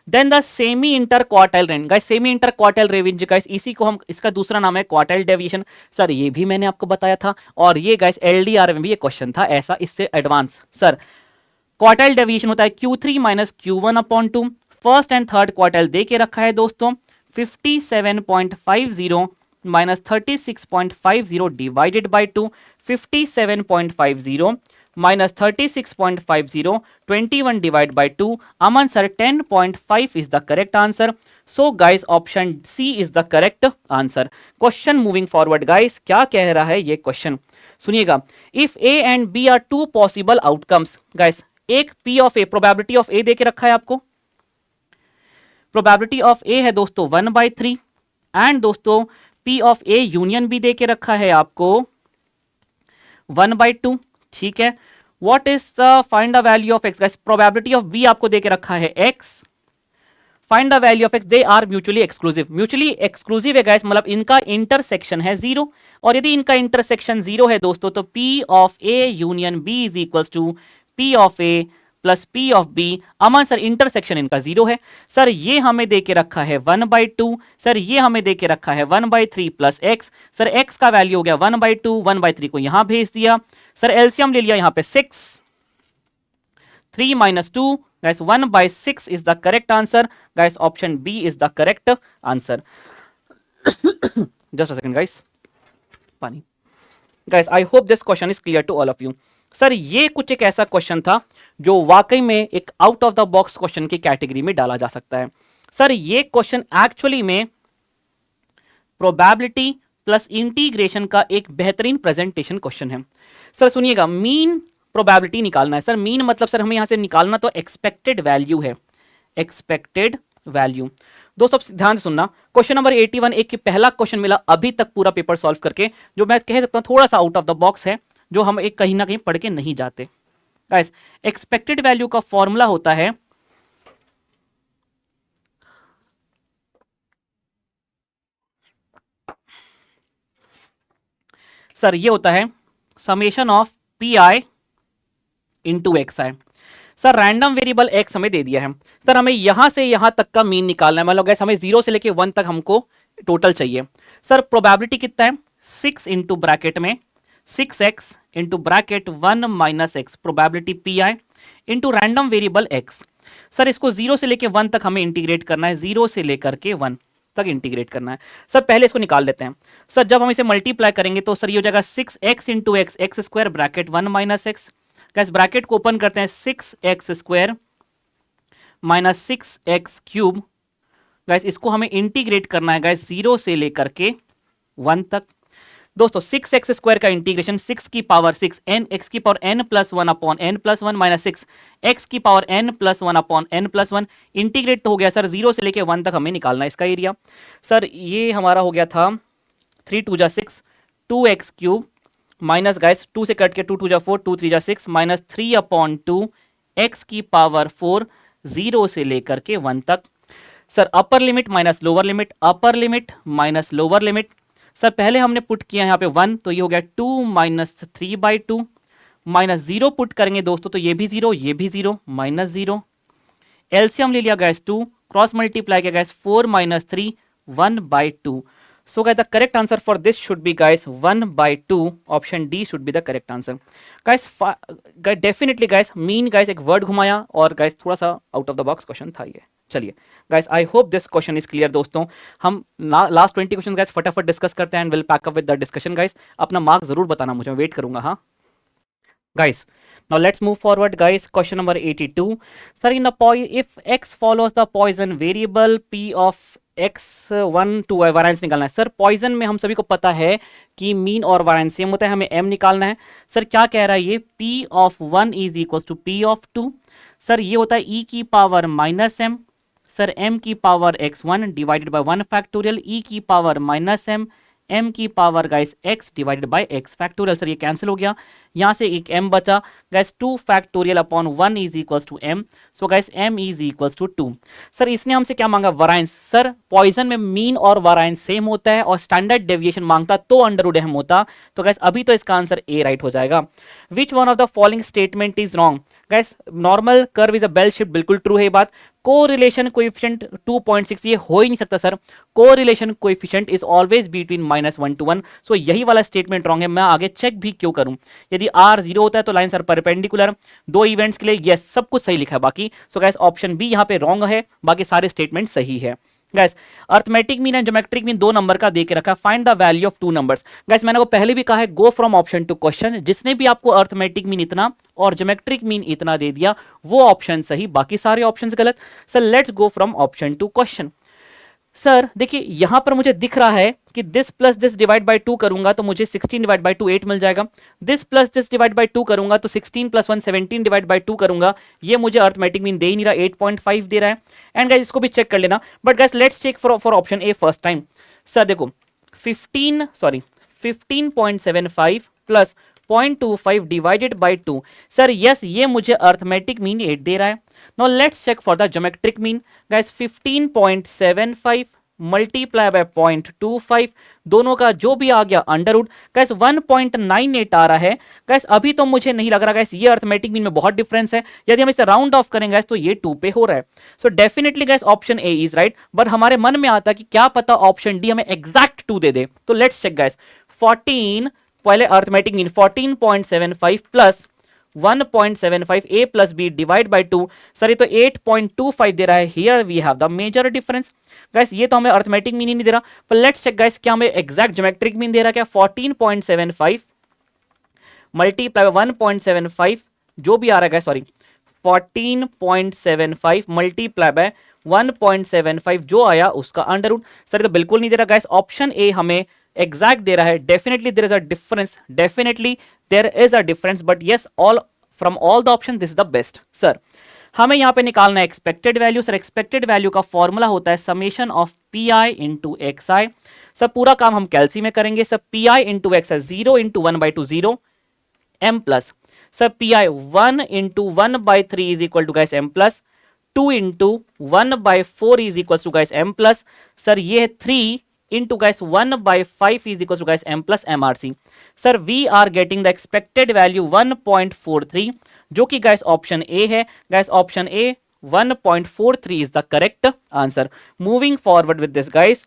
Then the semi inter quartile range guys, semi inter quartile range guys, इसी को हम, इसका दूसरा नाम है क्वार्टाइल डेविएशन। सर ये भी मैंने आपको बताया था, और ये गाइस एलडीआर में भी ये क्वेश्चन था ऐसा, इससे एडवांस। सर क्वार्टाइल डेविएशन होता है Q3 minus Q1 upon 2। First and third quartile दे के रखा है दोस्तों, 57.50 minus 36.50 divided by 2, 57.50 minus 36.50, 21 divide by 2। Aman sir 10.5 is the correct answer. So guys option C is the correct answer. Question moving forward guys, क्या कह रहा है ये क्वेश्चन? सुनिएगा, if A and B are two possible outcomes. Guys एक P of A, probability of ए देके रखा है आपको, प्रोबेबिलिटी ऑफ ए है दोस्तों 1/3, एंड दोस्तों P of A union B देके रखा है आपको 1/2। ठीक है, what is the find the value of X? Guys probability of B आपको देके रखा है X, find the value of X. They are mutually exclusive, mutually exclusive है गाइस, मतलब इनका इंटरसेक्शन है 0, और यदि इनका इंटरसेक्शन 0 है दोस्तों तो P of A union B is equals to P of A plus P of B. Aman sir intersection इनका 0 है। सर ये हमें दे के रखा है 1/2, सर ये हमें दे के रखा है 1/3 प्लस एक्स। सर एक्स का वैल्यू हो गया 1/2, 1/3 को यहां भेज दिया। सर एलसीएम ले लिया यहां पे 6, 3 minus 2 guys 1/6 is the correct answer guys, option B is the correct answer. Just a second guys, पानी। guys I hope this question is clear to all of you. Sir ये कुछ एक ऐसा question था जो वाकई में एक out of the box question की कैटेगरी में डाला जा सकता है। सर ये क्वेश्चन एक्चुअली में प्रोबेबिलिटी प्लस इंटीग्रेशन का एक बेहतरीन प्रेजेंटेशन क्वेश्चन है। सर सुनिएगा, मीन प्रोबेबिलिटी निकालना है। सर मीन मतलब सर हमें यहां से निकालना तो एक्सपेक्टेड वैल्यू है, एक्सपेक्टेड वैल्यू। दोस्तों ध्यान से सुनना, क्वेश्चन नंबर 81 एक पहला क्वेश्चन मिला अभी तक पूरा पेपर सॉल्व करके, जो मैं कह सकता हूं थोड़ा सा आउट ऑफ द बॉक्स है, जो हम एक कहीं ना कहीं पढ़ के नहीं जाते। गाइस एक्सपेक्टेड वैल्यू का फॉर्मूला होता है सर, ये होता है summation of P I into X I. Sir random variable x हमें दे दिया है, सर हमें यहां से यहां तक का मीन निकालना है, मतलब गैस हमें 0 से लेके 1 तक हमको टोटल चाहिए। सर प्रोबेबिलिटी कितना है? 6 इंटू ब्रैकेट में 6x into bracket 1 minus x, probability P I into random variable x. Sir इसको 0 से लेके 1 तक हमें इंटीग्रेट करना है, 0 से लेकर के 1 तक इंटीग्रेट करना है। सर पहले इसको निकाल लेते हैं। सर जब हम इसे मल्टीप्लाई करेंगे तो सर ये हो जाएगा 6x into x, x square bracket 1 minus x. Gas bracket को ओपन करते हैं, 6x square minus 6x cube. Gas इसको हमें इंटीग्रेट करना है गैस 0 से लेकर के 1 तक। दोस्तों 6x स्क्वायर का इंटीग्रेशन 6 की पावर 6 n x की power n plus 1 upon n plus 1 minus 6 x की power n plus 1 upon n plus 1। Integrate तो हो गया सर, 0 से लेके 1 तक हमें निकालना है इसका एरिया। सर ये हमारा हो गया था 3 2 जा 6, 2x क्यूब माइनस गाइस 2 से कट के 2 2 जा 4, 2 3 जा 6 माइनस 3 अपॉन 2 x की पावर 4 0 से लेकर के 1 तक। Sir upper limit minus lower limit, upper limit minus lower limit. Sir पहले हमने पुट किया यहाँ पे 1, तो ये हो गया 2 माइनस 3/2, माइनस 0 पुट करेंगे दोस्तों तो ये भी 0, ये भी 0, माइनस 0। एलसीएम ले लिया गैस 2, क्रॉस मल्टीप्लाई किया gas 4 minus 3, 1/2। So guys, the correct answer for this should be guys 1/2. Option D should be the correct answer. Guys, definitely guys, mean guys एक word घुमाया और guys थोड़ा सा out of the box question था ये। चलिए guys, I hope this question is clear दोस्तों। हम last 20 questions guys फटाफट डिस्कस करते हैं and we'll pack up with the discussion guys। अपना मार्क जरूर बताना मुझे, मैं वेट करूंगा। हाँ guys, now let's move forward guys. Question number 82. Sir, in the if x follows the Poisson variable p of x1 to variance निकालना है। Sir Poisson में हम सभी को पता है कि मीन और variance सेम होता है, हमें m निकालना है। सर क्या कह रहा है ये, p of 1 is equals to p of 2। Sir ये होता है e की power minus m, sir m की power x1 divided by 1 factorial e की पावर माइनस m की power guys x divided by x factorial. Sir ये cancel हो गया, यहाँ से एक m बचा guys, 2 factorial upon 1 is equals to m। So guys m is equals to 2। Sir इसने हमसे क्या मांगा, वराइंस। सर पॉइजन में मीन और वराइंस सेम होता है और स्टैंडर्ड डेविएशन मांगता तो अंडर रूट m होता, तो गाइस अभी तो इसका आंसर ए राइट हो जाएगा। Which one of the following statement is wrong. Guys normal curve is a bell shape, बिल्कुल ट्रू है ये बात। कोरिलेशन कोएफिशिएंट 2.6 ये हो ही नहीं सकता sir, correlation coefficient is always between -1 to 1। सो यही वाला स्टेटमेंट रॉन्ग है। मैं आगे चेक भी क्यों करूं, यदि r 0 होता है तो लाइन्स आर परपेंडिकुलर। दो इवेंट्स के लिए यस सब कुछ सही लिखा है बाकी। सो गाइस ऑप्शन बी यहाँ पे रॉन्ग है, बाकी सारे स्टेटमेंट सही है। Guys arithmetic mean and geometric mean 2 number का दे के रखा, find the value of 2 numbers. Guys मैंने को पहले भी कहा है, go from option to question. जिसने भी आपको अर्थमेटिक मीन इतना और ज्योमेट्रिक मीन इतना दे दिया वो ऑप्शन सही, बाकी सारे ऑप्शंस गलत। Sir let's go from option to question. Sir देखिए यहां पर मुझे दिख रहा है कि this plus this divide by 2 करूंगा तो मुझे 16 डिवाइड बाय 2 8 मिल जाएगा। This plus this divide by 2 करूंगा तो 16 प्लस 1 17 डिवाइड बाय 2 करूंगा, ये मुझे अर्थमेटिक मीन दे ही नहीं रहा, 8.5 दे रहा है। एंड गाइस इसको भी चेक कर लेना, but guys let's check for option A first time. Sir देखो 15.75 plus 0.25 divided by 2। Sir yes ये मुझे अर्थमेटिक मीन 8 दे रहा है। Now let's check for the geometric mean. Guys 15.75 multiply by 0.25, दोनों का जो भी आ गया अंडर रूट। गाइस 1.98 आ रहा है। गाइस अभी तो मुझे नहीं लग रहा गाइस ये अर्थमेटिक मीन में बहुत डिफरेंस है, यदि हम इसे राउंड ऑफ करेंगे गाइस तो ये 2 पे हो रहा है। So definitely guys option A is right, but हमारे मन में आता कि क्या पता ऑप्शन डी हमें एग्जैक्ट 2 दे दे। तो लेट्स चेक गाइस, 14 पहले arithmetic mean 14.75 plus 1.75 a plus b divide by 2। Sir ये तो 8.25 दे रहा है। Here we have the major difference. Guys ये तो हमें अर्थमेटिक मीन ही नहीं दे रहा, पर लेट्स चेक गाइस क्या हमें एग्जैक्ट ज्योमेट्रिक मीन दे रहा है क्या। 14.75 मल्टीप्लाई 1.75 जो भी आ रहा है गाइस, सॉरी 14.75 मल्टीप्लाई बाय 1.75 जो आया उसका अंडर रूट। सर ये तो बिल्कुल नहीं दे रहा गाइस, ऑप्शन ए हमें एग्जैक्ट दे रहा है। Definitely there is a difference, definitely there is a difference, but yes all from all the option this is the best. Sir हमें यहां पे निकालना है expected value. Sir expected value का फॉर्मूला होता है summation of P I into X I. Sir पूरा काम हम कैलसी में करेंगे। Sir P I into X है 0 into 1/2 0 m plus, sir P I 1 into 1/3 is equal to guys m plus, 2 into 1/4 is equal to guys m plus. Sir ये है 3 into guys 1/5 is equals to guys m plus mrc। Sir we are getting the expected value 1.43 जो कि guys option A है। guys option A 1.43 is the correct answer। moving forward with this guys।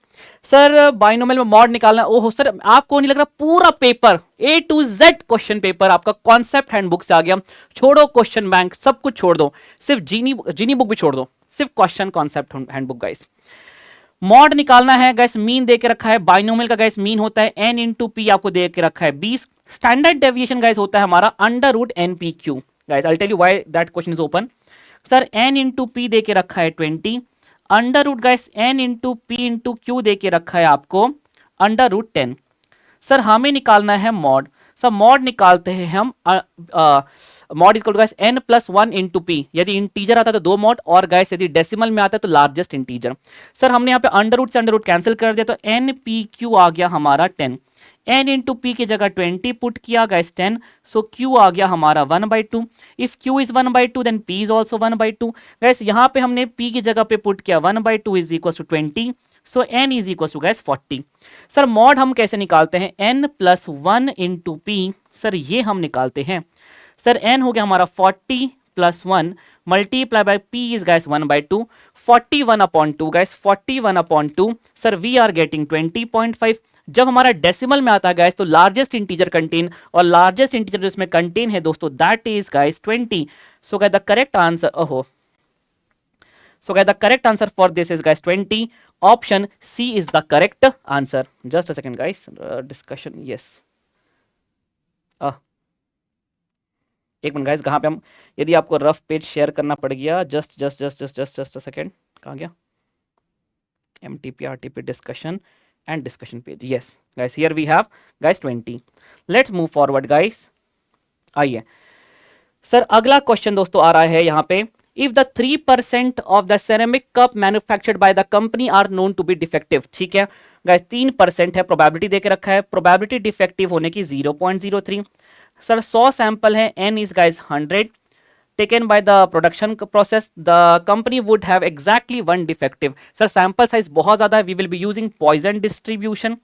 Sir binomial में mod निकालना, ओहो sir आपको नहीं लग रहा पूरा paper A to Z question paper आपका कॉन्सेप्ट हैंडबुक से आ गया। छोड़ो क्वेश्चन बैंक, सब कुछ छोड़ दो, सिर्फ जीनी बुक भी छोड़ दो, सिर्फ question concept handbook guys. Mod निकालना है गाइस, मीन दे के रखा है। बाइनोमियल का गाइस मीन होता है n इंटू पी, आपको दे के रखा है 20। स्टैंडर्ड डेविएशन गाइस होता है हमारा under root N P Q. Guys I tell you why that question is open. Sir n into P दे के रखा है 20, under root guys n into P into Q दे के रखा है आपको अंडर रूट 10। सर हमें निकालना है मॉड। सर मॉड निकालते हैं हम, mode equal to guys n plus 1 into P. यदि इंटीजर आता है तो 2 मॉड, और गाइस यदि डेसिमल में आता है तो लार्जेस्ट इंटीजर। सर हमने यहाँ पे अंडर रूट से अंडर रूट कैंसिल कर दिया तो n पी क्यू आ गया हमारा 10। n इंटू पी की जगह 20 पुट किया गाइस 10, सो q आ गया हमारा 1/2। If q is 1/2 then p is also 1/2। Guys यहाँ पे हमने p की जगह पे पुट किया 1/2 is equal to 20, so n is equal to guys 40। Sir mode हम कैसे निकालते हैं, n plus 1 into P, sir ये हम निकालते हैं। सर n हो गया हमारा 40 plus 1 multiply by p is guys 1/2, 41/2 guys 41/2। Sir we are getting 20.5। जब हमारा डेसिमल में आता है गाइस तो लार्जेस्ट इंटीजर कंटेन, और लार्जेस्ट इंटीजर जो इसमें कंटेन है दोस्तों that is guys 20। So guys the correct answer, ओहो, so guys the correct answer for this is guys 20, option C is the correct answer। just a second guys, discussion, yes, एक minute guys, कहाँ पे हम, यदि आपको rough page share करना पड़ गया, जस्ट अ सेकेंड, कहाँ गया, MTP RTP discussion and discussion page, yes guys here we have guys 20। let's move forward guys। आइए सर अगला क्वेश्चन दोस्तों आ रहा है यहाँ पे, if the 3% of the ceramic cup manufactured by the company are known to be defective, ठीक है गाइस 3% है, प्रोबेबिलिटी देके रखा है, प्रोबेबिलिटी डिफेक्टिव होने की 0.03। सर 100 सैंपल है, n is guys 100 taken by the production process, the company would have exactly one defective। Sir sample size बहुत ज्यादा है, we will be using Poisson distribution।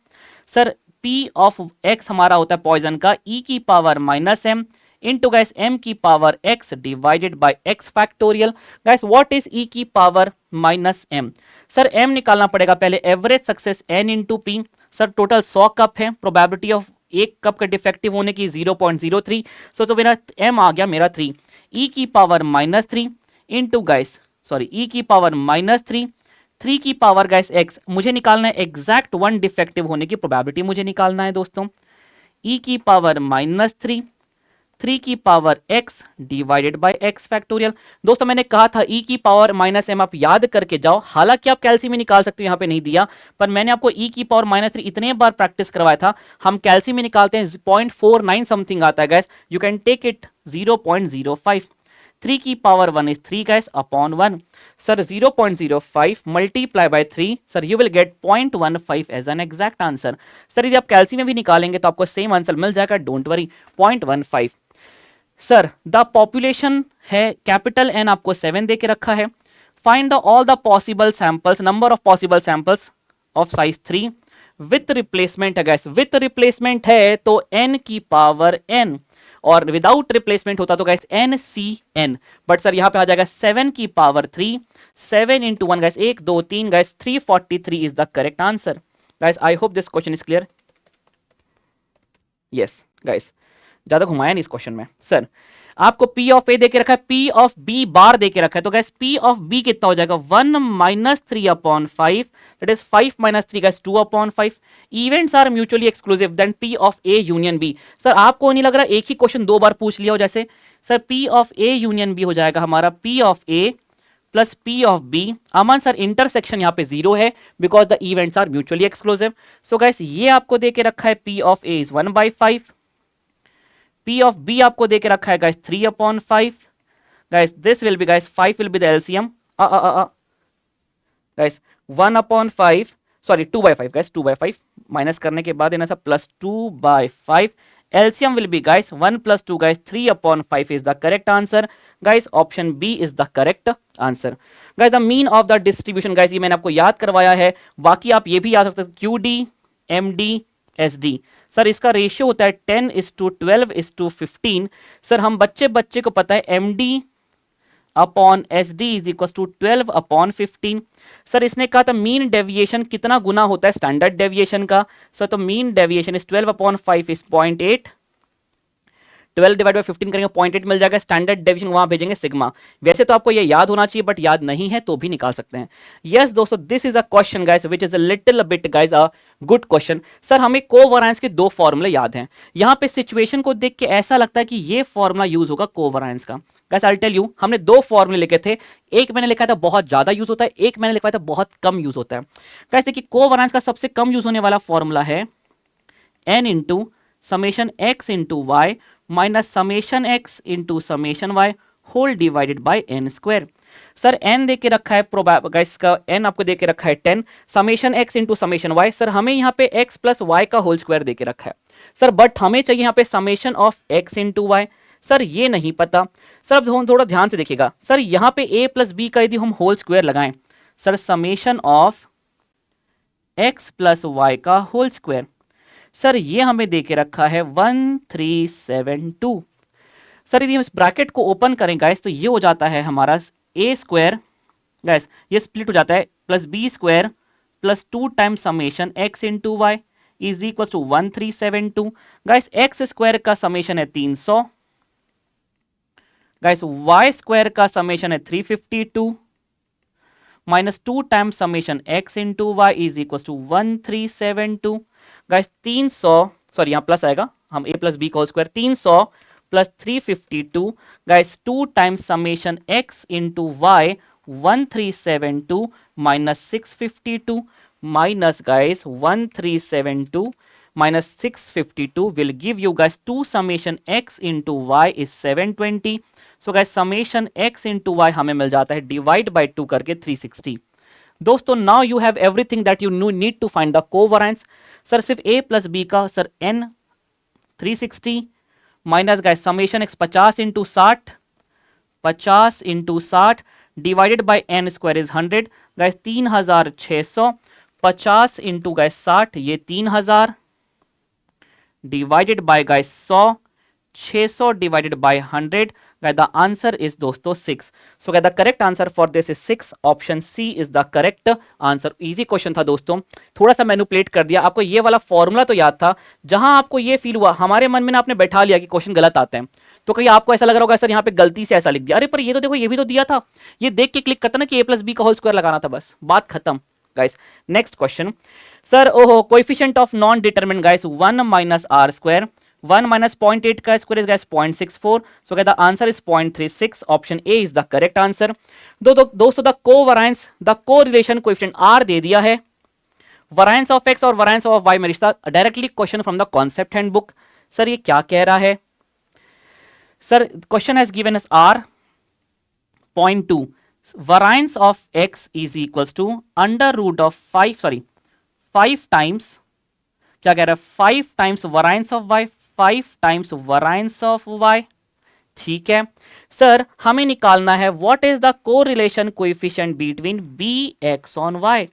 Sir p of x हमारा होता है poison का e की power -m into guys m की power x divided by x factorial. Guys what is e की पावर -m, सर m निकालना पड़ेगा पहले, average success n into p। Sir total 100 cup है, प्रोबेबिलिटी ऑफ एक cup का defective होने की 0.03, सो तो मेरा m आ गया मेरा 3, e की power -3 into guys sorry e की पावर -3, 3 की पावर गाइस x, मुझे निकालना है एग्जैक्ट वन डिफेक्टिव होने की प्रोबेबिलिटी मुझे निकालना है दोस्तों, e की पावर -3, 3 की power x divided by x factorial. दोस्तों मैंने कहा था e की पावर -m आप याद करके जाओ, हालांकि आप कैल्सी में निकाल सकते हो, यहाँ पे नहीं दिया, पर मैंने आपको e की पावर -3 इतने बार प्रैक्टिस करवाया था। हम कैल्सी में निकालते हैं 0.49 समथिंग आता है guys, you can take it 0.05। 3 की पावर 1 इज 3 guys upon 1, sir 0.05 multiply by 3, sir you will get 0.15 as an exact answer. Sir यदि आप कैल्सी में भी निकालेंगे तो आपको सेम आंसर मिल जाएगा, don't worry, 0.15। Sir the population है कैपिटल N, आपको 7 दे के रखा है, find the all the possible samples, number of possible samples of size 3 with replacement है गैस, विथ रिप्लेसमेंट है तो n की पावर n, और विदाउट रिप्लेसमेंट होता तो गैस NCN, बट सर यहां पे आ जाएगा 7 की power 3, 7 into 1 gas 1 2 3 gas 343 is the correct answer. Gas I hope this question is clear, yes gas ज्यादा घुमाया नहीं इस क्वेश्चन में। सर आपको P ऑफ A देके रखा है, P ऑफ B बार देके रखा है, तो गैस P ऑफ B कितना हो जाएगा 1 - 3/5, that is 5 - 3 guys 2/5। Events are mutually exclusive then P of A union B। Sir आपको नहीं लग रहा एक ही क्वेश्चन दो बार पूछ लिया हो, जैसे sir P of A union B हो जाएगा हमारा P of A plus P of B। Aman sir intersection यहाँ पे 0 है because the events are mutually exclusive. So guys ये आपको देके रखा है P of A is 1/5, P of B आपको देके रखा है guys 3/5, guys this will be guys 5 will be the LCM, guys 1/5 sorry 2/5 guys 2/5 minus करने के बाद इन्हें सब plus 2/5, LCM will be guys 1 + 2 guys 3/5 is the correct answer. Guys option B is the correct answer. Guys the mean of the distribution, guys ये मैंने आपको याद करवाया है, बाकी आप ये भी याद सकते हैं QD MD SD। सर इसका रेशियो होता है 10:12:15। सर हम बच्चे को पता है MD upon SD is equal to 12/15। Sir इसने कहा था मीन डेविएशन कितना गुना होता है स्टैंडर्ड डेविएशन का, सर तो mean deviation is 12/5 is 0.8, 12 divide by 15 करेंगे 0.8 मिल जाएगा, स्टैंडर्ड डेविएशन वहां भेजेंगे सिग्मा। वैसे तो आपको ये याद होना चाहिए बट याद नहीं है तो भी निकाल सकते हैं। यस दोस्तों this is a question guys which is a little bit guys a good question. Sir हमें कोवेरिएंस के दो फॉर्मूले याद हैं, यहाँ पे सिचुएशन को देख के ऐसा लगता है कि ये फॉर्मूला यूज होगा कोवेरिएंस का। Guys I will tell you, हमने दो फॉर्मूले लिखे थे, एक मैंने लिखा था बहुत ज्यादा यूज होता है, एक मैंने लिखा था बहुत कम यूज होता है। गाइस देखिए कोवेरिएंस का सबसे कम यूज होने वाला फॉर्मूला है n into summation x into Y minus summation x into summation y whole divided by n square. Sir n दे के रखा है गाइस का n आपको दे के रखा है 10 summation x into summation y। Sir हमें यहाँ पे x प्लस वाई का होल स्क्वायर दे के रखा है सर, बट हमें चाहिए यहाँ पे summation of x into Y. Sir ये नहीं पता। सर अब थोड़ा ध्यान से देखिएगा सर, यहाँ पे a प्लस बी का यदि हम होल स्क्वायर लगाएं sir, summation of x plus Y का होल स्क्वायर। सर ये हमें दे के रखा है 1372। सर यदि हम इस ब्रैकेट को ओपन करें गाइस तो ये हो जाता है हमारा a स्क्वायर, गाइस ये स्प्लिट हो जाता है, plus B square plus 2 times summation x into Y is equal to 1372। Guys x square का समेशन है 300, गाइस वाई स्क्वायर का समेशन है 352 minus 2 times summation x into Y is equal to 1372। Guys 300 sorry यहाँ plus आएगा, हम a plus B का whole square 300 plus 352 guys 2 times summation x into Y 1372 minus 652 minus guys 1372 minus 652 will give you guys 2 summation x into y is 720। so guys summation x into y हमें मिल जाता है divide by 2 करके 360। दोस्तों now you have everything that you need to find the covariance। Sir सिर्फ a plus b का sir n 360 minus guys summation x 50 into 60 50 into 60 divided by n square is 100 guys 3600 50 into guys 60 ये 3000 divided by guys 100 600 divided by 100 guys the answer is दोस्तों 6। So guys the correct answer for this is 6, option C is the correct answer. Easy question था दोस्तों, थोड़ा सा manipulate कर दिया। आपको ये वाला फॉर्मूला तो याद था, जहां आपको ये फील हुआ हमारे मन में ना आपने बैठा लिया कि क्वेश्चन गलत आते हैं, तो कहीं आपको ऐसा लग रहा होगा सर यहाँ पे गलती से ऐसा लिख दिया, अरे पर ये तो देखो ये भी तो दिया था, ये देख के क्लिक करता ना कि a प्लस बी का होल स्क्वायर लगाना था, बस बात खत्म। गाइस नेक्स्ट क्वेश्चन सर, ओहो coefficient of non determinant guys 1 minus R square 1 minus 0.8 का square is guys 0.64। So the answer is 0.36, option A is the correct answer. दोस्तों the covariance the correlation coefficient R दे दिया है, variance of X और variance of Y में रिश्ता directly question from the concept handbook. Sir ये क्या कह रहा है sir, question has given us R 0.2 variance of x is equals to under root of 5 times क्या कह रहा है 5 times variance of y 5 times variance of y। ठीक है सर, हमें निकालना है what is the correlation coefficient between bx on y।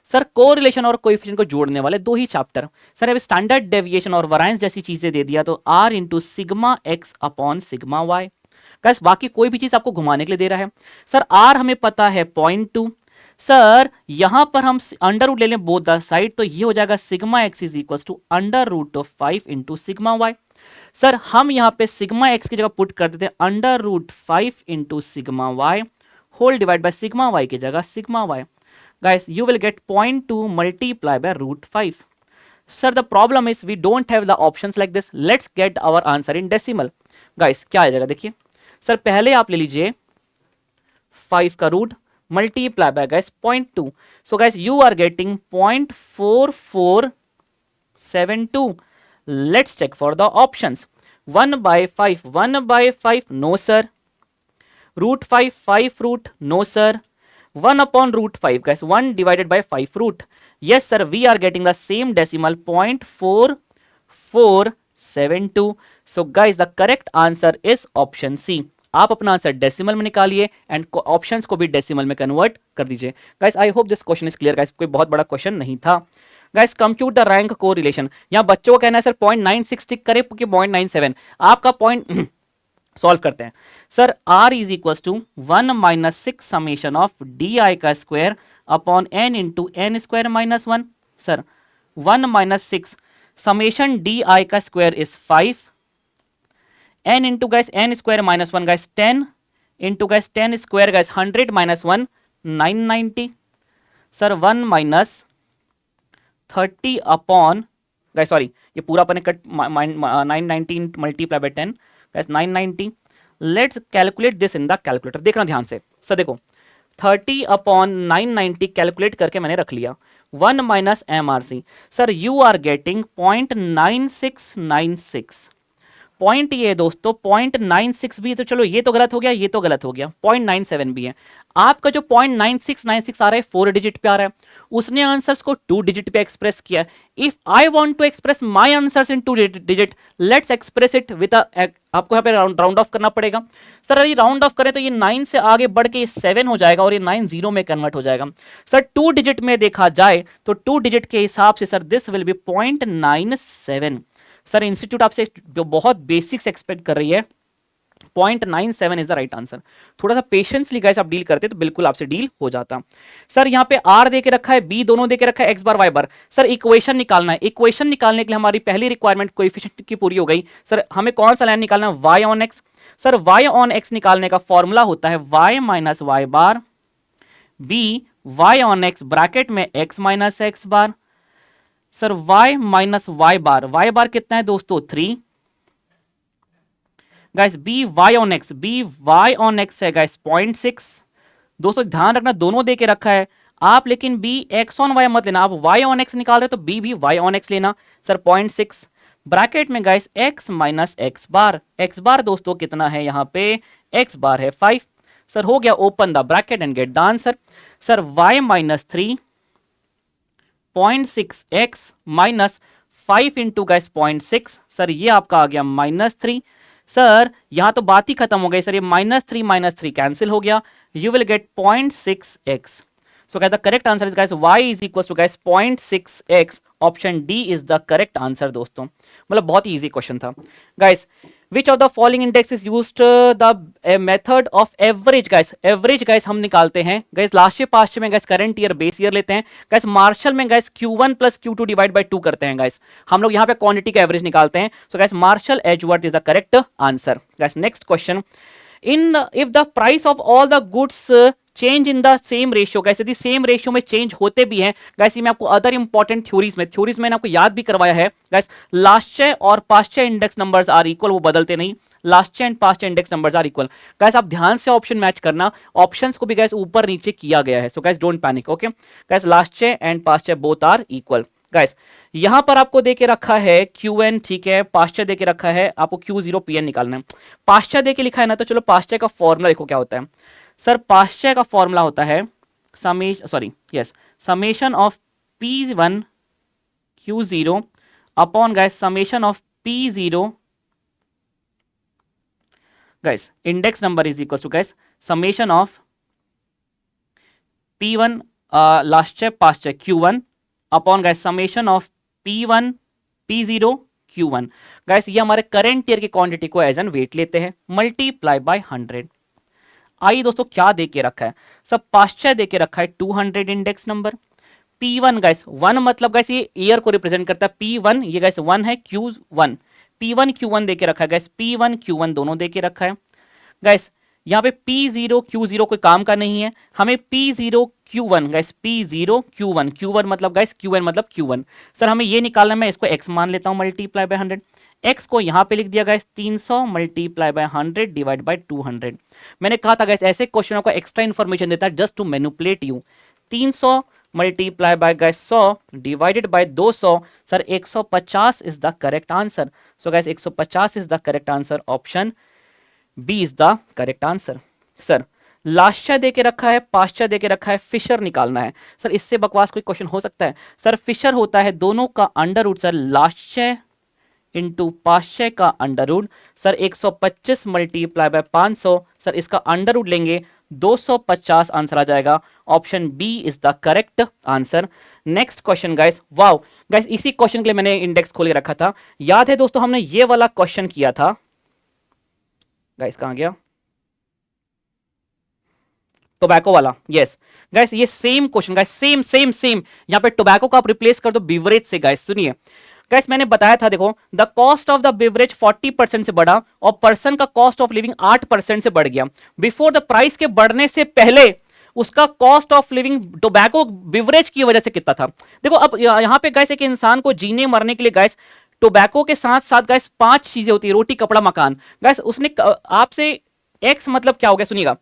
Sir correlation और कोएफिशिएंट को जोड़ने वाले दो ही चैप्टर। सर अब स्टैंडर्ड डेविएशन और वैरिएंस जैसी चीजें दे दिया तो r into sigma X upon sigma Y. Guys बाकी कोई भी चीज आपको घुमाने के लिए दे रहा है। सर r हमें पता है 0.2, सर यहां पर हम अंडर रूट ले लें बोथ द साइड तो ये हो जाएगा sigma x is equal to under root of 5 into sigma y. Sir हम यहां पे सिग्मा एक्स की जगह पुट कर देते हैं under root 5 into sigma y whole divide by sigma y की जगह sigma Y. Guys you will get 0.2 multiply by root 5। Sir the problem is we don't have the options like this, let's get our answer in decimal. Guys क्या आ जाएगा देखिए sir, पहले आप ले लीजिए 5 का root multiply by guys 0.2। So guys you are getting 0.4472। Let's check for the options. 1 by 5 1 by 5 no sir, root 5 root no sir, 1 upon root 5 guys 1 divided by 5 root। yes sir, we are getting the same decimal 0.4472। so guys the correct answer is option C। आप अपना answer decimal में निकालिए and options को भी decimal में convert कर दीजिए। Guys I hope this question is clear. Guys कोई बहुत बड़ा क्वेश्चन नहीं था। गाइस कंप्यूट द रैंक को रिलेशन, यहाँ बच्चों को कहना है सर 0.96 टिक करे कि 0.97, आपका पॉइंट सॉल्व करते हैं। Sir r is equal to 1 minus 6 summation of D I का square upon n into N square minus 1। Sir 1 minus 6 summation D I का square is 5 n into guys N square minus 1 guys 10 into guys 10 square guys 100 minus 1 990। Sir 1 minus 30 upon guys sorry ये पूरा अपने cut 990 multiply by 10 guys 990। Let's calculate this in the calculator, देखना ध्यान से। Sir देखो 30 upon 990 calculate करके मैंने रख लिया 1 minus MRC। Sir you are getting 0.9696 point ये है दोस्तों 0.96 भी है, तो चलो ये तो गलत हो गया, ये तो गलत हो गया, 0.97 भी है। आपका जो 0.9696 आ रहा है 4 डिजिट पे आ रहा है, उसने आंसर्स को 2 डिजिट पे एक्सप्रेस किया। If I want to express my answers in 2 digit, let's express it with आपको यहाँ पे राउंड ऑफ करना पड़ेगा। सर अगर राउंड ऑफ करें तो ये 9 से आगे बढ़ के 7 हो जाएगा और ये 9 0 में कन्वर्ट हो जाएगा। सर 2 डिजिट में देखा जाए तो 2 डिजिट के हिसाब से sir this will B 0.97। Sir institute आपसे जो बहुत बेसिक्स एक्सपेक्ट कर रही है, 0.97 इज द राइट आंसर। थोड़ा सा पेशेंसली गाइस आप डील करते तो बिल्कुल आपसे डील हो जाता। सर यहाँ पे आर दे के रखा है, बी दोनों दे के रखा है, एक्स बार वाई बार। सर इक्वेशन निकालना है, इक्वेशन निकालने के लिए हमारी पहली रिक्वायरमेंट कोएफिशिएंट की पूरी हो गई। सर हमें कौन सा लाइन निकालना है, y on x. Sir y on x निकालने का फॉर्मूला होता है y minus y bar b y on x bracket में x minus x bar. Sir y minus y bar कितना है दोस्तों 3। Guys b y on x है guys 0.6। दोस्तों ध्यान रखना दोनों दे के रखा है आप, लेकिन बी एक्स ऑन वाई मत लेना, आप वाई ऑन एक्स निकाल रहे हो तो बी भी वाई ऑन एक्स लेना। सर 0.6 ब्रैकेट में गाइस एक्स माइनस एक्स बार दोस्तों कितना है यहाँ पे, एक्स बार है 5। सर हो गया, open the bracket and gate the answer. Sir y minus 3 0.6x minus 5 into guys 0.6। Sir ये आपका आ गया -3। सर यहां तो बात ही खत्म हो गई। सर ये -3 कैंसिल हो गया, you will get 0.6x। So guys the correct answer is guys y is equal to guys 0.6x। Option D is the correct answer दोस्तों। मतलब बहुत ही इजी क्वेश्चन था guys. Which of the following index is used the method of average guys? Average guys हम निकालते हैं guys last year past में guys current year base year लेते हैं गाइस। मार्शल में guys Q1 plus Q2 divide by 2 करते हैं guys, हम लोग यहाँ पे क्वांटिटी का एवरेज निकालते हैं। So guys Marshall Edgeworth is the correct answer guys. Next question, in if the price of all the goods change in the same ratio, guys यदि सेम रेशियो में चेंज होते भी हैं गाइस, ये मैं आपको अदर इंपॉर्टेंट थ्योरीज मैंने आपको याद भी करवाया है गाइस। लास्ट और past index numbers are equal, वो बदलते नहीं, last and past index numbers are equal. Guys आप ध्यान से ऑप्शन मैच करना, ऑप्शंस को भी गाइस ऊपर नीचे किया गया है। So guys don't panic, okay guys. Last and past both are equal guys. यहां पर आपको देके रखा है Qn, ठीक है, पास्चर देके रखा है, आपको Q0 Pn निकालना है। पास्चर देके लिखा है ना, तो चलो पास्चर का फॉर्मूला देखो क्या होता है। सर पास्चर का फॉर्मूला होता है summation of P1 Q0 upon guys summation of P0 guys index number is equal to guys summation of P1 last check past check Q1 upon guys summation of P1 P0 Q1। Guys ये हमारे current year की quantity को as an weight लेते हैं, multiply by 100। आइए दोस्तों क्या दे के रखा है, सब पास्चर दे के रखा है 200 इंडेक्स नंबर। P1 गाइस 1 मतलब गाइस ये ईयर को रिप्रेजेंट करता है, P1 ये गाइस 1 है, Q1 P1 Q1 दे के रखा है गाइस, P1 Q1 दोनों दे के रखा है गाइस। यहाँ पे P0 Q0 कोई काम का नहीं है, हमें P0 Q1 guys, P0 Q1 Q1 मतलब गाइस Q1 मतलब Q1। सर हमें ये निकालना है, मैं इसको x मान लेता हूँ मल्टीप्लाई बाय 100। x को यहाँ पे लिख दिया guys 300 multiply by 100 divide by 200। मैंने कहा था गाइस ऐसे क्वेश्चनों को एक्स्ट्रा इन्फॉर्मेशन देता है just to manipulate you. 300 multiply by guys 100 divided by 200। Sir 150 is the correct answer. So guys 150 is the correct answer, option B is the correct answer. Sir लास्चा दे के रखा है, पास्चा दे के रखा है, फिशर निकालना है। सर इससे बकवास कोई क्वेश्चन हो सकता है? सर फिशर होता है दोनों का अंडर रूट, सर लास्चा इंटू पास्चा का under root. Sir 125 multiply by 500, sir इसका अंडर रूट लेंगे 250 आंसर आ जाएगा, option B is the correct answer. Next question guys, wow guys इसी क्वेश्चन के लिए मैंने इंडेक्स खोल के रखा था। याद है दोस्तों हमने ये वाला क्वेश्चन किया था गाइस, कहां गया, टोबैको वाला। यस गाइस ये सेम क्वेश्चन गाइस, सेम यहां पे टोबैको को आप रिप्लेस कर दो बिवरेज से। गाइस सुनिए गाइस मैंने बताया था, देखो the cost of the beverage 40% से बढ़ा और पर्सन का कॉस्ट ऑफ लिविंग 8% से बढ़ गया। बिफोर द प्राइस के बढ़ने से पहले उसका cost of living tobacco beverage की वजह से कितना था। देखो अब यहां पे गाइस एक इंसान को जीने मरने के लिए गाइस टोबैको के साथ साथ गाइस 5 चीजें होती है, रोटी कपड़ा मकान। गाइस उसने आपसे एक्स मतलब क्या हो गया, सुनिएगा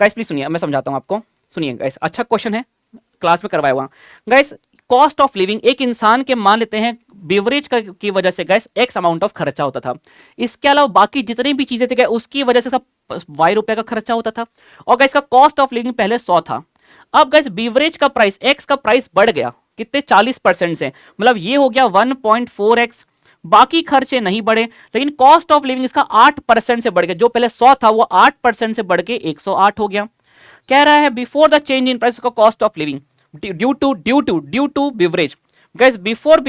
गाइस प्लीज सुनिए, मैं समझाता हूं आपको, सुनिए गाइस, अच्छा क्वेश्चन है, क्लास में करवाया हुआ। गाइस कॉस्ट ऑफ लिविंग, एक इंसान के मान लेते हैं बेवरेज की वजह से गैस एक्स अमाउंट ऑफ खर्चा होता था, इसके अलावा बाकी जितनी भी चीजें थे गैस उसकी वजह से सब वाई रुपए का खर्चा होता था, और गैस का कॉस्ट ऑफ लिविंग पहले 100 था। अब गैस बीवरेज का प्राइस एक्स का प्राइस बढ़ गया कितने 40% से, मतलब ये हो गया 1.4x, बाकी खर्चे नहीं बढ़े लेकिन कॉस्ट ऑफ लिविंग इसका 8% से बढ़ गया, जो पहले 100 था वो 8% से बढ़ के 108 हो गया। कह रहा है before the change in price का cost of living due to beverage, guys before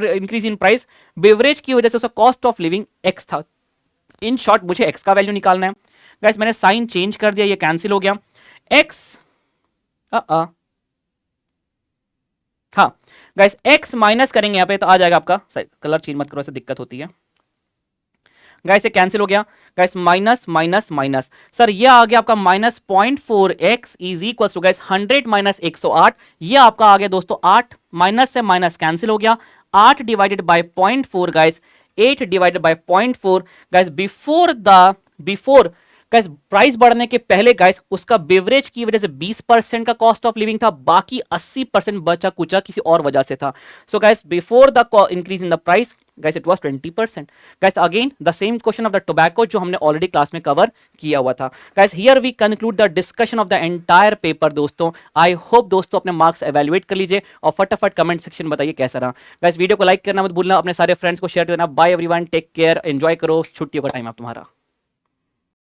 increase in price beverage की वजह से उसका कॉस्ट ऑफ लिविंग एक्स था। इन शॉर्ट मुझे एक्स का वैल्यू निकालना है। गैस मैंने साइन चेंज कर दिया, ये कैंसिल हो गया। एक्स हाँ गाइस एक्स माइनस करेंगे यहां पे तो आ जाएगा आपका, कलर चेंज मत करो ऐसे दिक्कत होती है। गाइस ये कैंसिल हो गया, guys minus minus minus, sir ये आ गया आपका minus 0.4x is equal to guys 100 minus 108, ये आपका आ गया दोस्तों 8, माइनस से माइनस कैंसिल हो गया, 8 divided by 0.4 guys 8 divided by 0.4 guys before guys price बढ़ने के पहले गाइस उसका बेवरेज की वजह से 20% का कॉस्ट ऑफ लिविंग था, बाकी 80% बचा कुचा किसी और वजह से था। So guys before the increase in the price guys it was 20%। Guys again the same question of the tobacco जो हमने ऑलरेडी क्लास में कवर किया हुआ था। Guys here we conclude the discussion of the entire paper दोस्तों। I hope दोस्तों अपने marks evaluate कर लीजिए और फटाफट कमेंट सेक्शन बताइए कैसा रहा। गाइस वीडियो को लाइक करना मत भूलना, अपने सारे फ्रेंड्स को शेयर करना। Bye everyone, take care, enjoy करो, छुट्टियों का टाइम आप तुम्हारा।